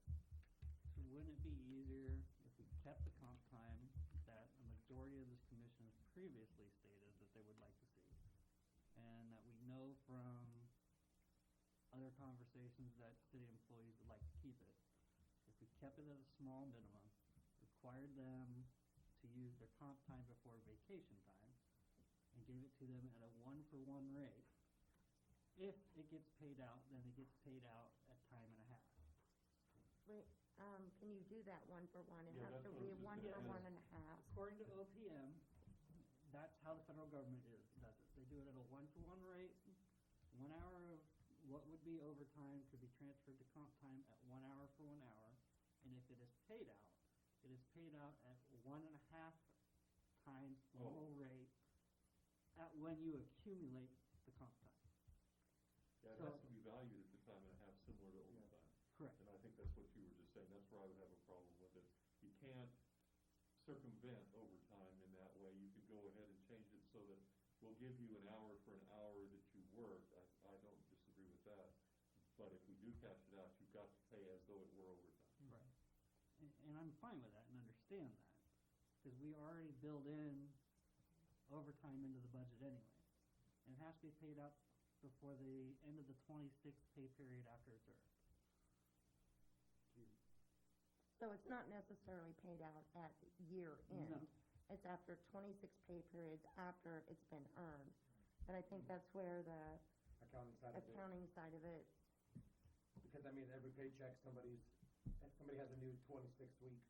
So wouldn't it be easier if we kept the comp time that a majority of this commission has previously stated that they would like to see? And that we know from other conversations that city employees would like to keep it. If we kept it at a small minimum, required them to use their comp time before vacation time, and gave it to them at a 1-for-1 rate, if it gets paid out, then it gets paid out at time and a half. Wait, can you do that 1-for-1? It Yeah, has that's to what be I was just 1 gonna for ask. 1.5. According to OPM, that's how the federal government does it. They do it at a 1-for-1 rate. 1 hour of what would be overtime could be transferred to comp time at 1 hour for 1 hour. And if it is paid out, it is paid out at 1.5 times normal rate at when you accumulate the comp time. Yeah, it has to be valued at the time and a half, similar to overtime. Correct. And I think that's what you were just saying. That's where I would have a problem with it. You can't circumvent overtime in that way. You could go ahead and change it so that we'll give you an hour for an hour that you worked. I don't disagree with that. But if we do cash it out, you've got to pay as though it were overtime. Right. And I'm fine with that and understand that. Because we already build in overtime into the budget anyway. And it has to be paid out before the end of the 26th pay period after it's earned. So it's not necessarily paid out at year end. No. It's after 26 pay periods after it's been earned. And I think that's where the accounting side of it. Because every paycheck, somebody has a new 26 week,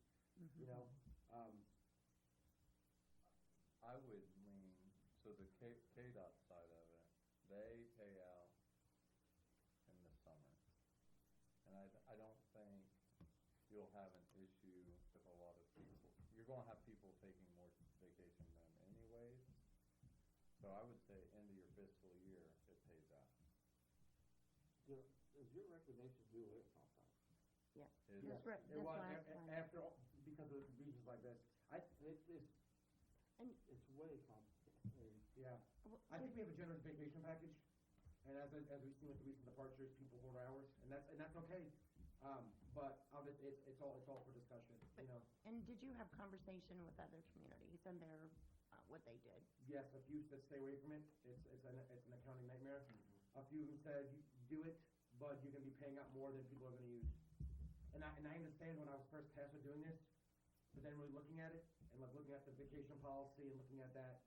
I would lean, so the KDOT side of it, they pay out in the summer. And I don't think you'll have an issue with a lot of people. You're going to have people taking more vacation than anyways. So I would say end of your fiscal year, it pays out. Is your recommendation do away with comp time? Yeah. It's- This re- It this was, last one. after, because of reasons like this. It's way complicated. Yeah. I think we have a generous vacation package, and as we've seen with the recent departures, people hold hours, and that's okay. But obviously, it's all for discussion, you know. And did you have conversation with other communities and their, what they did? Yes, a few said stay away from it. It's an accounting nightmare. A few of them said you do it, but you're gonna be paying out more than people are gonna use. And I understand when I was first tasked with doing this, but then really looking at it and like looking at the vacation policy and looking at that,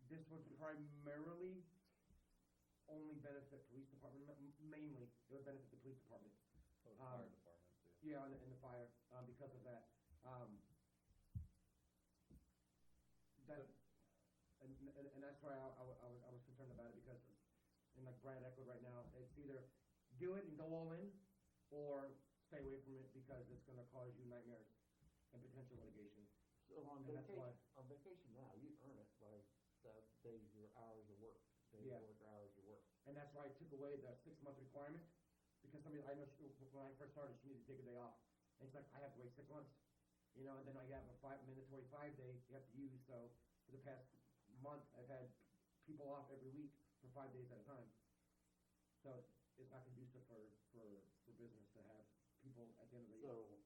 this would primarily only benefit police department, mainly it would benefit the police department. Oh, the fire department too. Yeah, and the fire, because of that. And that's why I was concerned about it, because, and like Brad echoed right now, it's either do it and go all in, or stay away from it because it's gonna cause you nightmares and potential litigation. So on And that's vacation, why- on vacation now, you earn it by the days your hours of work, days Yeah. of work or hours of work. And that's why I took away the 6-month requirement, because I know when I first started, she needed to take a day off. And it's like, I have to wait 6 months, you know, and then I have a mandatory 5-day you have to use, so for the past month, I've had people off every week for 5 days at a time. So it's not conducive for business to have people at the end of the year. So,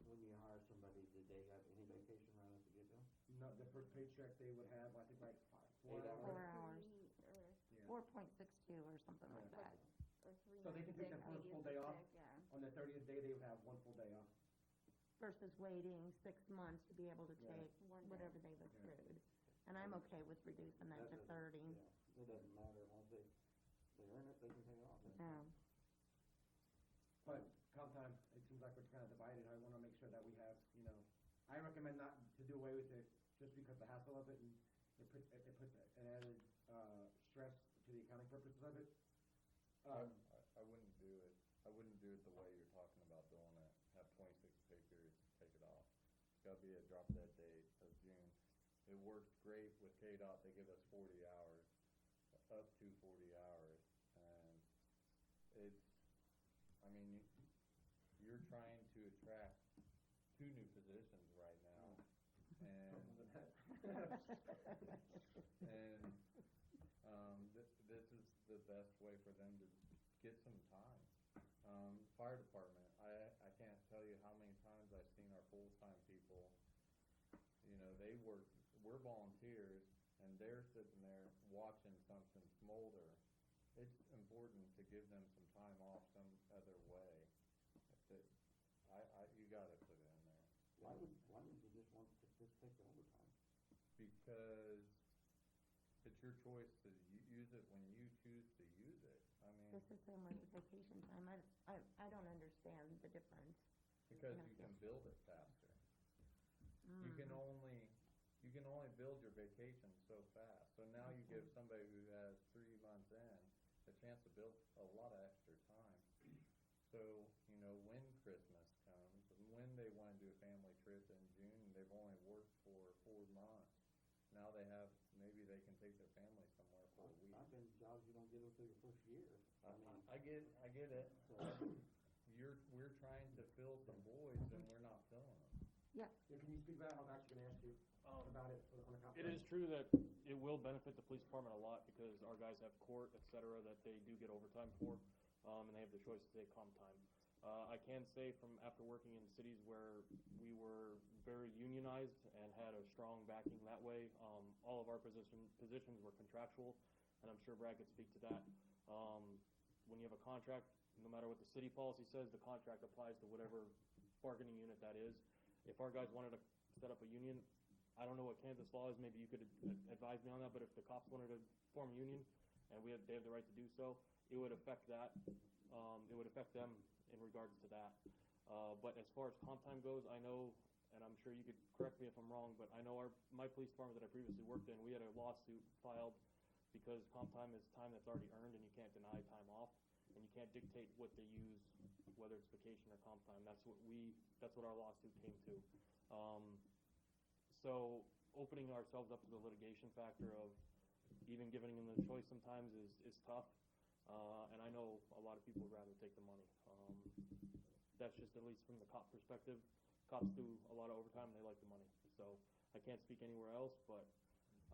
when you hire somebody, did they have any vacation right at the get-go? No, the first paycheck they would have, I think like 4 8 hours. 4 hours. Yeah. 4.62 or something like Yeah. that. Or 3 So they can take sick, their first maybe full it's day a off. sick, yeah. On the 30th day, they would have 1 full day off. Versus waiting 6 months to be able to Yeah. take One day. whatever they've accrued. And I'm okay with reducing that to doesn't- 30. Yeah, it doesn't matter, once they earn it, they can pay it off. Yeah. But comp time, it seems like we're kind of divided. I want to make sure that we have, you know, I recommend not to do away with it just because the hassle of it, and it puts an added stress to the accounting purposes of it. I wouldn't do it. I wouldn't do it the way you're talking about doing it. Have 26 pay periods, take it off. It's gotta be a drop dead date of June. It worked great with KDOT. They give us 40 hours, up to 40 hours, and I mean, you're trying to attract 2 new positions right now, and this is the best way for them to get some time. Fire department, I can't tell you how many times I've seen our full-time people, you know, we're volunteers, and they're sitting there watching something smolder. It's important to give them some time off some other way. You gotta put it in there. Why would you just want to just take the overtime? Because it's your choice to use it when you choose to use it. I mean, This is same with vacation time. I don't understand the difference. because know, you can build it faster. You Mm. can only build your vacation so fast. So now you give somebody who has 3 months in a chance to build a lot of extra time. So, you know, when Christmas comes, and when they want to do a family trip in June, they've only worked for 4 months. Now maybe they can take their family somewhere for a week. I've been jobs you don't get through your first year. I mean, I get it. We're trying to fill some voids and we're not filling them. Yeah, can you speak about it? I'm actually going to ask you about it on the conference. It is true that it will benefit the police department a lot because our guys have court, et cetera, that they do get overtime for, and they have the choice to take comp time. I can say from after working in cities where we were very unionized and had a strong backing that way, all of our positions were contractual, and I'm sure Brad could speak to that. When you have a contract, no matter what the city policy says, the contract applies to whatever bargaining unit that is. If our guys wanted to set up a union, I don't know what Kansas law is, maybe you could advise me on that, but if the cops wanted to form a union and they have the right to do so, it would affect that. It would affect them in regards to that. But as far as comp time goes, I know, and I'm sure you could correct me if I'm wrong, but I know my police department that I previously worked in, we had a lawsuit filed because comp time is time that's already earned and you can't deny time off, and you can't dictate what they use, whether it's vacation or comp time. That's what our lawsuit came to. So opening ourselves up to the litigation factor of even giving them the choice sometimes is tough. And I know a lot of people would rather take the money. that's just at least from the cop perspective. Cops do a lot of overtime, and they like the money. So I can't speak anywhere else, but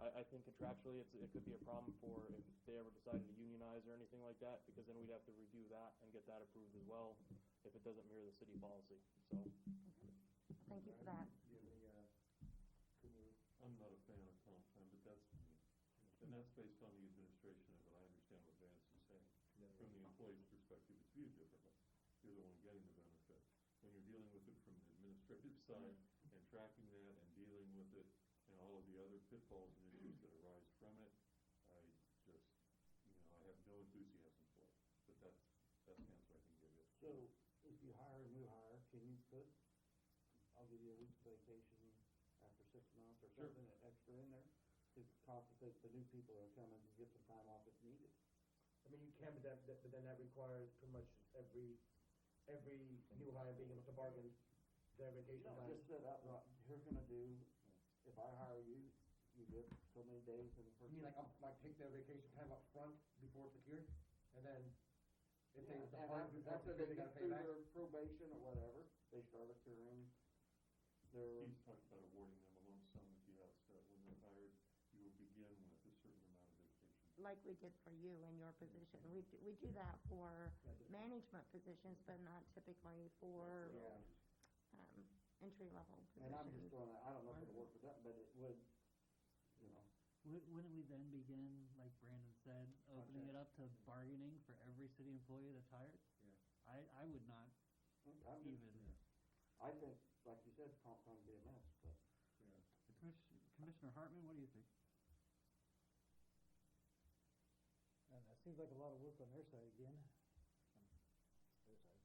I think contractually it could be a problem for if they ever decided to unionize or anything like that, because then we'd have to review that and get that approved as well if it doesn't mirror the city policy. So Thank you for that. Do you have any, I'm not a fan of comp time, but that's me. And that's based on the administration of it. I understand what Vance is saying. From the employee's perspective, it's viewed differently. You're the one getting the benefit. When you're dealing with it from the administrative side and tracking that and dealing with it and all of the other pitfalls and issues that arise from it, I just, I have no enthusiasm for it. But that's the answer I can give you. So, if you hire a new hire, can you put, I'll give you a week's vacation after 6 months or Sure. something extra in there? To compensate the new people that are coming to get some time off if needed. I mean, you can, but then that requires pretty much every new hire being able to bargain their vacation No, time. just set up, here's gonna do, if I hire you, you get so many days in the first. You mean like take their vacation time up front before it's secured? And then if they Yeah, depart and before after it's they secured, they get gotta pay through back? their probation or whatever, they start accruing their. He's talked about awarding them a lump sum at the outset. When they're hired, you will begin with a certain amount of vacation. Like we did for you in your position. We do that for management positions, but not typically for, entry-level positions. And I'm just throwing that, I don't know if it'll work with that, but it would, Wouldn't we then begin, like Brandon said, opening it up to bargaining for every city employee that's hired? Yeah. I would not I'm even. just, I think, like you said, comp time would be a mess, but. Commissioner Hartman, what do you think? That seems like a lot of work on their side again. Their side.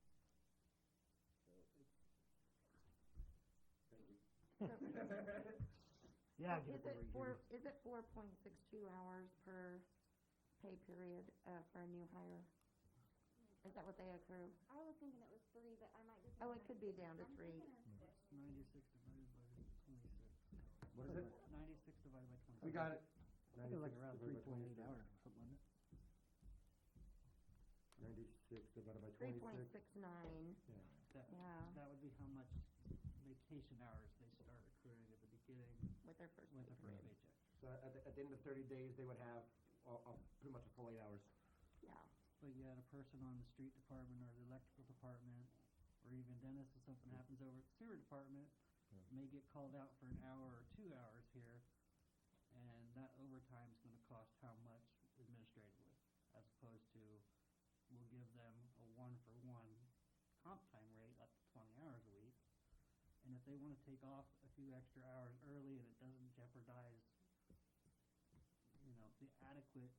Yeah, Is it 4.62 hours per pay period, for a new hire? Is that what they accrue? I was thinking it was 3, but I might just. Oh, it could be down to 3. 96 divided by 26. What is it? 96 divided by 26. We got it. I feel like around 96 divided 3.8 by 26. hours or something, wasn't it? 96 divided by 26. 3.69. Yeah. That would be how much vacation hours they start accruing at the beginning With their first paycheck. So at the end of 30 days, they would have pretty much a full 8 hours. Yeah. But you had a person on the street department or the electrical department, or even Dennis, if something happens over at the sewer department, may get called out for an hour or 2 hours here, and that overtime is gonna cost how much administratively, as opposed to, we'll give them a 1-for-1 comp time rate up to 20 hours a week, and if they wanna take off a few extra hours early and it doesn't jeopardize, the adequate,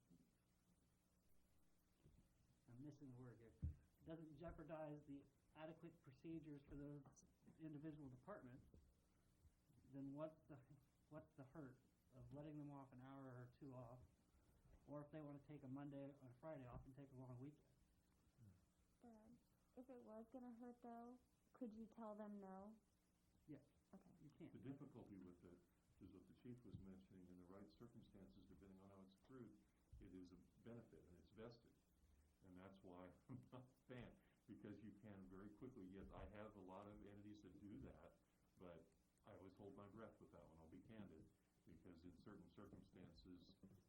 I'm missing the word here, doesn't jeopardize the adequate procedures for those individual departments, then what's the hurt of letting them off an hour or 2 off, or if they want to take a Monday or Friday off and take a long weekend? If it was gonna hurt though, could you tell them no? Yes. Okay. You can't. The difficulty with it is what the chief was mentioning, in the right circumstances, depending on how it's accrued, it is a benefit and it's vested. And that's why I'm not a fan, because you can very quickly, yes, I have a lot of entities that do that, but I always hold my breath with that one, I'll be candid, because in certain circumstances,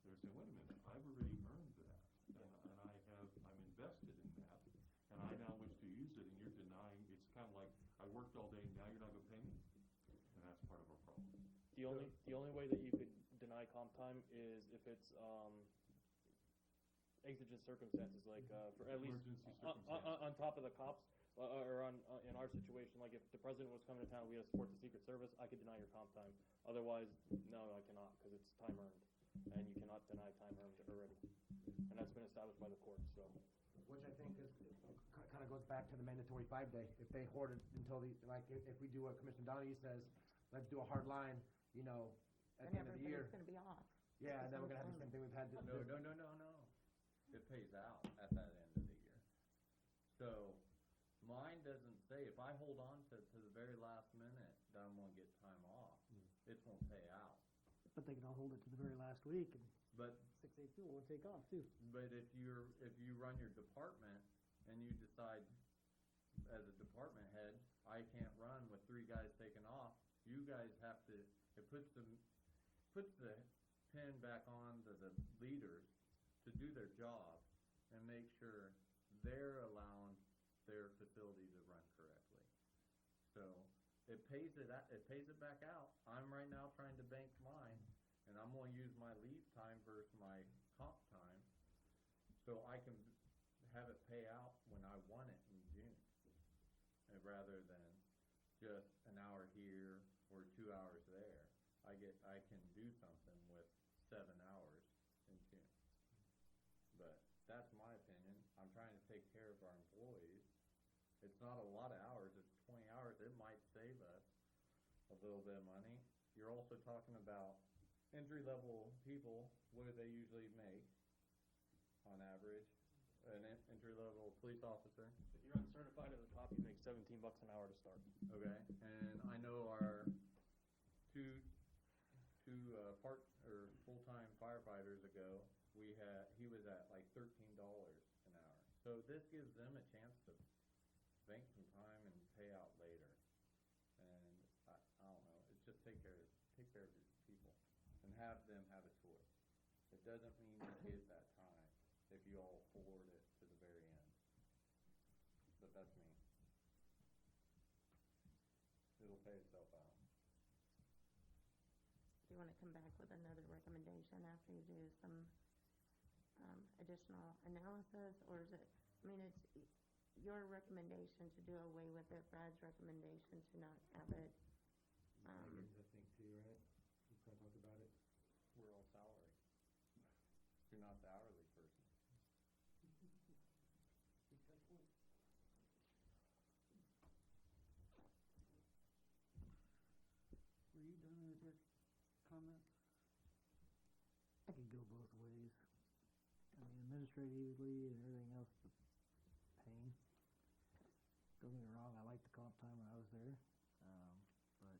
they're saying, wait a minute, I've already earned that, and I'm invested in that, and I now wish to use it, and you're denying, it's kind of like, I worked all day, now you're not gonna pay me, and that's part of our problem. the only way that you could deny comp time is if it's exigent circumstances, like for at least Emergency circumstances. on top of the cops, or in our situation, like if the president was coming to town, we had to support the Secret Service, I could deny your comp time. Otherwise, no, I cannot, because it's time earned, and you cannot deny time earned already, and that's been established by the court. So, Which I think kind of goes back to the mandatory 5-day. If they hoard it until if we do what Commissioner Donahue says, let's do a hard line, at the end of the year. Everybody's gonna be off. Yeah, and then we're gonna have the same thing we've had. No. It pays out at that end of the year. So, mine doesn't say, if I hold on to the very last minute that I'm gonna get time off, it won't pay out. But they can all hold it to the very last week, and But 682 will take off too. But if you run your department and you decide, as a department head, I can't run with 3 guys taking off. You guys have to, it puts the pin back on the leaders to do their job and make sure they're allowing their facility to run correctly. So it pays it back out. I'm right now trying to bank mine, and I'm going to use my leave time versus my comp time so I can have it pay out when I want it in June, and rather than just an hour here or 2 hours there. I can do something with 7 hours in June. But that's my opinion. I'm trying to take care of our employees. It's not a lot of hours. It's 20 hours. It might save us a little bit of money. You're also talking about entry-level people. What do they usually make on average? An entry-level police officer. If you're uncertified at the top, you make $17 an hour to start. Okay, and I know our two part or full-time firefighters ago, he was at like $13 an hour. So this gives them a chance to bank some time and pay out later. And I don't know, it's just take care of your people and have them have a choice. It doesn't mean you get that time if you all forward it to the very end. But that's me. It'll pay itself out. Do you want to come back with another recommendation after you do some additional analysis, or is it, I mean, it's your recommendation to do away with it, Brad's recommendation to not have it. Megan's, I think, too, right? We kind of talked about it. We're all salary. You're not the hourly person. Were you done with your comments? I could go both ways. I mean, administratively and everything else, the pain. Don't get me wrong, I liked the comp time when I was there, but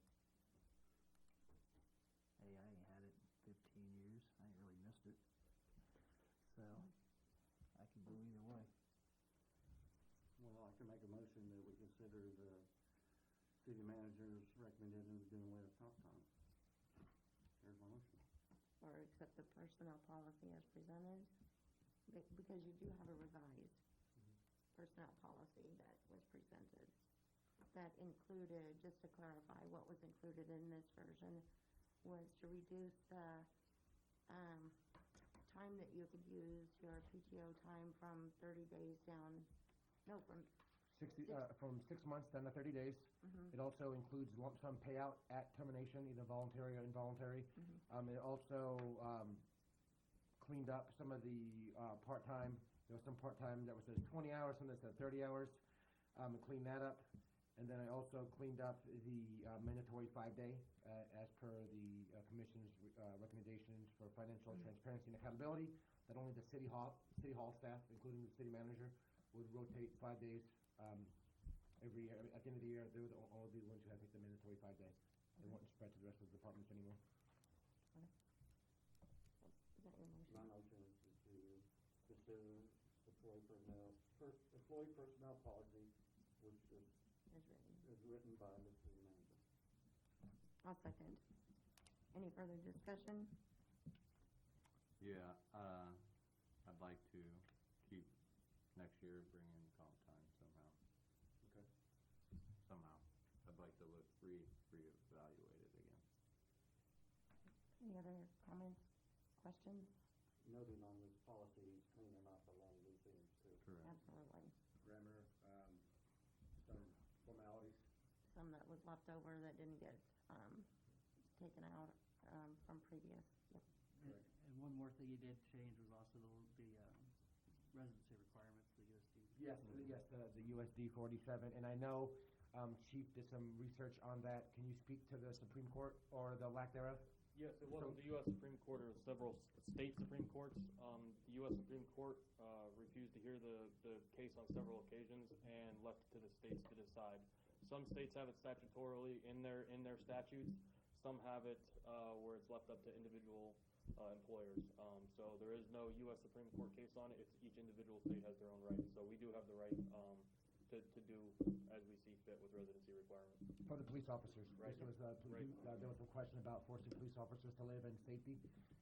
hey, I ain't had it in 15 years. I ain't really missed it. So, I could go either way. Well, I can make a motion that we consider the city manager's recommendation of doing away with comp time. There's my motion. Or accept the personnel policy as presented, because you do have a revised personnel policy that was presented. That included, just to clarify, what was included in this version was to reduce the time that you could use your PTO time from 30 days down, no, from 6 months down to 30 days. It also includes lump sum payout at termination, either voluntary or involuntary. It also cleaned up some of the part-time. There was some part-time that was says 20 hours, some that said 30 hours. It cleaned that up. And then I also cleaned up the mandatory 5-day as per the commission's recommendations for financial transparency and accountability, that only the city hall staff, including the city manager, would rotate 5 days every year. At the end of the year, they would only be the ones who have the mandatory 5-day. They wouldn't spread to the rest of the departments anymore. Is that your motion? My motion is to consider employee personnel policy, which is written by the city manager. I'll second. Any further discussion? Yeah, I'd like to keep next year, bring in comp time somehow. Okay. Somehow. I'd like to reevaluate it again. Any other comments, questions? Noting on this policy, he's cleaning up a lot of these things too. Correct. Absolutely. Grammar, some formalities. Some that was left over that didn't get taken out from previous. Yep. And one more thing you did change was also the residency requirements, the USD. Yes, the USD 47, and I know Chief did some research on that. Can you speak to the Supreme Court or the lack thereof? Yes, it wasn't the U.S. Supreme Court or several state Supreme Courts. The U.S. Supreme Court refused to hear the case on several occasions and left it to the states to decide. Some states have it statutorily in their statutes. Some have it where it's left up to individual employers. So there is no U.S. Supreme Court case on it. It's each individual state has their own right. So we do have the right to do For the police officers. Right. This was, there was a question about forcing police officers to live in safety,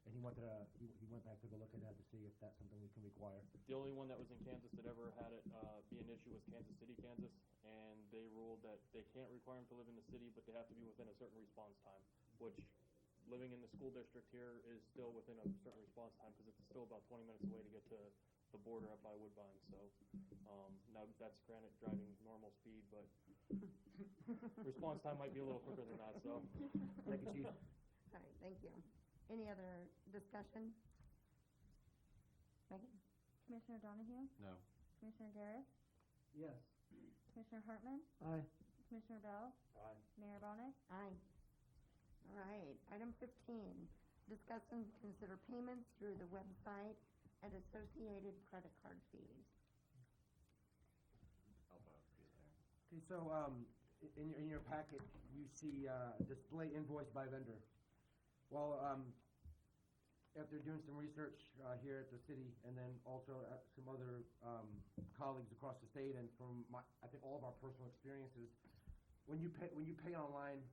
and he wanted to, he went back to go look at that to see if that's something we can require. The only one that was in Kansas that ever had it be an issue was Kansas City, Kansas, and they ruled that they can't require them to live in the city, but they have to be within a certain response time, which living in the school district here is still within a certain response time because it's still about 20 minutes away to get to the border up by Woodbine. So now that's granted driving normal speed, but response time might be a little quicker than that. So Thank you, Chief. All right, thank you. Any other discussion? Megan? Commissioner Donahue? No. Commissioner Garris? Yes. Commissioner Hartman? Aye. Commissioner Bell? Aye. Mayor Bonnet? Aye. All right, item 15, discuss and consider payments through the website and associated credit card fees. I'll both be there. Okay, so, in your packet, you see, display invoice by vendor. Well, after doing some research, here at the city, and then also at some other, colleagues across the state, and from I think all of our personal experiences, when you pay online,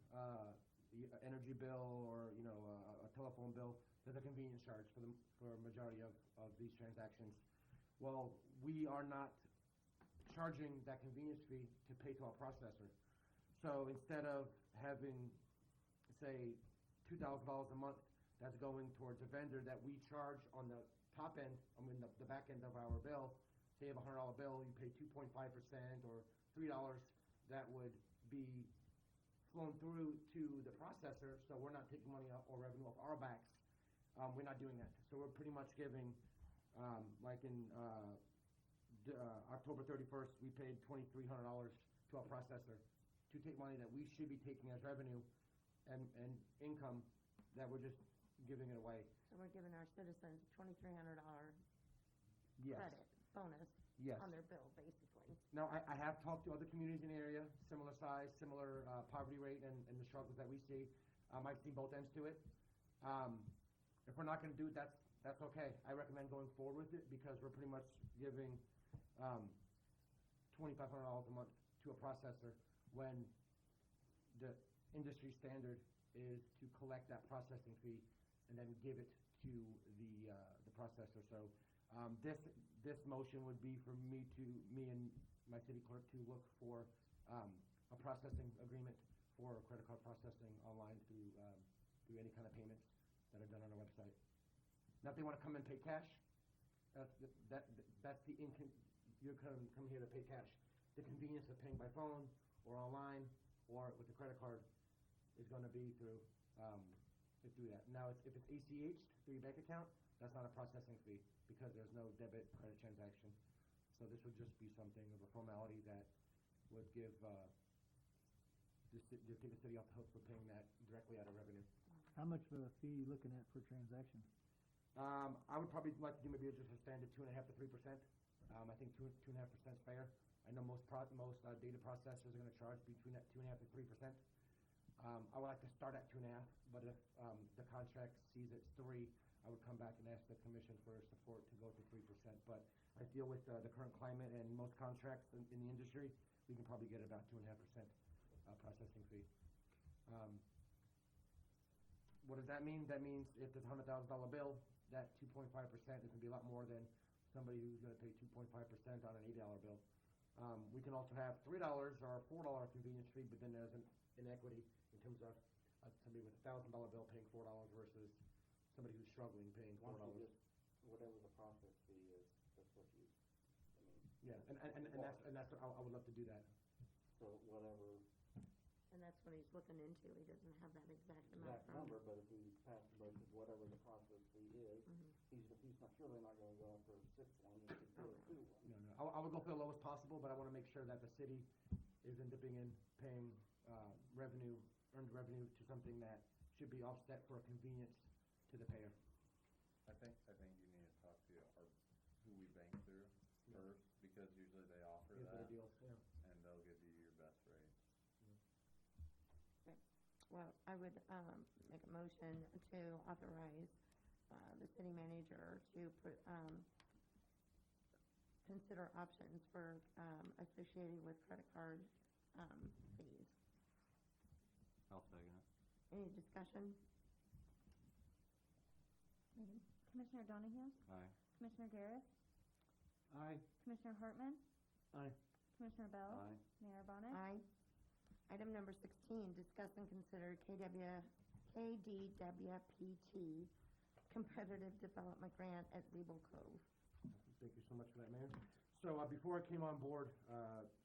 energy bill or, you know, a telephone bill, there's a convenience charge for a majority of these transactions. Well, we are not charging that convenience fee to pay to our processor. So instead of having, say, $2,000 a month that's going towards a vendor that we charge on the top end, the back end of our bill, say you have a $100 bill, you pay 2.5% or $3, that would be flown through to the processor, so we're not taking money or revenue off our backs. We're not doing that. So we're pretty much giving, like in October 31st, we paid $2,300 to our processor to take money that we should be taking as revenue and income that we're just giving it away. So we're giving our citizens $2,300 Yes. credit bonus Yes. on their bill, basically. Now, I have talked to other communities in the area, similar size, similar poverty rate, and the struggles that we see. I've seen both ends to it. If we're not going to do it, that's okay. I recommend going forward with it because we're pretty much giving $2,500 a month to a processor when the industry standard is to collect that processing fee and then give it to the processor. So this motion would be for me and my city clerk to look for a processing agreement for credit card processing online through any kind of payments that are done on our website. Now, if they want to come and pay cash, that's the you're come here to pay cash. The convenience of paying by phone or online or with a credit card is going to be through that. Now, if it's ACH through your bank account, that's not a processing fee because there's no debit credit transaction. So this would just be something of a formality that would give take the city off the hook for paying that directly out of revenue. How much of a fee are you looking at per transaction? I would probably like to do maybe just a standard 2.5% to 3%. I think 2.5% is fair. I know most data processors are going to charge between that 2.5% to 3%. I would like to start at 2.5%, but if the contract sees it's 3%, I would come back and ask the commission for support to go to 3%. But I feel with the current climate and most contracts in the industry, we can probably get about 2.5% processing fee. What does that mean? That means if it's a $100,000 bill, that 2.5% is going to be a lot more than somebody who's going to pay 2.5% on an $8 bill. We can also have $3 or $4 convenience fee, but then there's an inequity in terms of somebody with a $1,000 bill paying $4 versus somebody who's struggling paying $4. Whatever the process fee is, that's what you, Yeah, and that's what I would love to do that. So whatever. And that's what he's looking into. He doesn't have that exact amount. Exact number, but if we pass the budget, whatever the process fee is, he's not surely not going to go for 6 1. He could do it 2 1. No. I would go for the lowest possible, but I want to make sure that the city isn't dipping in paying earned revenue to something that should be offset for a convenience to the payer. I think you need to talk to who we bank through first, because usually they offer that, better deals, yeah. and they'll give you your best rate. Okay. Well, I would make a motion to authorize the city manager to consider options for associated with credit card fees. I'll second it. Any discussion? Megan? Commissioner Donahue? Aye. Commissioner Garris? Aye. Commissioner Hartman? Aye. Commissioner Bell? Aye. Mayor Bonnet? Aye. Item number 16, discuss and consider KDWPT Competitive Development Grant at Weeble Cove. Thank you so much for that, Mayor. So before I came on board,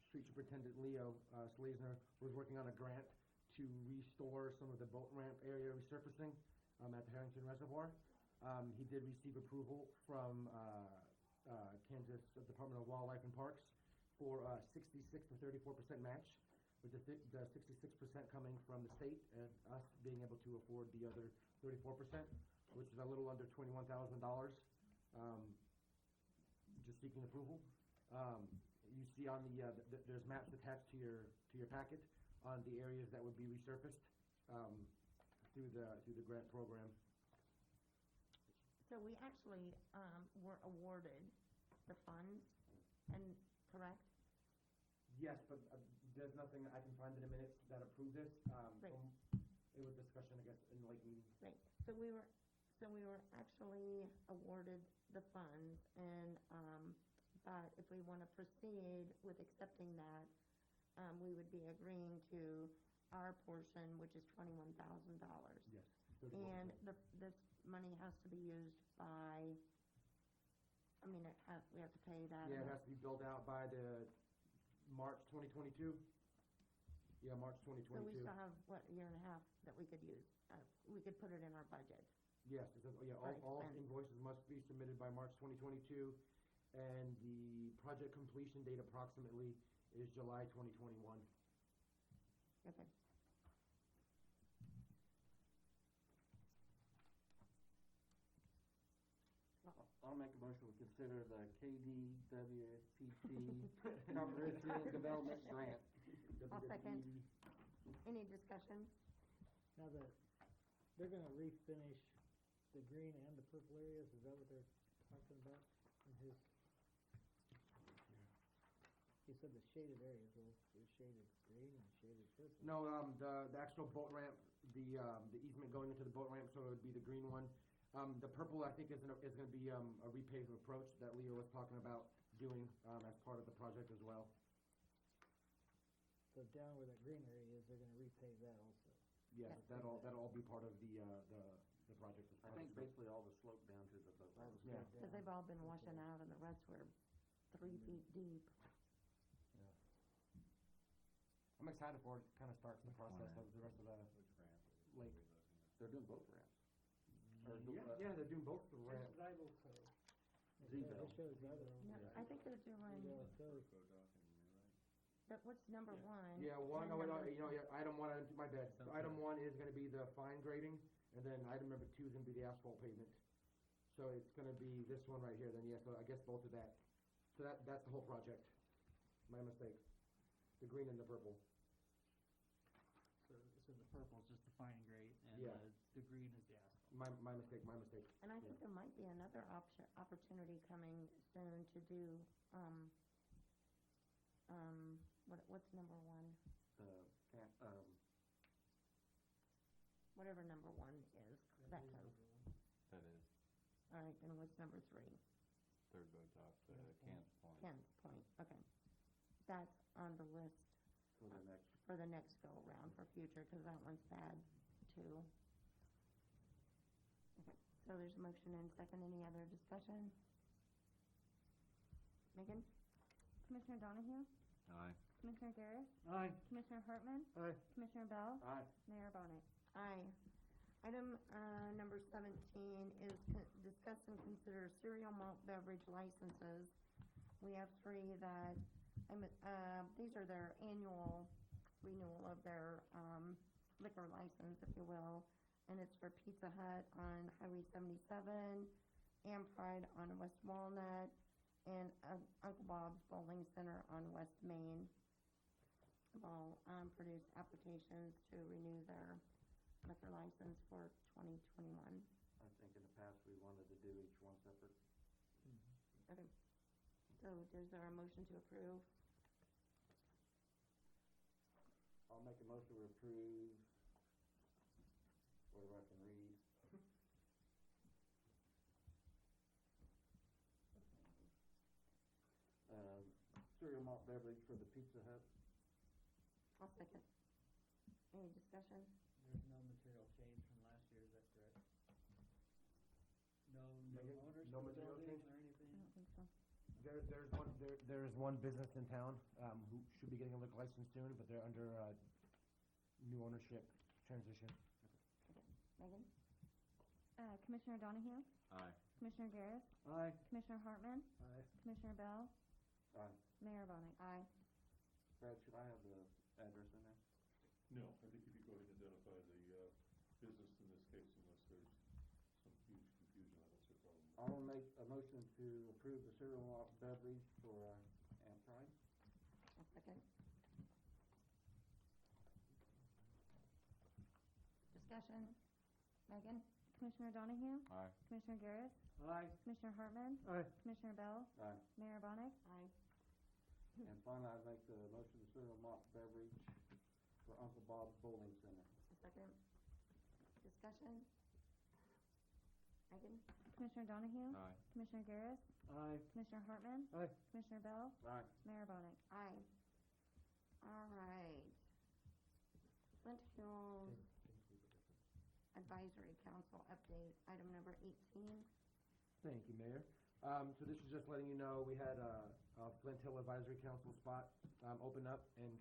Street Superintendent Leo Slazner was working on a grant to restore some of the boat ramp area resurfacing at the Herington Reservoir. He did receive approval from Kansas Department of Wildlife and Parks for 66 to 34% match, with the 66% coming from the state and us being able to afford the other 34%, which is a little under $21,000. Just seeking approval. You see on there's maps attached to your packet on the areas that would be resurfaced through the grant program. So we actually were awarded the funds, and correct? Yes, but there's nothing I can find in the minutes that approve this. Right. It was discussion, I guess, in late meeting. Right. So we were actually awarded the funds, and but if we want to proceed with accepting that, we would be agreeing to our portion, which is $21,000. Yes. And this money has to be used by, we have to pay that. Yeah, it has to be billed out by the March 2022. Yeah, March 2022. So we still have, what, a year and a half that we could use? We could put it in our budget. Yes, it says, all expense. invoices must be submitted by March 2022, and the project completion date approximately is July 2021. Okay. I'll make a motion to consider the KDWPT Comprehensive Development Grant. I'll second. Any discussion? Now they're gonna refinish the green and the purple areas, is that what they're talking about in his? He said the shaded areas, well, there's shaded green and shaded purple. No, the actual boat ramp, the easement going into the boat ramp, so it would be the green one. The purple, I think, is going to be a repaved approach that Leo was talking about doing as part of the project as well. So down where that green area is, they're gonna repave that also. Yes, that'll all be part of the project. I think basically all the slope down to the boat. Yeah. Because they've all been washing out, and the rest were 3 feet deep. I'm excited for it. It kind of starts the process of the rest of the lake. They're doing both ramps. Yeah, they're doing both the ramps. Zibel Cove. Zibel. It shows Zibel. No, I think they're doing, what's number one? Yeah, item one, my bad. So item one is gonna be the fine grading, and then item number 2 is gonna be the asphalt pavement. So it's gonna be this one right here, then, yeah, so I guess both of that. So that's the whole project. My mistake. The green and the purple. So the purple is just the fine grade, and Yeah. the green is the asphalt. My mistake. And I think there might be another opportunity coming soon to do, what's number one? Whatever number one is, that code. That is All right, and what's number 3? third boat dock, Kent's Point. Kent's Point, okay. That's on the list for the next go-around for future, because that one's bad, too. Okay, so there's a motion and second. Any other discussion? Megan? Commissioner Donahue? Aye. Commissioner Garris? Aye. Commissioner Hartman? Aye. Commissioner Bell? Aye. Mayor Bonnet? Aye. Item number 17 is discuss and consider cereal malt beverage licenses. We have 3 that, these are their annual renewal of their liquor license, if you will, and it's for Pizza Hut on Highway 77, Pride on West Walnut, and Uncle Bob's Bowling Center on West Main. Have all produced applications to renew their liquor license for 2021. I think in the past we wanted to do each one separate. Okay. So is there a motion to approve? I'll make a motion to approve whatever I can read. Cereal malt beverage for the Pizza Hut. I'll second. Any discussion? There's no material change from last year, is that correct? No new Megan, owners no for the material building change? or anything? I don't think so. There is one business in town, who should be getting a liquor license soon, but they're under, new ownership transition. Okay. Megan? Commissioner Donahue? Aye. Commissioner Garris? Aye. Commissioner Hartman? Aye. Commissioner Bell? Aye. Mayor Bonnet? Aye. Brad, should I have the address in there? No, I think if you go ahead and identify the, business in this case, unless there's some huge confusion, I don't see a problem. I will make a motion to approve the cereal malt beverage for, Ampride. I'll second. Discussion? Megan? Commissioner Donahue? Aye. Commissioner Garris? Aye. Commissioner Hartman? Aye. Commissioner Bell? Aye. Mayor Bonnet? Aye. And finally, I make the motion to cereal malt beverage for Uncle Bob's Bowling Center. A second. Discussion? Megan? Commissioner Donahue? Aye. Commissioner Garris? Aye. Commissioner Hartman? Aye. Commissioner Bell? Aye. Mayor Bonnet? Aye. All right. Flint Hills Advisory Council update, item number 18. Thank you, Mayor. So this is just letting you know, we had a Flint Hill Advisory Council spot open up, and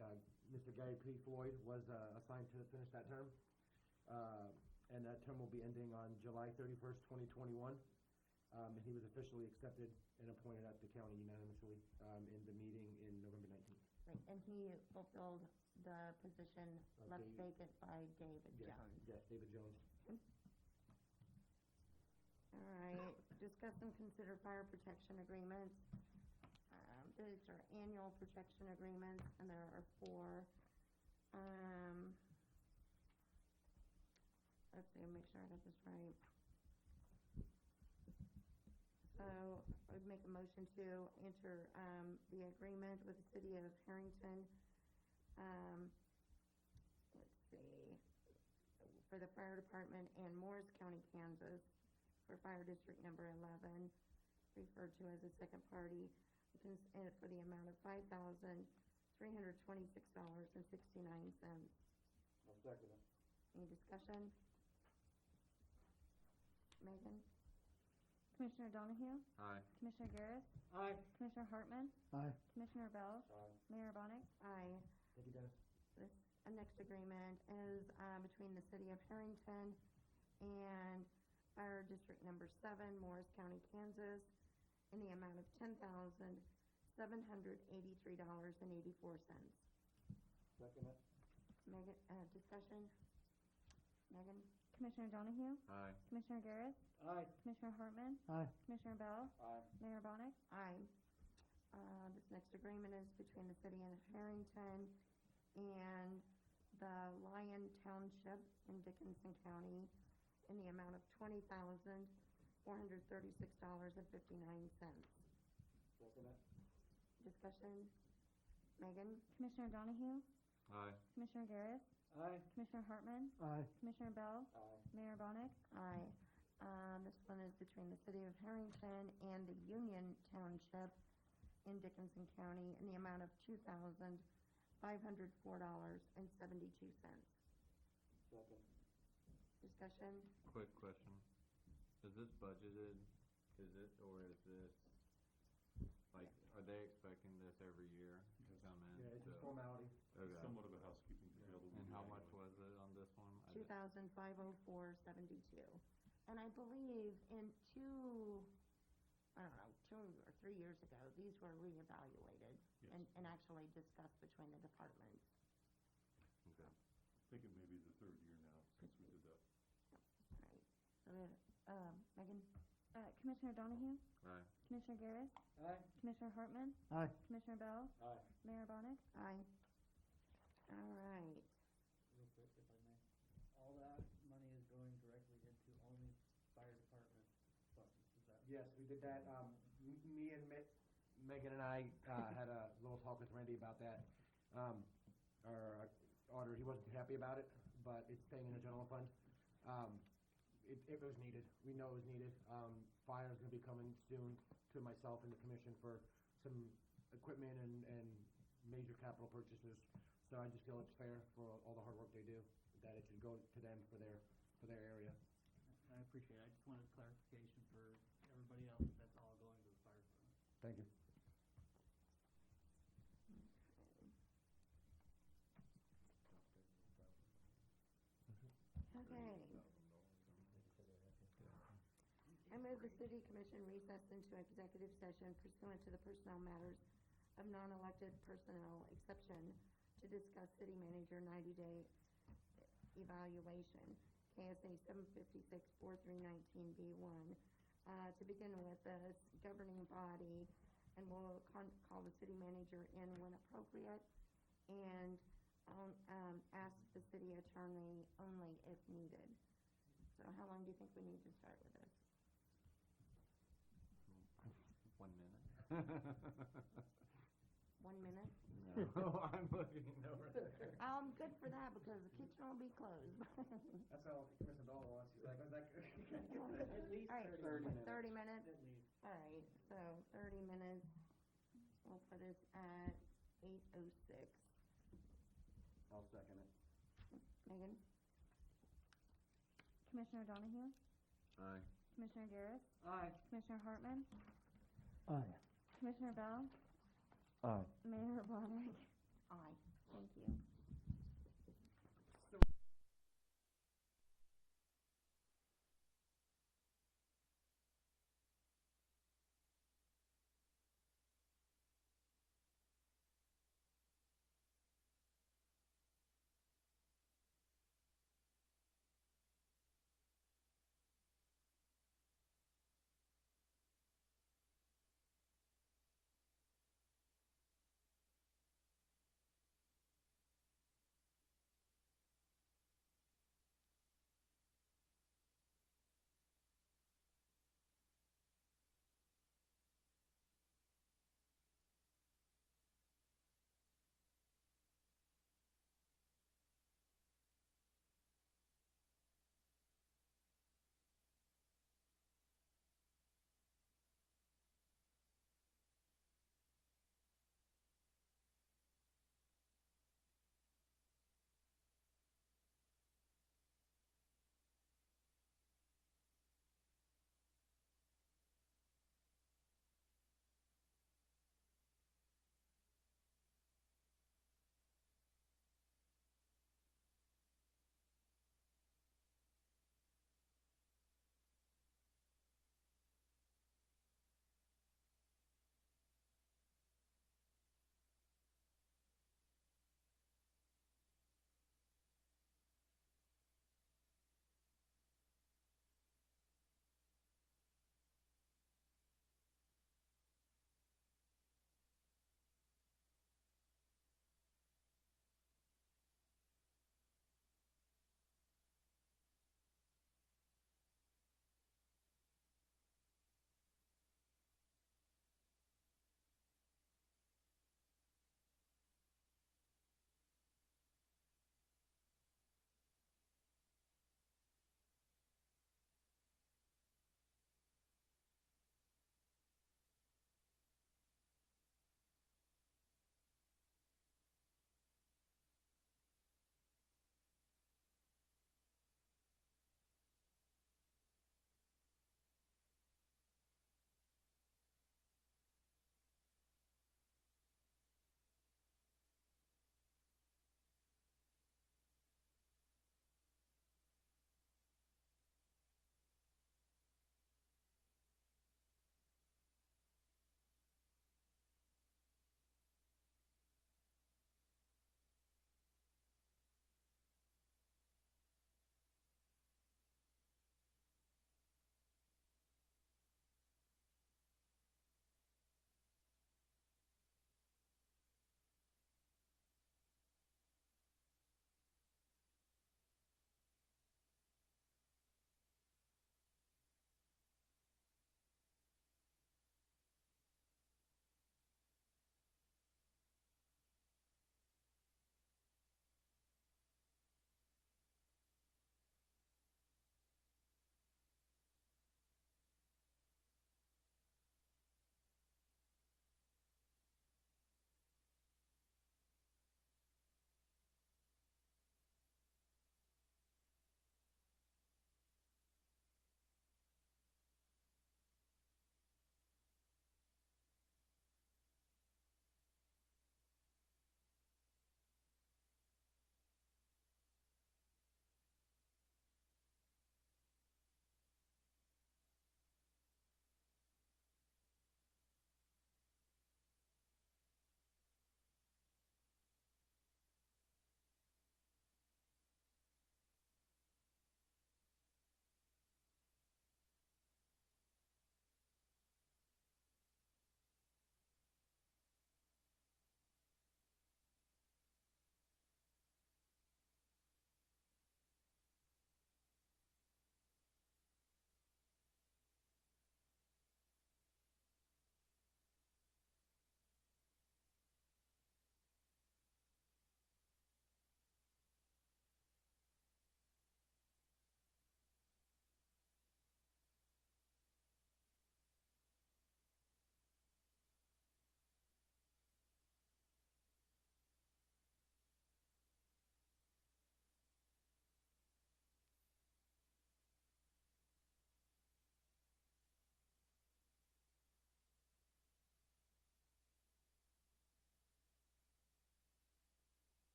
Mr. Gary P. Floyd was assigned to finish that term. And that term will be ending on July 31st, 2021. And he was officially accepted and appointed at the county unanimously in the meeting in November 19th. Right, and he fulfilled the position left vacant by David Jones. Yes, David Jones. All right, discuss and consider fire protection agreements. These are annual protection agreements, and there are 4. Let's see, make sure I got this right. So I would make a motion to enter the agreement with the city of Herington. Let's see, for the fire department in Morris County, Kansas, for fire district number 11, referred to as a second party, for the amount of $5,326.69. I'll second it. Any discussion? Megan? Commissioner Donahue? Aye. Commissioner Garris? Aye. Commissioner Hartman? Aye. Commissioner Bell? Aye. Mayor Bonnet? Aye. Thank you, Dennis. This next agreement is between the city of Herington and Fire District Number 7, Morris County, Kansas, in the amount of $10,783.84. Second it. Megan, discussion? Megan? Commissioner Donahue? Aye. Commissioner Garris? Aye. Commissioner Hartman? Aye. Commissioner Bell? Aye. Mayor Bonnet? Aye. This next agreement is between the city of Herington and the Lyon Township in Dickinson County in the amount of $20,436.59. Second it. Discussion? Megan? Commissioner Donahue? Aye. Commissioner Garris? Aye. Commissioner Hartman? Aye. Commissioner Bell? Aye. Mayor Bonnet? Aye. This one is between the city of Harrington and the Union Township in Dickinson County in the amount of $2,504.72. Second. Discussion? Quick question. Is this budgeted? Is it, or is this, like, are they expecting this every year to come in? Yeah, it's a So- formality. Okay. Somewhat of a housekeeping detail. that we And do how much annually. was it on this one? I didn't- $2,504.72. And I believe in 2 or 3 years ago, these were reevaluated Yes. and actually discussed between the departments. Okay. I think it may be the 3rd year now since we did that. Right. So we have, Megan? Commissioner Donahue? Aye. Commissioner Garris? Aye. Commissioner Hartman? Aye. Commissioner Bell? Aye. Mayor Bonnet? Aye. All right. Real quick, if I may. All that money is going directly into only fire department funds, is that? Yes, we did that. Me and Megan and I had a little talk with Randy about that. Our auditor, he wasn't too happy about it, but it's staying in the general fund. It was needed. We know it was needed. Fire is gonna be coming soon to myself and the commission for some equipment and major capital purchases. So I just feel it's fair for all the hard work they do, that it should go to them for their area. I appreciate it. I just wanted clarification for everybody else that that's all going to the fire department. Thank you. Okay. I move the city commission recess into executive session pursuant to the personnel matters of non-elected personnel exception to discuss city manager 90-day evaluation, KSA 756-4319B1. To begin with, the governing body, and we'll call the city manager in when appropriate, and ask the city attorney only if needed. So how long do you think we need to start with this? 1 minute. 1 minute? No, I'm looking over there. Good for that, because the kitchen will be closed. That's all Commissioner Bell wants. She's like, At least All right, 30 minutes. 30 minutes? At least. All right, so 30 minutes, we'll put us at 8:06. I'll second it. Megan? Commissioner Donahue? Aye. Commissioner Garris? Aye. Commissioner Hartman? Aye. Commissioner Bell? Aye. Mayor Roderick? Aye. Thank you.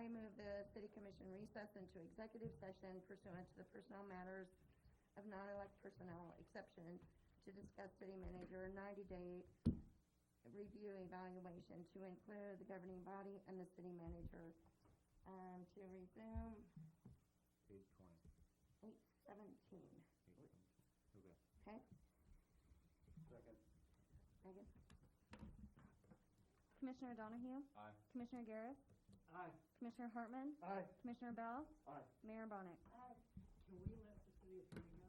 I move the city commission recess into executive session pursuant to the personnel matters of non-elect personnel exception to discuss city manager 90-day review evaluation to include the governing body and the city manager. To resume Page 20. 8:17. Okay. Okay? Second. Megan? Commissioner Donahue? Aye. Commissioner Garris? Aye. Commissioner Hartman? Aye. Commissioner Bell? Aye. Mayor Bonnet? Can we let the city attorney go?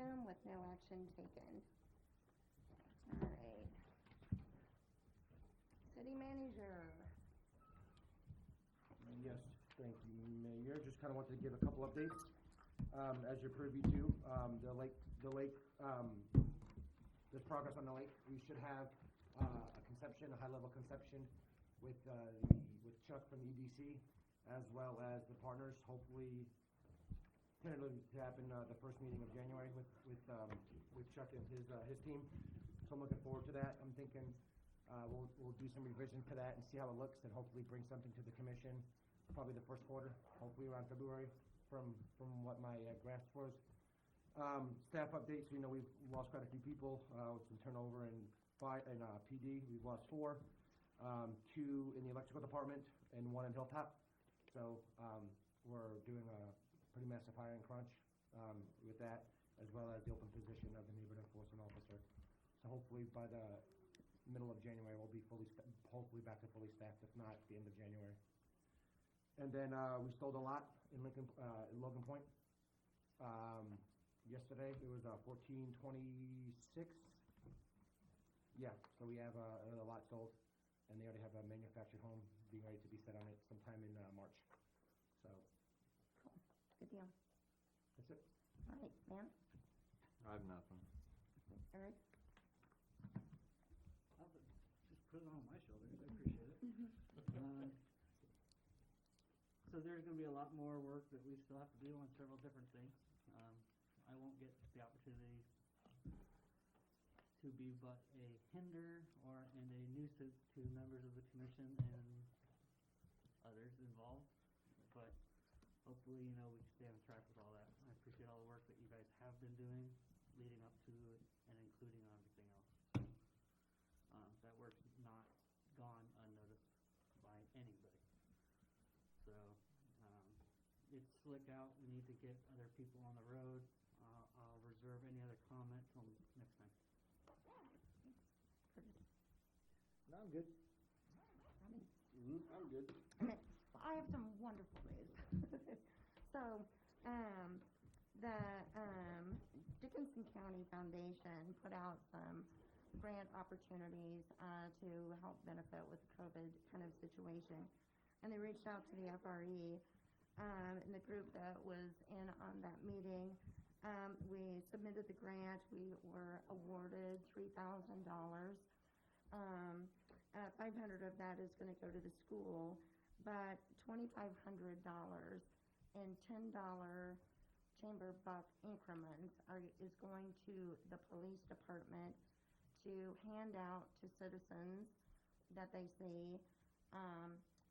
them with no action taken. All right. City manager. Yes, thank you, Mayor. Just kind of wanted to give a couple updates. As you're privy to, the lake, there's progress on the lake. We should have a conception, a high-level conception with Chuck from the EDC, as well as the partners, hopefully tentatively to happen the first meeting of January with Chuck and his team. So I'm looking forward to that. I'm thinking we'll do some revisions to that and see how it looks, and hopefully bring something to the commission, probably the first quarter, hopefully around February, from what my grasp was. Staff updates, we've lost quite a few people, with some turnover in PD. We've lost 4, 2 in the electrical department and 1 in Hilltop. So we're doing a pretty massive hiring crunch with that, as well as the open position of the neighborhood enforcement officer. So hopefully by the middle of January, we'll be hopefully back to fully staffed, if not the end of January. And then we sold a lot in Logan Point. Yesterday it was 1426. Yeah, so we have a lot sold, and they already have a manufactured home being ready to be set on it sometime in March. So. Cool. Good deal. That's it. All right, Dan? I have nothing. Eric? I'll just put it on my shoulders. I appreciate it. So there's going to be a lot more work that we still have to do on several different things. I won't get the opportunity to be but a hinder and a nuisance to members of the commission and others involved. But hopefully, we can stay on track with all that. I appreciate all the work that you guys have been doing leading up to it and including on everything else. That work's not gone unnoticed by anybody. So it's slick out. We need to get other people on the road. I'll reserve any other comment till next time. No, I'm good. I'm good. I have some wonderful news. So, the Dickinson County Foundation put out some grant opportunities to help benefit with the COVID kind of situation. And they reached out to the FRE and the group that was in on that meeting. We submitted the grant. We were awarded $3,000. 500 of that is going to go to the school, but $2,500 in $10 chamber buck increments is going to the police department to hand out to citizens that they see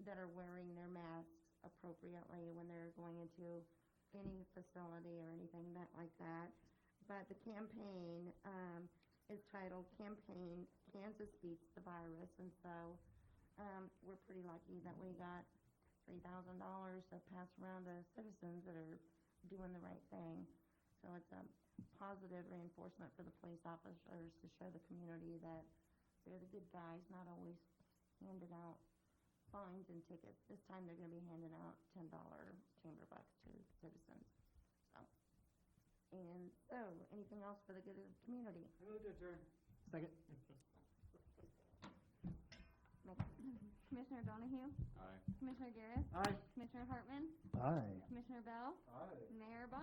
that are wearing their masks appropriately when they're going into any facility or anything like that. But the campaign is titled Campaign Kansas Beats the Virus, and so we're pretty lucky that we got $3,000 to pass around to citizens that are doing the right thing. So it's a positive reinforcement for the police officers to show the community that they're the good guys, not always handing out fines and tickets. This time they're going to be handing out $10 chamber bucks to citizens. So, anything else for the good of the community? I move to adjourn. Second. Commissioner Donahue? Aye. Commissioner Garris? Aye. Commissioner Hartman? Aye. Commissioner Bell? Aye. Mayor Bond?